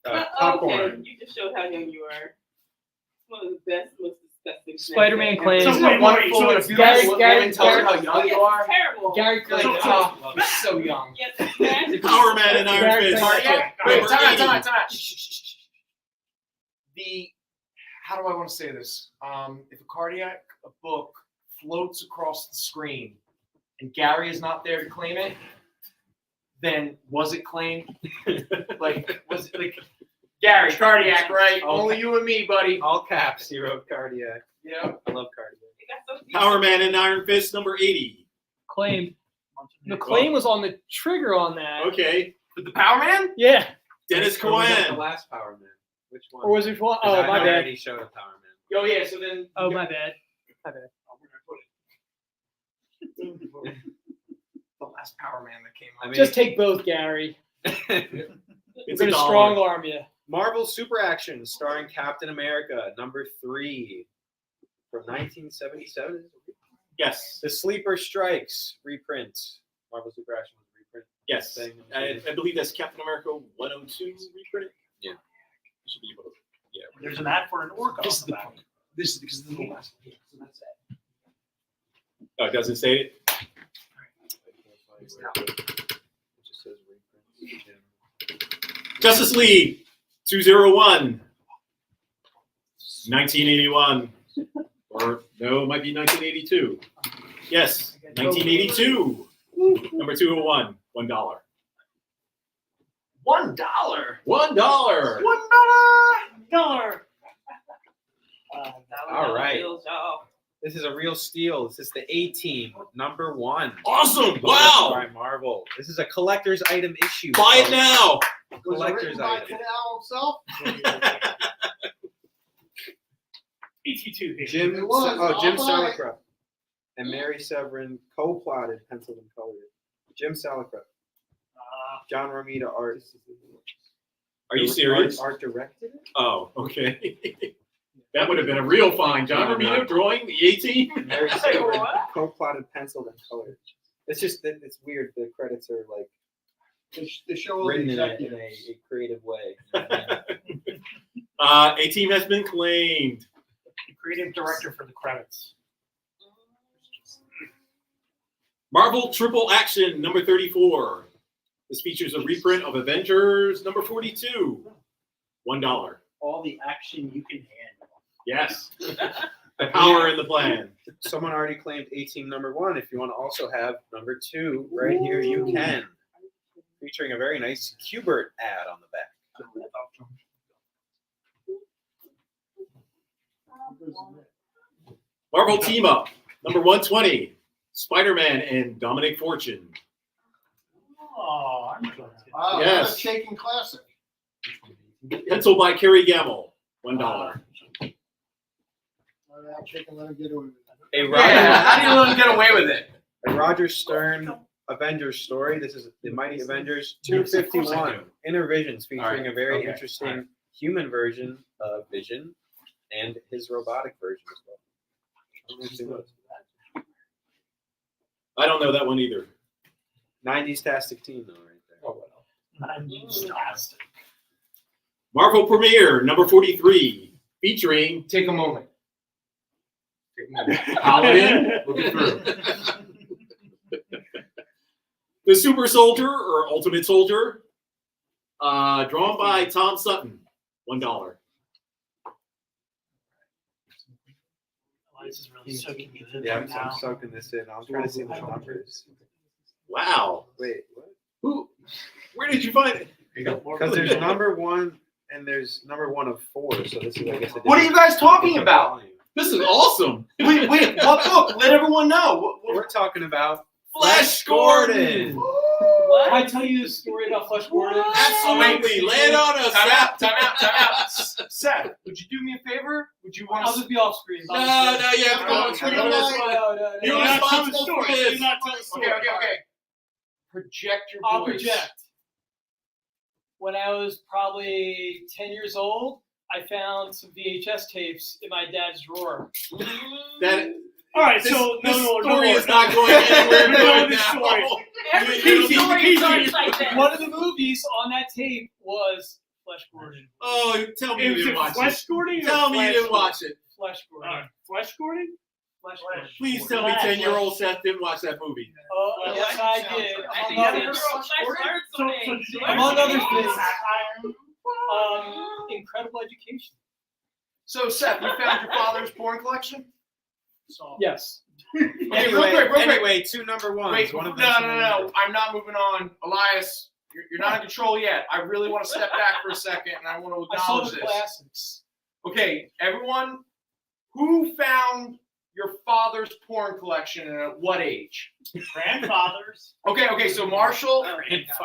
Popcorn. Okay, you just showed how young you are. It's one of the best, most disgusting. Spider-Man snacks claims. ever. So wait, One wait, full so and a it's few Gary- women Gary- tell you how Oh, young yes, you are. it's terrible. Gary Clean. Oh, you're so young. Yes, it's nasty. Power Man and Iron Gary Fist. Clean. Cardiac? Number Wait, time 80. out. Shh, shh, shh, shh. How do I want to say this? If a cardiac book floats across the screen and Gary is not there to claim it, then was it claimed? Was it like Gary, cardiac, right? Only you and me, buddy. All caps, he wrote Cardiac. Yeah. I love Cardiac. Power Man and Iron Fist number 80. Claimed. The claim was on the trigger on that. Okay. With the Power Man? Yeah. Dennis Or was that Cohen. the last Power Man? Which one? Or was it one? 'Cause Oh, I my bad. already showed a Power Man. Oh, yeah, so then. Oh, my bad. My bad. The last Power Man that came out. Just take both, Gary. It's We're a gonna strong dollar. arm you. Marvel Super Action starring Captain America, number 3 from 1977. Yes. The Sleeper Strikes reprint. Marvel Super Action was a reprint. Yes. Thing. I believe that's Captain America 102 reprint. Yeah. You should be able to. Yeah. There's an ad for an orca. This is the point. This is because the last. Yeah, so that's it. Oh, it doesn't say it? It just says reprint. Justice League 201. 1981. Or no, it might be 1982. Yes, 1982. Number 201, $1. $1. $1. $1. All right. This is a real steal. This is the A-Team #1. Awesome! Wow! By Marvel. This is a collector's item issue. Buy it now. Collector's by item. Canal himself. 82 here. Jim It was. Jim I'll buy it. Salicrup and Mary Severin co-plotted, penciled and colored. Jim Salicrup. John Romita art. Are you serious? Art directed it? Oh, okay. That would have been a real find. John Romita drawing the A-Team. Mary Severin co-plotted, penciled and colored. It's just that it's weird. The credits are like The show will written be in a executive. creative way. A-Team has been claimed. Creative director for the credits. Marvel Triple Action #34. This features a reprint of Avengers #42. $1. All the action you can handle. Yes. The power in the plan. Someone already claimed A-Team #1. If you want to also have #2 right here, you can. Featuring a very nice Qbert ad on the back. Marvel Team Up #120. Spider-Man and Dominic Fortune. Oh, I'm glad. Wow, Yes. that's a shaking classic. Pencil by Kerry Gamble. $1. Chicken, let him get away with it. A How do you let him get away with it? A Roger Stern Avengers story. This is the Mighty Avengers 251. Inner Visions, featuring a very interesting human version of Vision and his robotic version as well. I don't know that one either. 90s tastic team though, right there. Oh, fantastic. Marvel Premiere #43, featuring Take a moment. Paladin, looking through. The Super Soldier or Ultimate Soldier, drawn by Tom Sutton. $1. This is really soaking me in Yeah, right now. I'm soaking this in. I'm trying to see the numbers. Wow. Wait, what? Who? Where did you find it? Because there's #1 and there's #1 of 4. So this is, I guess, What are you guys talking about? This is awesome. Wait, what book? Let everyone know. We're talking about Flash Gordon. What? Can I tell you the story about Flash Gordon? Absolutely. Lay it on us. Time out. Seth. Seth, would you do me a favor? Would you want I'll to? just be off screen. No, you have to go on screen on this one. No. You're responsible for this. Okay. Project your voice. I'll project. When I was probably 10 years old, I found some VHS tapes in my dad's drawer. All right, This so story is not going anywhere good now. Every You- you- story you- starts like this. One of the movies on that tape was Flash Gordon. Oh, tell me It you was didn't watch Flash it. Gordon or Tell me you Flash didn't watch it. Flash Gordon. Flash Gordon? Flash Gordon. Please tell me 10-year-old Seth didn't watch that movie. Oh, yes, I did. I think Among I others. never Among other things. Incredible education. So, Seth, you found your father's porn collection? Yes. Okay, real quick. Anyway, 2 #1s. Wait, One of no. them. I'm not moving on. Elias, you're not in control yet. I really want to step back for a second, and I want to I saw acknowledge the this. classics. Okay, everyone, who found your father's porn collection and at what age? Grandfathers. Okay, so Marshall.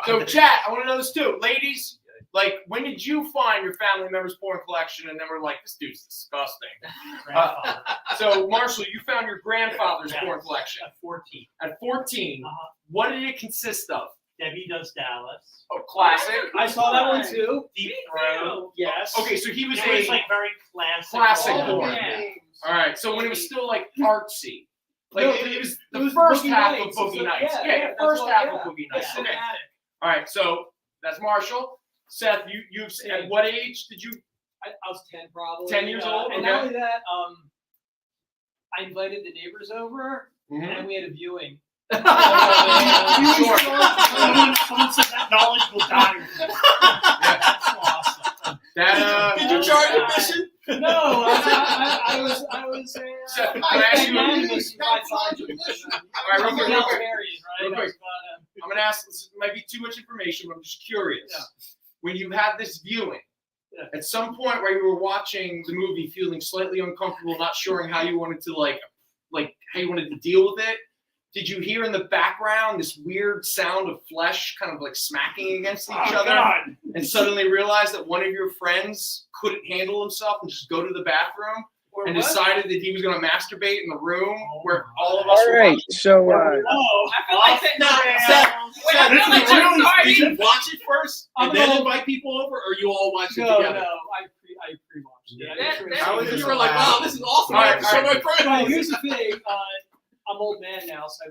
So, chat, I want to know this too. Ladies, like, when did you find your family member's porn collection and then we're like, this dude's disgusting? Grandfather. So, Marshall, you found your grandfather's porn collection. At 14. At 14, what did it consist of? Debbie Does Dallas. Oh, classic. I saw that one too. Deep Throat. Yes. Okay, so he was It was a like very classic. classic Oh, porn. yeah. All right, so when it was still like artsy. Like, No, it was the it was first Boogie half Nights. of Boogie So, Nights. yeah, Yeah, yeah, the first that's half what- of Boogie yeah. Nights. Okay. Cinematic. All right, so that's Marshall. Seth, you've at what age did you? I was 10 probably. 10 years old? And Okay. not only that, I invited the neighbors over, and we had a viewing. Sure. Someone said that knowledge will die. That's awesome. That Did you charge admission? No, I was Seth, can I ask you? unanimous in my charge. All right, real quick. Egalitarian, right? Real quick. I'm gonna ask. This might be too much information, but I'm just curious. Yeah. When you had this viewing, at some point where you were watching the movie, feeling slightly uncomfortable, not sure how you wanted to like how you wanted to deal with it, did you hear in the background this weird sound of flesh kind of like smacking against each other? God. And suddenly realize that one of your friends couldn't handle himself and just go to the bathroom and decided that he was going to masturbate in the room where all of us were watching? So, I feel like did you watch it first and then invite people over, or you all watched it together? No, I pre-watched it. You were like, wow, this is awesome. All right, show my friends. Well, here's the thing. I'm old man now, so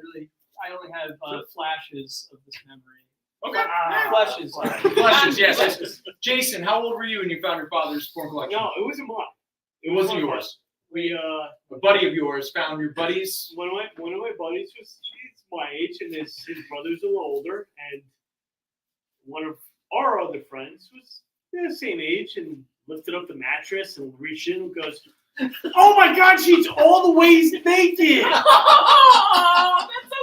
I only have flashes of this memory. Okay. Flashes. Flashes, yes. Jason, how old were you when you found your father's porn collection? No, it wasn't mine. It wasn't yours. We a buddy of yours found your buddies. One of my buddies he's my age, and his brother's a little older, and one of our other friends was the same age and lifted up the mattress and reached in and goes, "Oh my God, she's all the ways naked!" Oh, that's so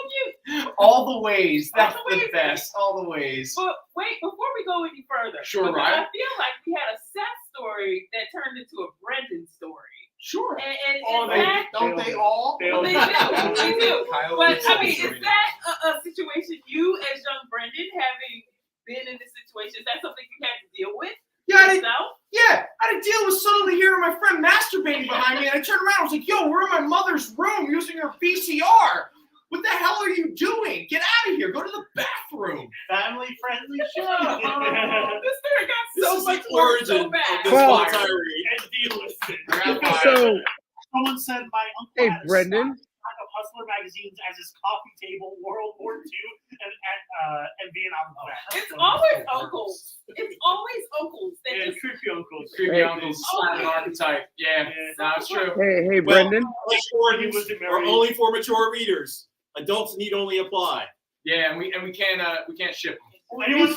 cute. All the ways. That's the best. All the ways. But wait, before we go any further, sure, right? I feel like we had a Seth story that turned into a Brendan story. Sure. And don't they all? Well, they do. But I mean, is that a situation you, as young Brendan, having been in this situation, is that something you had to deal with? Yeah, I had to deal with suddenly hearing my friend masturbating behind me, and I turned around. I was like, "Yo, we're in my mother's room using her VCR. What the hell are you doing? Get out of here! Go to the bathroom." Family-friendly show. This story got so much origin so bad. So, someone said my uncle had a Brendan. stock of Hustler magazines as his coffee table, World War II, and Vietnam War. It's always uncles. It's always uncles. Creepy uncles. Creepy uncles. Slapping archetype. Yeah, that's true. Hey, Brendan. Are only for mature readers. Adults need only apply. Yeah, and we can't ship them. Anyone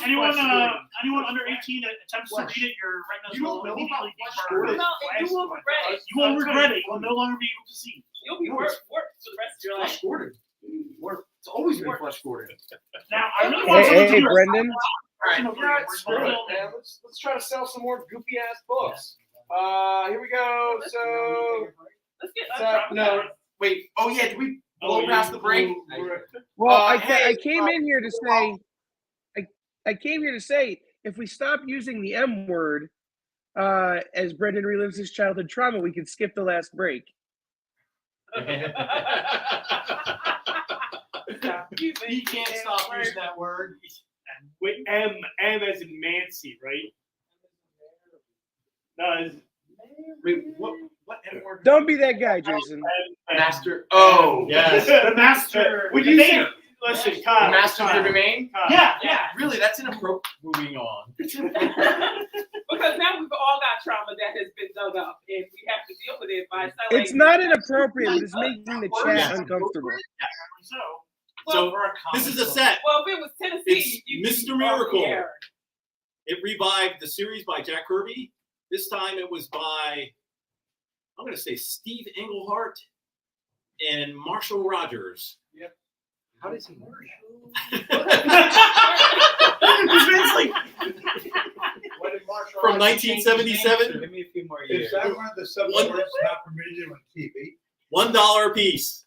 under 18 that attempts to read it, your retinas will immediately be burned. You will regret it. You will regret it. You will no longer be able to see. You'll be worse for the rest of your life. Flesh Gordon. It's always been Flesh Gordon. Now, I really want to Hey, Brendan. All right, let's try to sell some more goofy ass books. Here we go. So let's get no, wait. Oh yeah, did we blow past the break? Well, I came in here to say. I came here to say, if we stop using the M word as Brendan relives his childhood trauma, we can skip the last break. You can't stop using that word. With M as in Mancy, right? No, wait, what M word? Don't be that guy, Jason. Master. Oh, yes. The master. Would you say? Listen, Kyle. Master of the Domain? Yeah. Really, that's inappropriate. Moving on. Because now we've all got trauma that has been dug up, and we have to deal with it by selling. It's not inappropriate, but it's making the chat uncomfortable. So this is a set. Well, if it was Tennessee, it's Mr. Miracle. It revived the series by Jack Kirby. This time it was by, I'm going to say, Steve Englehart and Marshall Rogers. Yep. How does he work? From 1977. Give me a few more years. Is that one of the subjects not permitted on TV? $1 a piece.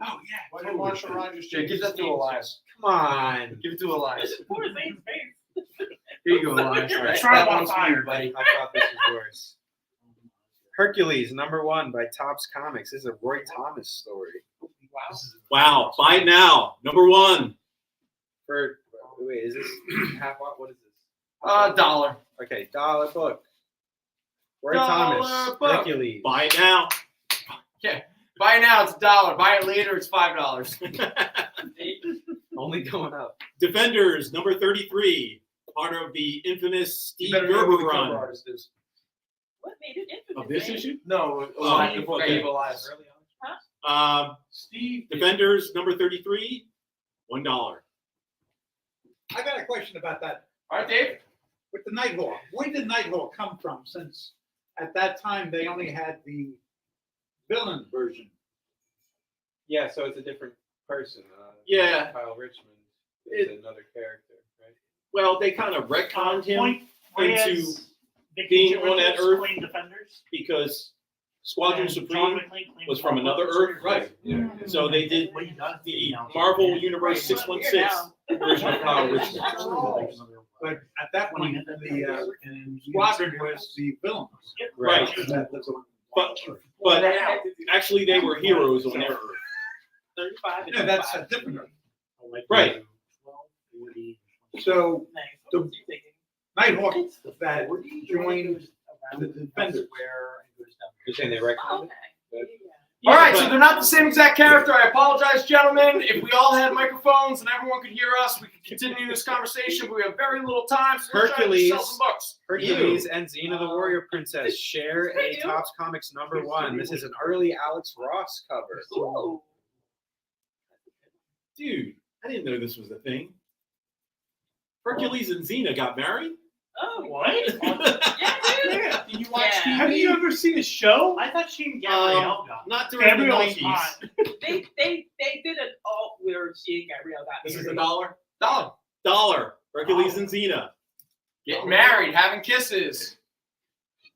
Oh yeah. What did Marshall Rogers Jay, give that to Elias. Come on. Give it to Elias. Poor Zane's face. Here you go, Elias. All right, Try that one one's for you, buddy. I thought this was yours. Hercules, #1 by Topps Comics. This is a Roy Thomas story. Wow. Buy it now. #1. Wait, is this half off? What is this? $1. Okay, $1 book. Roy $1 Thomas, book. Hercules. Buy it now. Yeah. Buy it now, it's $1. Buy it later, it's $5. Only going up. Defenders, #33. Part of the infamous Steve You better know who Gerber the cover run. artist is. What made it infamous? Of this issue? No, okay. the book I gave Elias. Steve. Defenders, #33. $1. I got a question about that. All right, Dave. With the Nighthawk, where did Nighthawk come from? Since at that time they only had the villain version. Yeah, so it's a different person. Yeah. Kyle Richmond. There's another character, right? Well, they kind of retconned him Point into Reyes, being on that Earth Claim Defenders. because Squadron And Supreme John McClane claimed was from another Marvel. Earth, right? Yeah. So they did the Marvel Universe 616 version of Kyle Richmond. But at that point, the squadron was the villain. Right. But actually, they were heroes on their Earth. 35. No, that's a different Earth. Right. So the Nighthawk that joined the Defenders. You're saying they retconned it? All right, so they're not the same exact character. I apologize, gentlemen. If we all had microphones and everyone could hear us, we could continue this conversation. But we have very little time, so we're trying to sell some books. Hercules and Xena the Warrior Princess share a Topps Comics #1. This is an early Alex Ross cover. Ooh. Dude, I didn't know this was a thing. Hercules and Xena got married? Oh, What? yeah, dude. Yeah. Did you watch Yeah. Have you ever seen a show? I thought she and Gabrielle got Not during the Gabrielle's 90s. hot. They did an alt where she and Gabrielle got This is married. a dollar? Dollar. Hercules and Xena. Getting married, having kisses.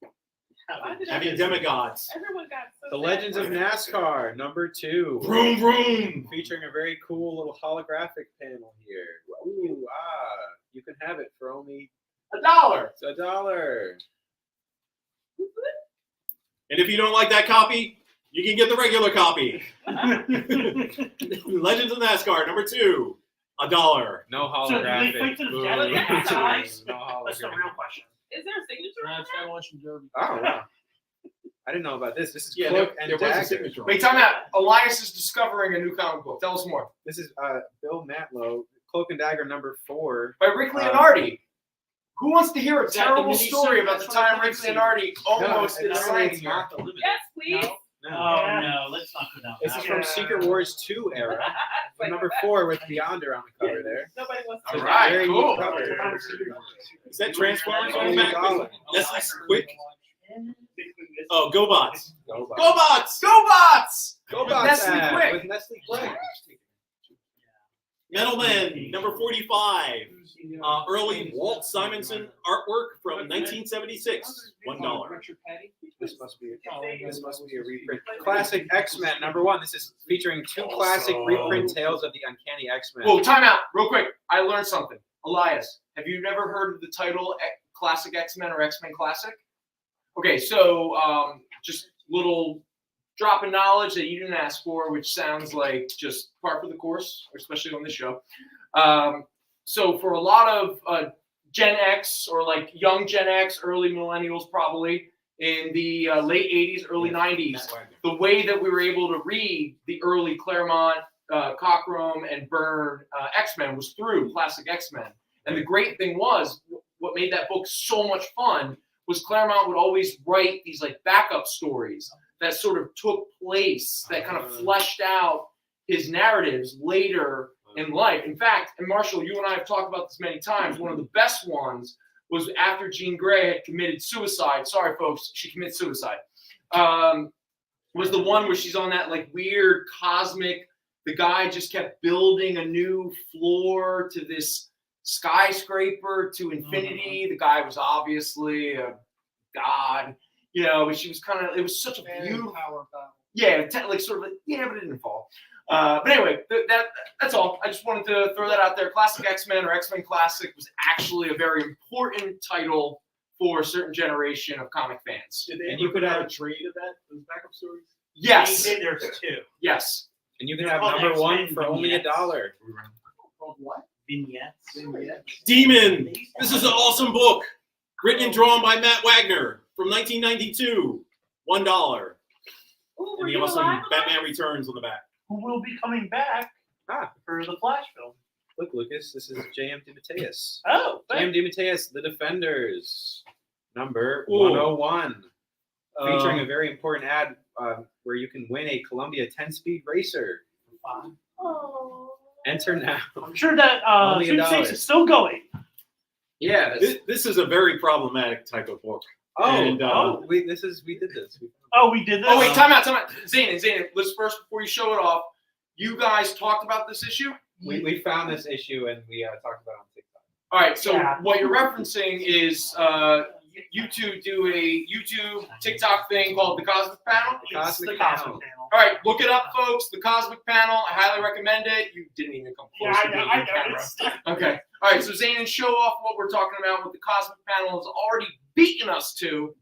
Why did Having everyone- demigods. Everyone got so The Legends of NASCAR #2. Vroom, vroom. Featuring a very cool little holographic panel here. Ooh, you can have it for only $1. it's $1. And if you don't like that copy, you can get the regular copy. Legends of NASCAR #2. $1. No So do they holographic. fight to the Boo. death? That's nice. No That's the holographic. real question. Is there a signature on that? Oh, wow. I didn't know about this. This is Yeah, Cloak there and was a Dagger. signature. Wait, time out. Elias is discovering a new comic book. Tell us more. This is Bill Matlow, Cloak and Dagger #4. By Rick Leonardi. Who wants to hear a Is that the terrible mini story series? about the That's what time I've Rick seen. Leonardi almost No, did a it's signing not here? Yes, please. No. Oh no, let's not go down This that is road. from Secret Wars 2 era. #4 with Beyonder on the cover there. Nobody wants All to. right, Very cool. neat cover. Is that Transformers on the Only back? $1. That's quick. Oh, GoBots. Go Bots. GoBots! GoBots! Go Bots Nestle ad Quick. with Nestle Quick. Metal Men #45. Early Walt Simonson artwork from 1976. $1. This must be a reprint. Classic X-Men #1. This is featuring 2 classic reprint tales of the Uncanny X-Men. Whoa, time out. Real quick. I learned something. Elias, have you never heard of the title Classic X-Men or X-Men Classic? Okay, so just little drop of knowledge that you didn't ask for, which sounds like just par for the course, especially on this show. So for a lot of Gen X or like young Gen X, early millennials probably, in the late 80s, early 90s, the way that we were able to read the early Claremont, Cockrum, and Byrne X-Men was through Classic X-Men. And the great thing was, what made that book so much fun was Claremont would always write these like backup stories that sort of took place, that kind of fleshed out his narratives later in life. In fact, and Marshall, you and I have talked about this many times, one of the best ones was after Jean Grey had committed suicide. Sorry, folks, she committed suicide. Was the one where she's on that like weird cosmic, the guy just kept building a new floor to this skyscraper to infinity. The guy was obviously a god, you know, but she was kind of, it was such a beautiful, yeah, like sort of like, yeah, but it didn't fall. But anyway, that's all. I just wanted to throw that out there. Classic X-Men or X-Men Classic was actually a very important title for a certain generation of comic fans. Did they And you ever could put out have- a trade of that, those backup stories? Yes. There's 2. Yes. And you can They're have called #1 X-Men for only vignettes. $1. Called what? Vignettes. Demon. This is an awesome book. Written and drawn by Matt Wagner from 1992. $1. Ooh, And were the you awesome alive? Batman Returns on the back. Who will be coming back for the Flash film? Look, Lucas, this is J.M. DeMatteis. Oh, J.M. DeMatteis, The Defenders, number Ooh. 101. Featuring a very important ad where you can win a Columbia 10-speed racer. Oh. Enter now. I'm sure that Only sweepstakes $1. is still going. Yeah. This is a very problematic type of book. Oh, And, we did this. Oh, we did this. Oh wait, time out. Zayn, let's first, before you show it off, you guys talked about this issue? We found this issue and we talked about it on TikTok. All right, so what you're referencing is you two do a YouTube TikTok thing called the Cosmic Panel. The Cosmic Panel. All right, look it up, folks. The Cosmic Panel. I highly recommend it. You didn't even come close to being on camera. Okay. All right, so Zane, and show off what we're talking about. What the Cosmic Panel has already beaten us to.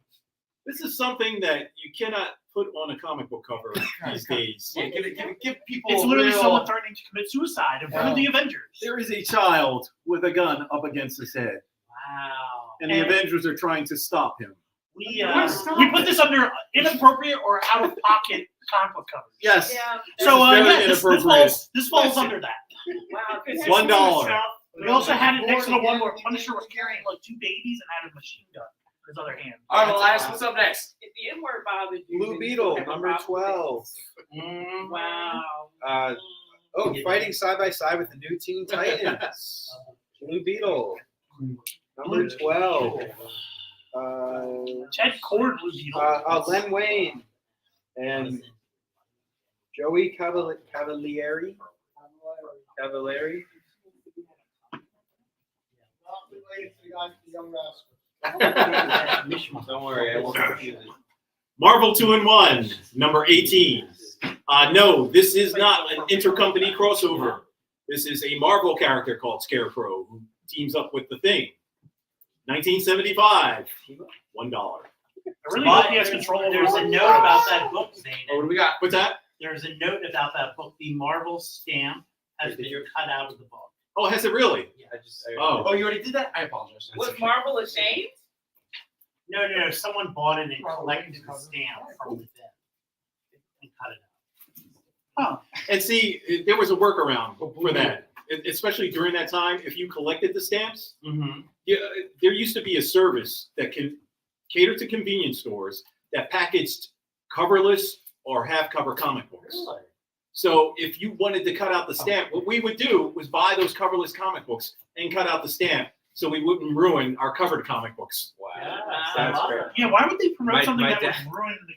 This is something that you cannot put on a comic book cover these days. Yeah, give people. It's literally someone threatening to commit suicide in front of the Avengers. There is a child with a gun up against his head, Wow. and the Avengers are trying to stop him. We put this under inappropriate or out of pocket comic book covers. Yes. Yeah. So This is very inappropriate. this falls under that. Wow. $1. We also had it next to the one where Punisher was carrying like 2 babies and had a machine gun in his other hand. All right, Elias, what's up next? If the N word bothered you, Blue then you Beetle, have a number problem with 12. this. Wow. Fighting side by side with the new Teen Titans. Blue Beetle, number 12. Ted Cord Blue Beetle. Len Wayne and Joey Cavalieri. Don't worry, I won't confuse it. Marvel 2-in-1, number 18. No, this is not an intercompany crossover. This is a Marvel character called Scarecrow who teams up with the Thing. 1975, $1. I really hope he has control over There's a it. note about that book, Zane. What do we got? What's that? There's a note about that book. The Marvel stamp has been cut out of the book. Oh, has it really? Oh, you already did that? I apologize. Was Marvel ashamed? No. Someone bought it and collected the stamp from the dead and cut it out. And see, there was a workaround for that, especially during that time. If you collected the stamps, there used to be a service that can cater to convenience stores that packaged coverless or half-cover comic books. Really? So if you wanted to cut out the stamp, what we would do was buy those coverless comic books and cut out the stamp so we wouldn't ruin our covered comic books. Wow. Yeah, That's great. Yeah, why would they promote something my that dad- would ruin the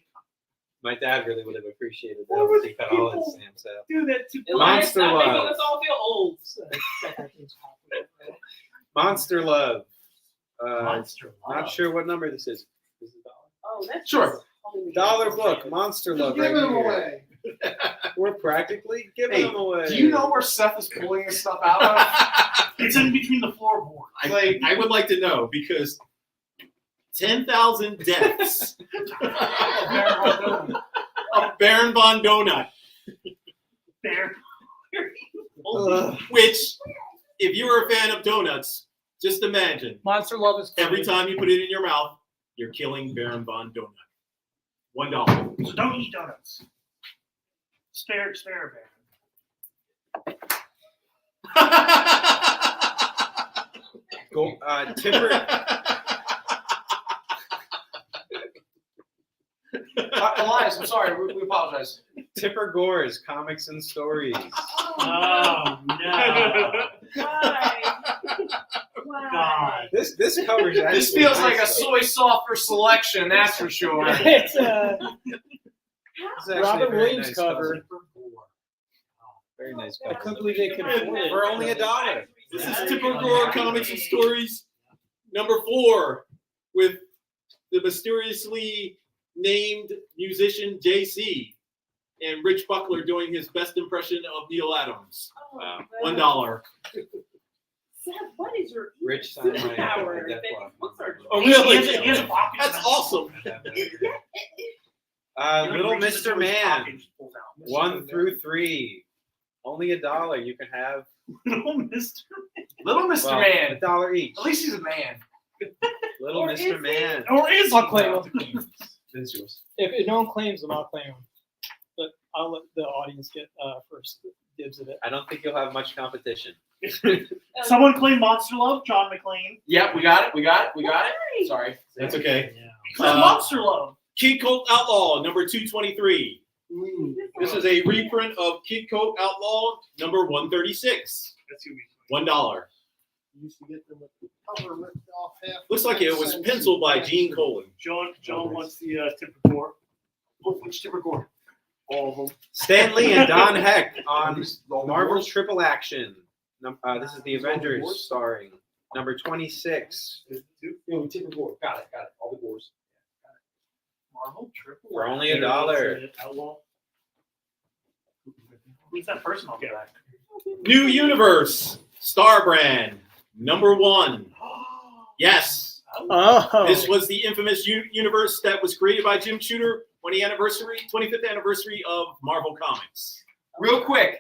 My dad really would have appreciated Why that would if he cut all his stamps out. do that to Elias, Monster stop making Love. us all feel old. Monster Love. Monster Love. Not sure what number this is. Is it $1? Oh, that's Sure. $1 book, Monster Love. Give right them here. away. We're practically giving Hey, them away. Do you know where Seth is pulling this stuff out of? It's in between the floorboards. I would like to know because 10,000 deaths of Baron von Donut, There. which, if you were a fan of donuts, just imagine Monster Love is every time you put it in your mouth, you're killing Baron von Donut. $1. So don't eat donuts. Spare Baron. Go, Tipper. Elias, I'm sorry. We apologize. Tipper Gore's Comics and Stories. Oh no! Why? This covers actually. This feels like a nice, though. soy softer selection, that's for sure. It's This is actually a Robert very Williams nice cover. Very nice I cover. couldn't believe they could afford it. For only $1. This is Tipper Gore Comics and Stories number 4 with the mysteriously named musician JC and Rich Buckler doing his best impression of Neil Adams. $1. Seth, what is your Rich signed my superpower? death that block. books are- Oh, really? He has a pocket. That's awesome. Little Mr. Man, Pocket just pulls out. 1 through 3. Only $1. You can have Little Mr. Little Mr. well, Man. $1 each. At least he's a man. Little Or is Mr. he? Man. Or is I'll he? claim them. That's yours. If no one claims them, I'll claim them. But I'll let the audience get first dibs of it. I don't think you'll have much competition. Someone claim Monster Love, John McClane. Yep, we got it. Sorry. That's okay. Claim Monster Love. Kid Colt Outlaw number 223. This is a reprint of Kid Colt Outlaw number 136. That's who we $1. Used to get them with the cover ripped off half. Looks like it was penciled by Gene Colan. John wants the Tipper Gore. Oh, which Tipper Gore? All of them. Stan Lee and Don Heck on Marvel Triple Action. This is the Avengers starring number 26. Got it. All the wars. Marvel Triple. For only $1. Outlaw. Who's that person? I'll get back. New Universe, Star Brand, number 1. Yes. Oh. This was the infamous universe that was created by Jim Shooter when the 25th anniversary of Marvel Comics. Real quick,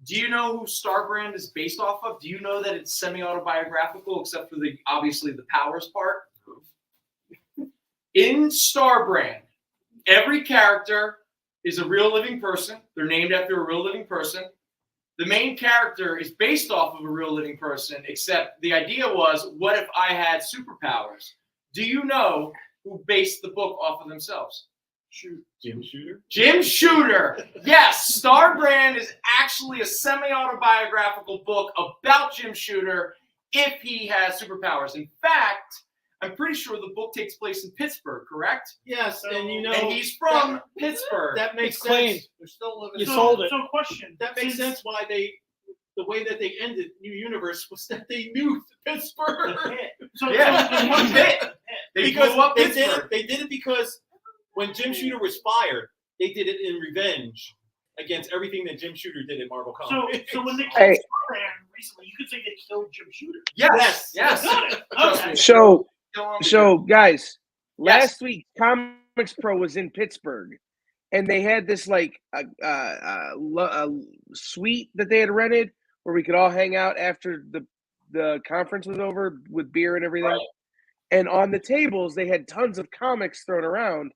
do you know who Star Brand is based off of? Do you know that it's semi-autobiographical, except for obviously the powers part? In Star Brand, every character is a real living person. They're named after a real living person. The main character is based off of a real living person, except the idea was, what if I had superpowers? Do you know who based the book off of themselves? Jim Shooter? Jim Shooter. Yes, Star Brand is actually a semi-autobiographical book about Jim Shooter if he has superpowers. In fact, I'm pretty sure the book takes place in Pittsburgh, correct? Yes, and and he's from Pittsburgh. That makes It's claimed. sense. They're still living. You sold it. So question. That makes sense why the way that they ended New Universe was that they knew Pittsburgh. So Yeah, one bit. They blew up Pittsburgh. They did it because when Jim Shooter was fired, they did it in revenge against everything that Jim Shooter did in Marvel Comics. So when they killed Hey. Star Brand recently, you could say they killed Jim Shooter. Yes. Got it. Okay. So guys, last week Comics Pro was in Pittsburgh, and they had this like a suite that they had rented where we could all hang out after the conference was over with beer and everything. Right. And on the tables, they had tons of comics thrown around,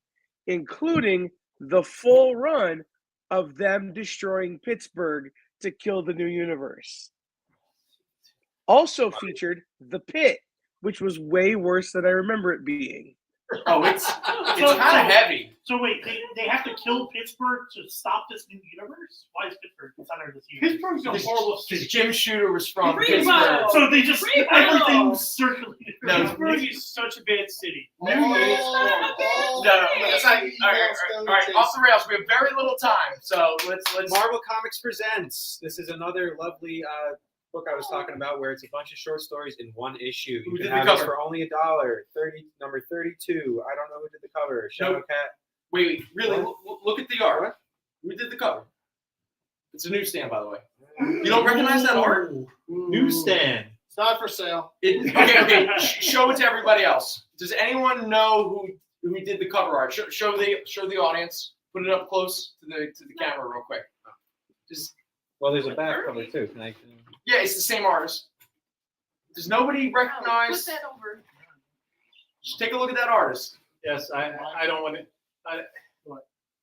including the full run of them destroying Pittsburgh to kill the New Universe. Also featured The Pit, which was way worse than I remember it being. Oh, it's kind of heavy. So wait, they have to kill Pittsburgh to stop this new universe? Why is Pittsburgh the center of this universe? Pittsburgh's a horrible city. Jim Shooter was from Free Pittsburgh. Bottle. So they just everything's circulated. No, Pittsburgh is such a bad city. No, that's not. All right. Off the rails. We have very little time, so let's. Marvel Comics presents. This is another lovely book I was talking about, where it's a bunch of short stories in one issue. You Who can did the have this cover? for only $1. Number 32. I don't know who did the cover. Shadow Cat. Wait. Really? Look at the art. Who did the cover? It's a newsstand, by the way. You don't recognize that art? Newsstand. It's not for sale. Okay. Show it to everybody else. Does anyone know who did the cover art? Show the audience. Put it up close to the camera real quick. Well, there's a back cover too. Yeah, it's the same artist. Does nobody recognize? Put that over. Just take a look at that artist. Yes, I don't want to.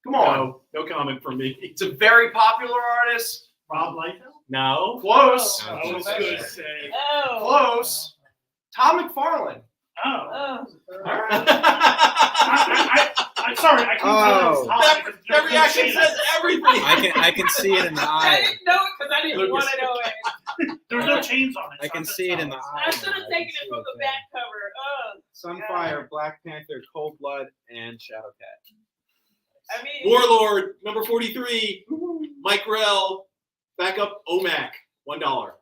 Come on. No comment from me. It's a very popular artist. Rob Liefeld? No. Close. I was going to say. Oh. Close. Tom McFarlane. Oh. All right. I'm sorry, I couldn't tell That reaction says everything. I can see it in the I eye. didn't know it because I didn't want to know it. There's no chains on it. I can see it in the eye. I should have taken it from the back cover. Sunfire, Black Panther, Cold Blood, and Shadow Cat. I mean, Warlord, number 43. Mike Rell, backup OMAC, $1.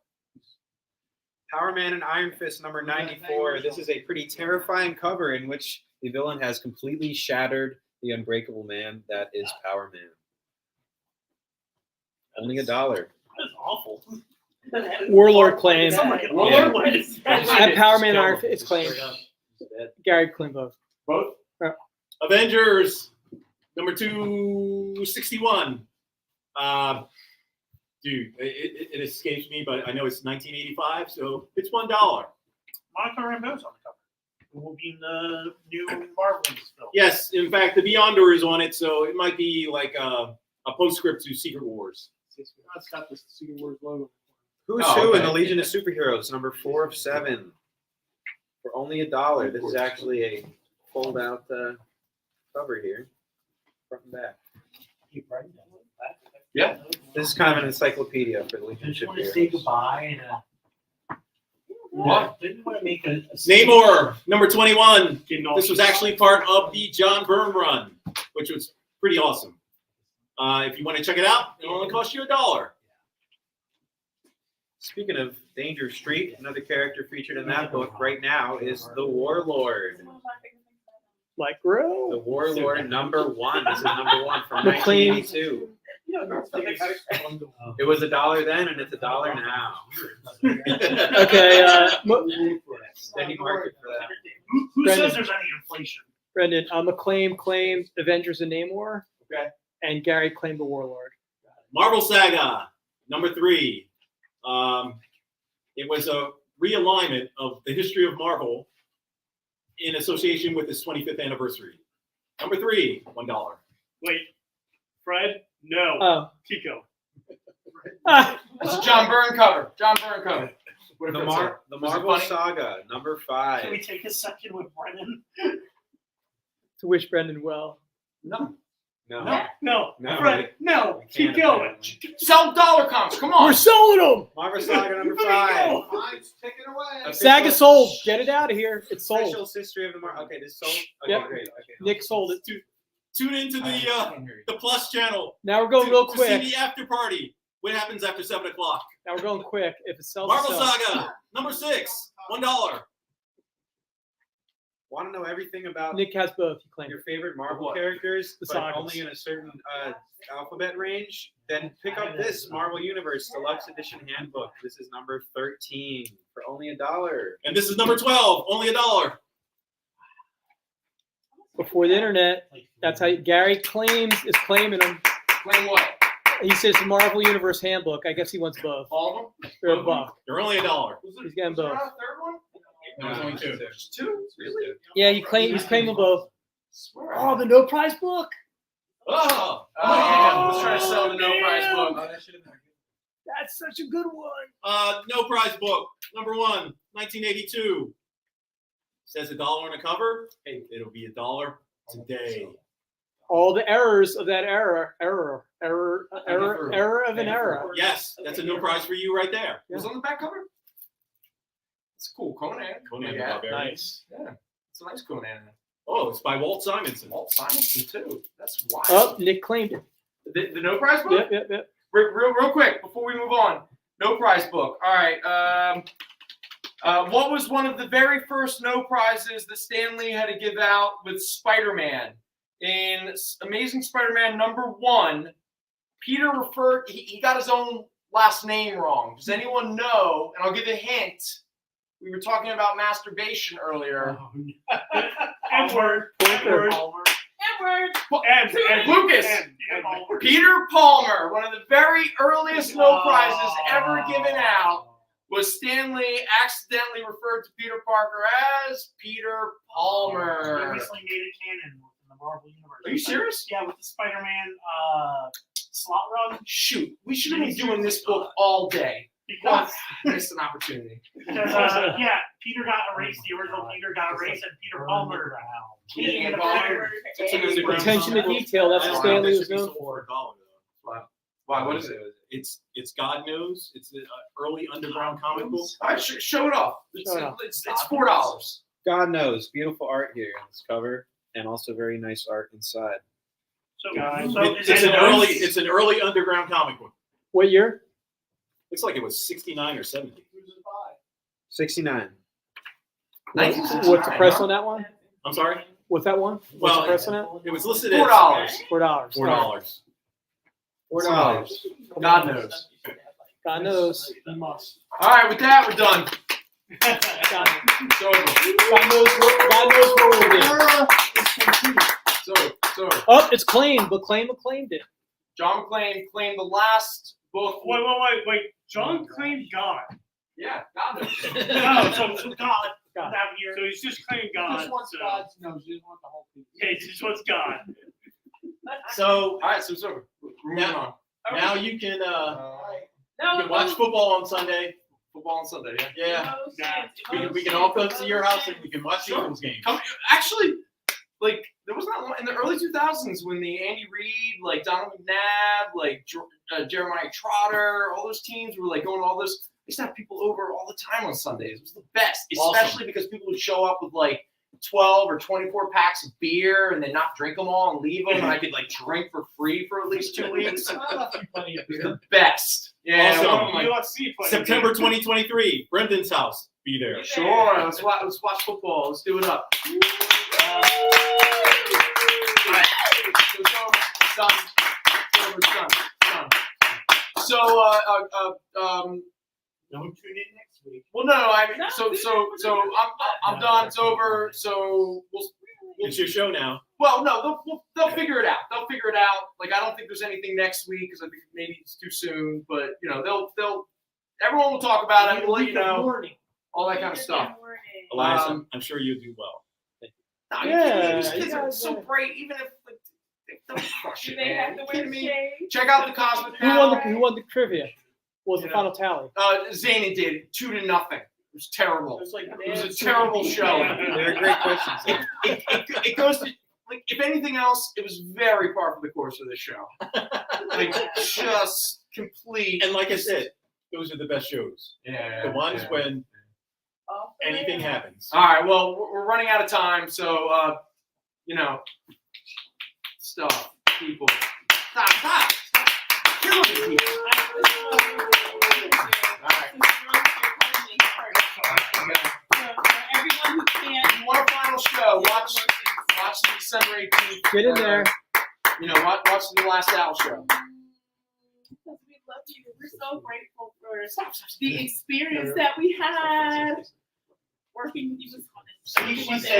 Power Man and Iron Fist, number 94. This is a pretty terrifying cover in which the villain has completely shattered the unbreakable man that is Power Man. Only $1. That's awful. Warlord claim. Warlord claim. At Power Man Art, it's claimed. Gary claimed both. Both? Avengers, number 261. Dude, it escapes me, but I know it's 1985, so it's $1. Monica Rambeau's on the cover. Who will be in the new Marvel film. Yes, in fact, the Beyonder is on it, so it might be like a postscript to Secret Wars. It's got the Secret Wars logo. Who's Who in the Legion of Superheroes, number 4 of 7. For only $1. This is actually a fold-out cover here, front and back. Yeah. This is kind of an encyclopedia for the Legion of Just want to say Superheroes. goodbye and What? didn't want to make a Namor, number 21. This was actually part of the John Byrne run, which was pretty awesome. If you want to check it out, it'll only cost you $1. Speaking of Danger Street, another character featured in that book right now is the Warlord. Like Row? The Warlord #1. This is #1 from McLean. 1982. It was $1 then, and it's $1 now. Okay. Steady market for that. Who Brendan. says there's any inflation? Brendan, McLean claimed Avengers of Namor. Okay. And Gary claimed the Warlord. Marvel Saga, #3. It was a realignment of the history of Marvel in association with its 25th anniversary. #3, $1. Wait, Fred? No. Oh. Kiko. That's a John Byrne cover. John Byrne cover. The Marvel Saga, Can we #5. take a second with Brennan? To wish Brendan well. No. No. No. Fred, no. Keep can't going. Sell dollar comics. Come on. We're selling them. Marvel Saga #5. Take it away. Saga sold. Get it out of here. It's sold. Official history of the Marvel. Okay, this sold. Okay, Yep. great. Okay. Nick sold it. Tune into the Plus channel. Now we're going real to quick. see the after party. What happens after 7 o'clock? Now we're going quick. If it sells, Marvel it sells. Saga, #6, $1. Want to know everything about Nick has both. He claimed your favorite Marvel characters, The but sagas. only in a certain alphabet range? Then pick up this Marvel Universe Deluxe Edition Handbook. This is #13 for only $1. And this is #12, only $1. Before the internet. That's how Gary is claiming them. Claim what? He says the Marvel Universe Handbook. I guess he wants both. All of them? They're $1. They're only $1. He's getting both. Third one? No, it's only 2. Just 2? Really? Yeah, he's claiming both. Swear. Oh, the no prize book. Oh, yeah. Let's try to sell the no prize book. That's such a good one. No prize book, #1, 1982. Says $1 on the cover. Hey, it'll be $1 today. All the errors of that error of an error. Yes, that's a no prize for you right there. Was on the back cover? It's cool. Conan. Conan the Yeah, Barbarian. nice. Yeah. It's a nice Conan. Oh, it's by Walt Simonson. Walt Simonson, too. That's wild. Oh, Nick claimed it. The no prize book? Yep. Real quick, before we move on. No prize book. All right. What was one of the very first no prizes that Stan Lee had to give out with Spider-Man? In Amazing Spider-Man #1, Peter he got his own last name wrong. Does anyone know? And I'll give you a hint. We were talking about masturbation earlier. Edward. Lucas. Peter Palmer, one of the very earliest no prizes ever given out, was Stan Lee accidentally referred to Peter Parker as Peter Palmer. They recently made it canon in the Marvel Universe. Are you serious? Yeah, with the Spider-Man slot run. Shoot, we should have been doing this book all day. Because missed an opportunity. Yeah, Peter got erased. The original Peter got erased, and Peter Palmer. Attention to detail. That's what Stan Lee was known for. Why? What is it? It's God Knows. It's an early underground comic book. All right, show it off. It's $4. God knows. Beautiful art here on this cover, and also very nice art inside. It's an early underground comic book. What year? Looks like it was 69 or 70. 69. What's the price on that one? I'm sorry? What's that one? What's Well, the price on it? it was listed as $4. $4. $4. $4. God knows. God knows. He must. All right, with that, we're done. God knows what we're doing. Oh, it's claimed, but claimed it. John McClane claimed the last book. Wait. John claimed God. Yeah, God knows. So God. Down here. So he's just claiming God. He just wants God's nose. He doesn't want the whole piece. Yeah, he just wants God. So, all right, so it's over. Now you can watch football on Sunday. Football on Sunday, yeah. We can all come to your house and we can watch the Eagles game. Actually, like there was not long in the early 2000s when the Andy Reid, like Donovan McNabb, like Jeremiah Trotter, all those teams were like going to all this. They used to have people over all the time on Sundays. It was the best, especially because people would show up with like 12 or 24 packs of beer and then not drink them all and leave them, and I could like drink for free for at least 2 weeks. It was the best. Yeah. Also, September 2023, Brendan's house. Be there. Sure. Let's watch football. Let's do it up. All right. So, don't tune in next week. well, no, I mean, I'm done. It's over. So It's your show now. Well, no, they'll figure it out. They'll figure it out. Like, I don't think there's anything next week because I think maybe it's too soon. But you know, everyone will talk about it. We'll let you know. All that kind of stuff. Elias, I'm sure you'll do well. These kids are so bright. Even if don't crush it, man. Kidding me? Check out the Cosmic Panel. Who won the trivia? What was the final tally? Zanin did 2-0. It was terrible. It was a terrible show. They're great questions. It goes to, like, if anything else, it was very par for the course of the show. Like, just complete. And like I said, those are the best shows. Yeah. The ones when anything happens. All right. Well, we're running out of time, so stuff, people. Stop. Killing people. One final show. Watch the December 18th. Get in there. Watch the Last Owl show. We love you. We're so grateful for the experience that we had working with you.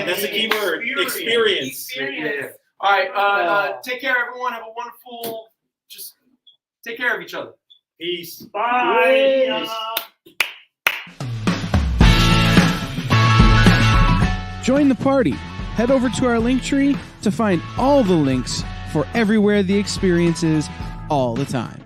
That's the key word. Experience. Yeah. All right. Take care, everyone. Have a wonderful. Just take care of each other. Peace. Bye. Join the party. Head over to our link tree to find all the links for everywhere the experience is all the time.